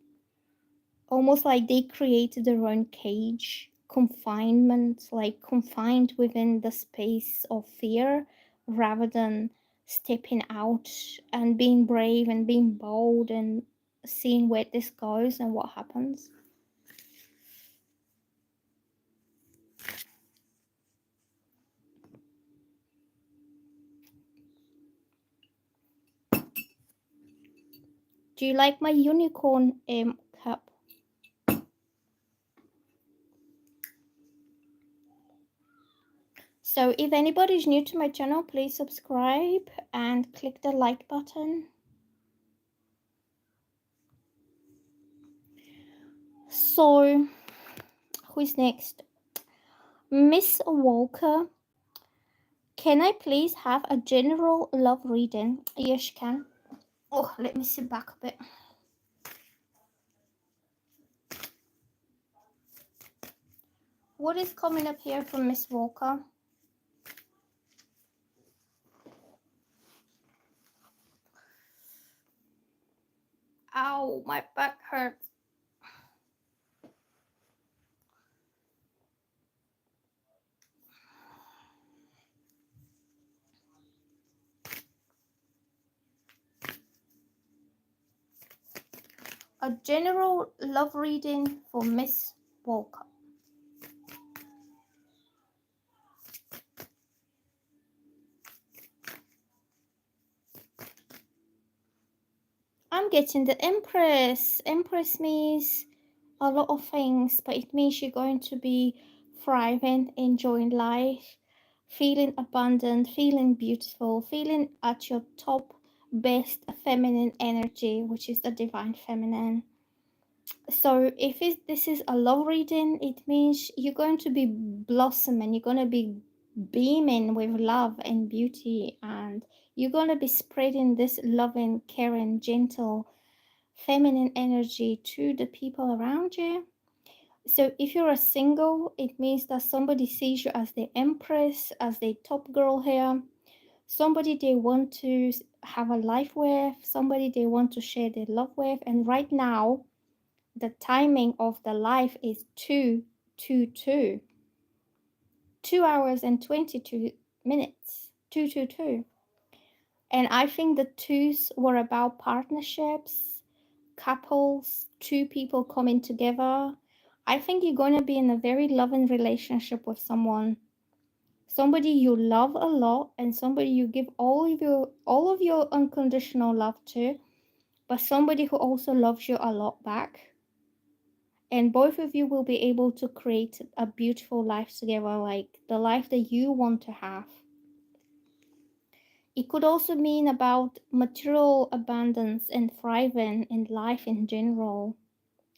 Almost like they created their own cage, confinement, like confined within the space of fear, rather than stepping out and being brave and being bold and seeing where this goes and what happens. Do you like my unicorn cup? So if anybody's new to my channel, please subscribe and click the like button. So who's next? Miss Walker, can I please have a general love reading? Yes, you can. Oh, let me sit back a bit. What is coming up here from Miss Walker? Ow, my back hurts. A general love reading for Miss Walker. I'm getting the Empress. Empress means a lot of things, but it means you're going to be thriving, enjoying life, feeling abundant, feeling beautiful, feeling at your top best feminine energy, which is the divine feminine. So if this is a love reading, it means you're going to be blossoming, you're going to be beaming with love and beauty, and you're going to be spreading this loving, caring, gentle, feminine energy to the people around you. So if you're a single, it means that somebody sees you as the empress, as the top girl here, somebody they want to have a life with, somebody they want to share their love with. And right now, the timing of the life is 222. 2 hours and 22 minutes. 222. And I think the twos were about partnerships, couples, two people coming together. I think you're going to be in a very loving relationship with someone. Somebody you love a lot and somebody you give all of your unconditional love to, but somebody who also loves you a lot back. And both of you will be able to create a beautiful life together, like the life that you want to have. It could also mean about material abundance and thriving in life in general.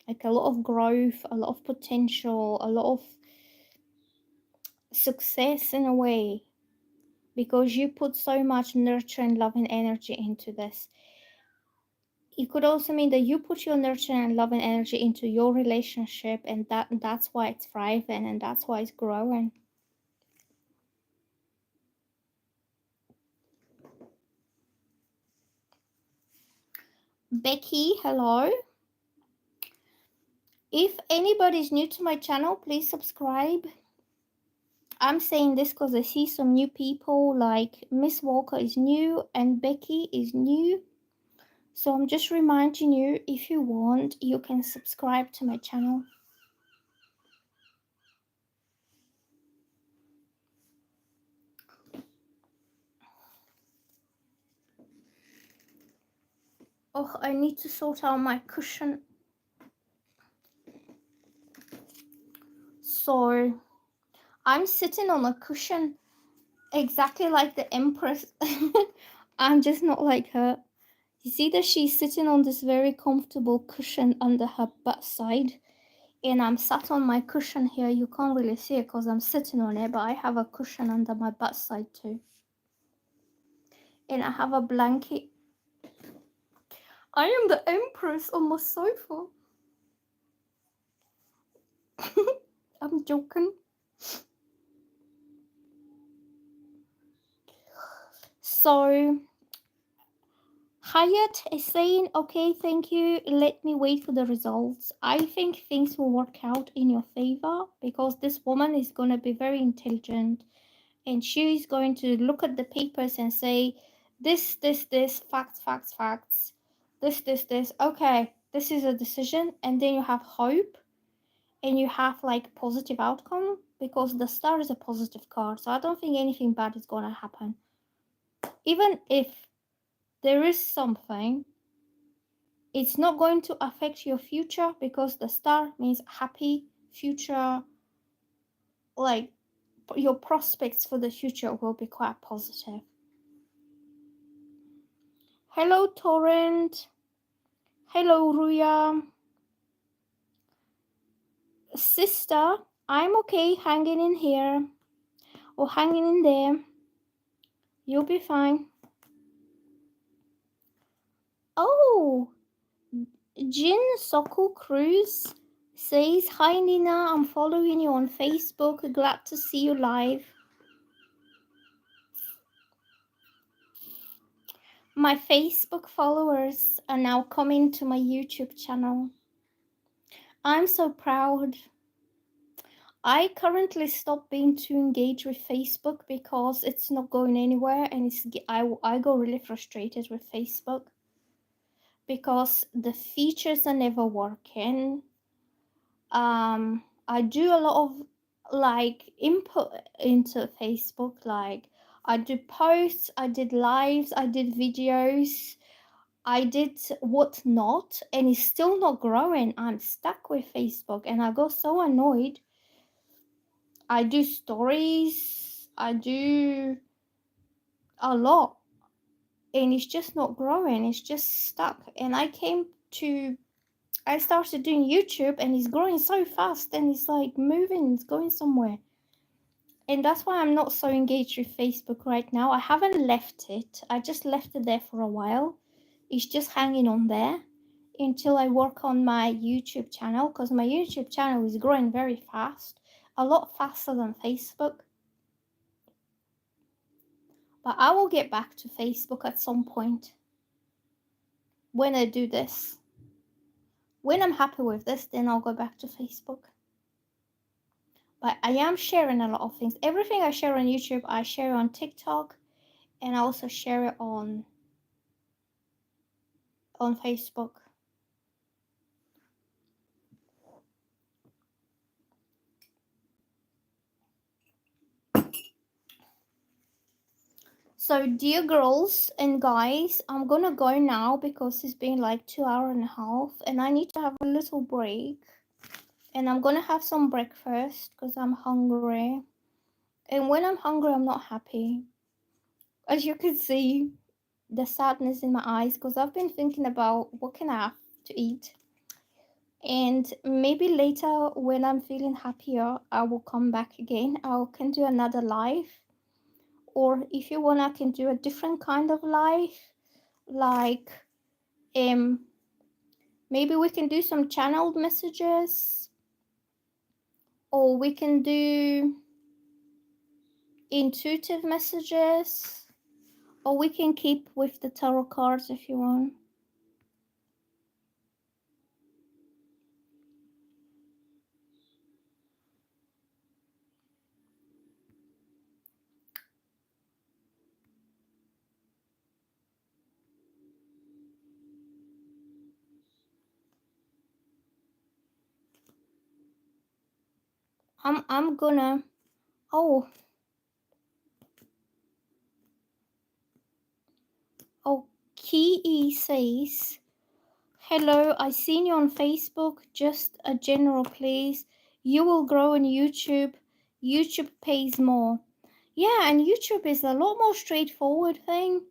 Like a lot of growth, a lot of potential, a lot of success in a way, because you put so much nurture and loving energy into this. It could also mean that you put your nurture and loving energy into your relationship, and that's why it's thriving and that's why it's growing. Becky, hello. If anybody is new to my channel, please subscribe. I'm saying this because I see some new people, like Miss Walker is new and Becky is new. So I'm just reminding you, if you want, you can subscribe to my channel. Oh, I need to sort out my cushion. So I'm sitting on a cushion exactly like the Empress. I'm just not like her. You see that she's sitting on this very comfortable cushion under her butt side. And I'm sat on my cushion here. You can't really see it because I'm sitting on it, but I have a cushion under my butt side too. And I have a blanket. I am the Empress on my sofa. I'm joking. So Haatt is saying, okay, thank you. Let me wait for the results. I think things will work out in your favor because this woman is going to be very intelligent and she's going to look at the papers and say, this, facts, facts, facts. This. Okay, this is a decision. And then you have hope and you have like positive outcome because the star is a positive card. So I don't think anything bad is going to happen. Even if there is something, it's not going to affect your future because the star means happy future, like your prospects for the future will be quite positive. Hello Torrent. Hello Ruya. Sister, I'm okay hanging in here or hanging in there. You'll be fine. Oh, Jin Soku Cruz says, hi Nina, I'm following you on Facebook. Glad to see you live. My Facebook followers are now coming to my YouTube channel. I'm so proud. I currently stopped being too engaged with Facebook because it's not going anywhere and I go really frustrated with Facebook. because the features are never working. I do a lot of like input into Facebook, like I do posts, I did lives, I did videos, I did whatnot, and it's still not growing. I'm stuck with Facebook and I got so annoyed. I do stories, I do a lot, and it's just not growing. It's just stuck. And I started doing YouTube and it's growing so fast and it's like moving, it's going somewhere. And that's why I'm not so engaged with Facebook right now. I haven't left it. I just left it there for a while. It's just hanging on there until I work on my YouTube channel, because my YouTube channel is growing very fast, a lot faster than Facebook. But I will get back to Facebook at some point when I do this. When I'm happy with this, then I'll go back to Facebook. But I am sharing a lot of things. Everything I share on YouTube, I share on TikTok, and I also share it on Facebook. So, dear girls and guys, I'm gonna go now because it's been like 2 hours and a half, and I need to have a little break. And I'm gonna have some breakfast because I'm hungry. And when I'm hungry, I'm not happy. As you can see, the sadness in my eyes, because I've been thinking about what can I have to eat. And maybe later when I'm feeling happier, I will come back again. I can do another live, or if you want, I can do a different kind of live, like maybe we can do some channeled messages, or we can do intuitive messages, or we can keep with the tarot cards if you want. I'm gonna oh Key says, hello, I seen you on Facebook. Just a general please. You will grow on YouTube. YouTube pays more. Yeah, and YouTube is a lot more straightforward thing.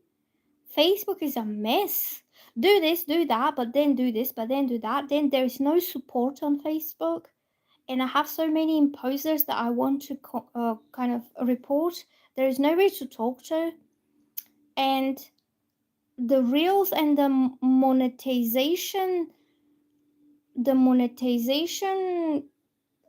Facebook is a mess. Do this, do that, but then do this, but then do that. Then there is no support on Facebook. And I have so many imposers that I want to kind of report. There is nobody to talk to. And the reels and the monetization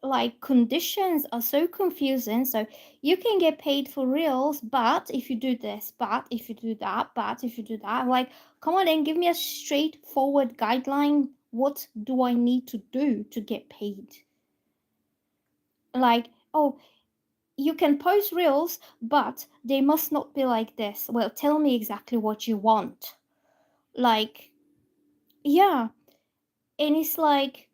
like conditions are so confusing. So you can get paid for reels, but if you do this, but if you do that, but if you do that, I'm like, come on, then give me a straightforward guideline. What do I need to do to get paid? Like, oh, you can post reels, but they must not be like this. Well, tell me exactly what you want. Like, yeah. And it's like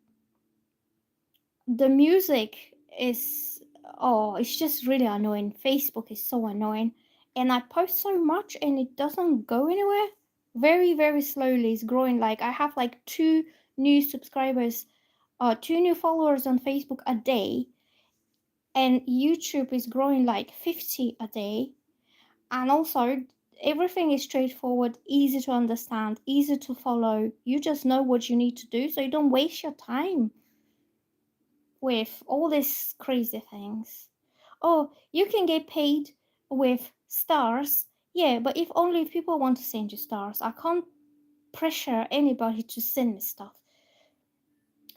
the music is, oh, it's just really annoying. Facebook is so annoying. And I post so much and it doesn't go anywhere. Very, very slowly it's growing. Like I have like 2 new followers on Facebook a day. And YouTube is growing like 50 a day. And also, everything is straightforward, easy to understand, easy to follow. You just know what you need to do so you don't waste your time with all these crazy things. Oh, you can get paid with stars. Yeah, but if only people want to send you stars. I can't pressure anybody to send me stuff.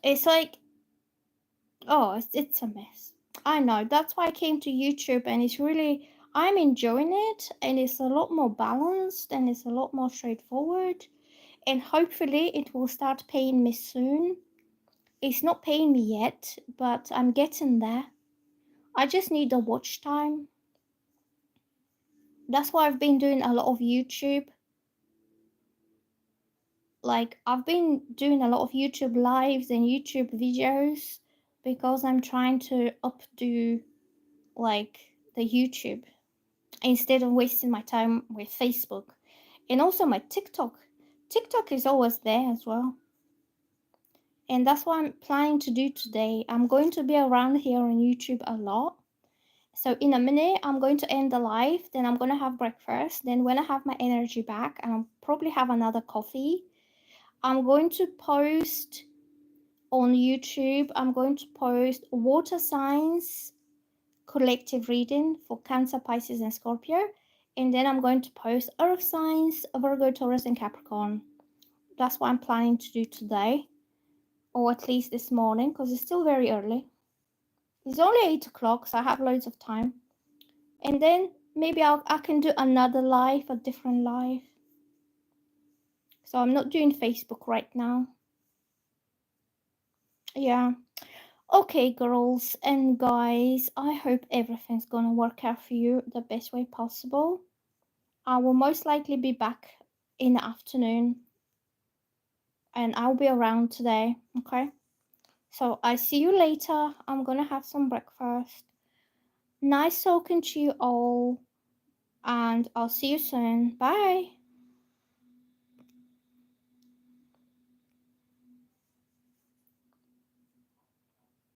It's like, oh, it's a mess. I know. That's why I came to YouTube, and it's really, I'm enjoying it, and it's a lot more balanced, and it's a lot more straightforward. And hopefully, it will start paying me soon. It's not paying me yet, but I'm getting there. I just need the watch time. That's why I've been doing a lot of YouTube. like I've been doing a lot of YouTube lives and YouTube videos because I'm trying to updo like the YouTube instead of wasting my time with Facebook. And also my TikTok. TikTok is always there as well. And that's what I'm planning to do today. I'm going to be around here on YouTube a lot. So in a minute, I'm going to end the live. Then I'm going to have breakfast. Then when I have my energy back, and I'll probably have another coffee, I'm going to post on YouTube. I'm going to post water signs collective reading for Cancer, Pisces, and Scorpio. And then I'm going to post earth signs, Virgo, Taurus, and Capricorn. That's what I'm planning to do today, or at least this morning, because it's still very early. It's only 8 o'clock, so I have loads of time. And then maybe I can do another live, a different live. So I'm not doing Facebook right now. Yeah. Okay, girls and guys, I hope everything's gonna work out for you the best way possible. I will most likely be back in the afternoon and I'll be around today, okay? So I see you later. I'm gonna have some breakfast. Nice talking to you all, and I'll see you soon. Bye.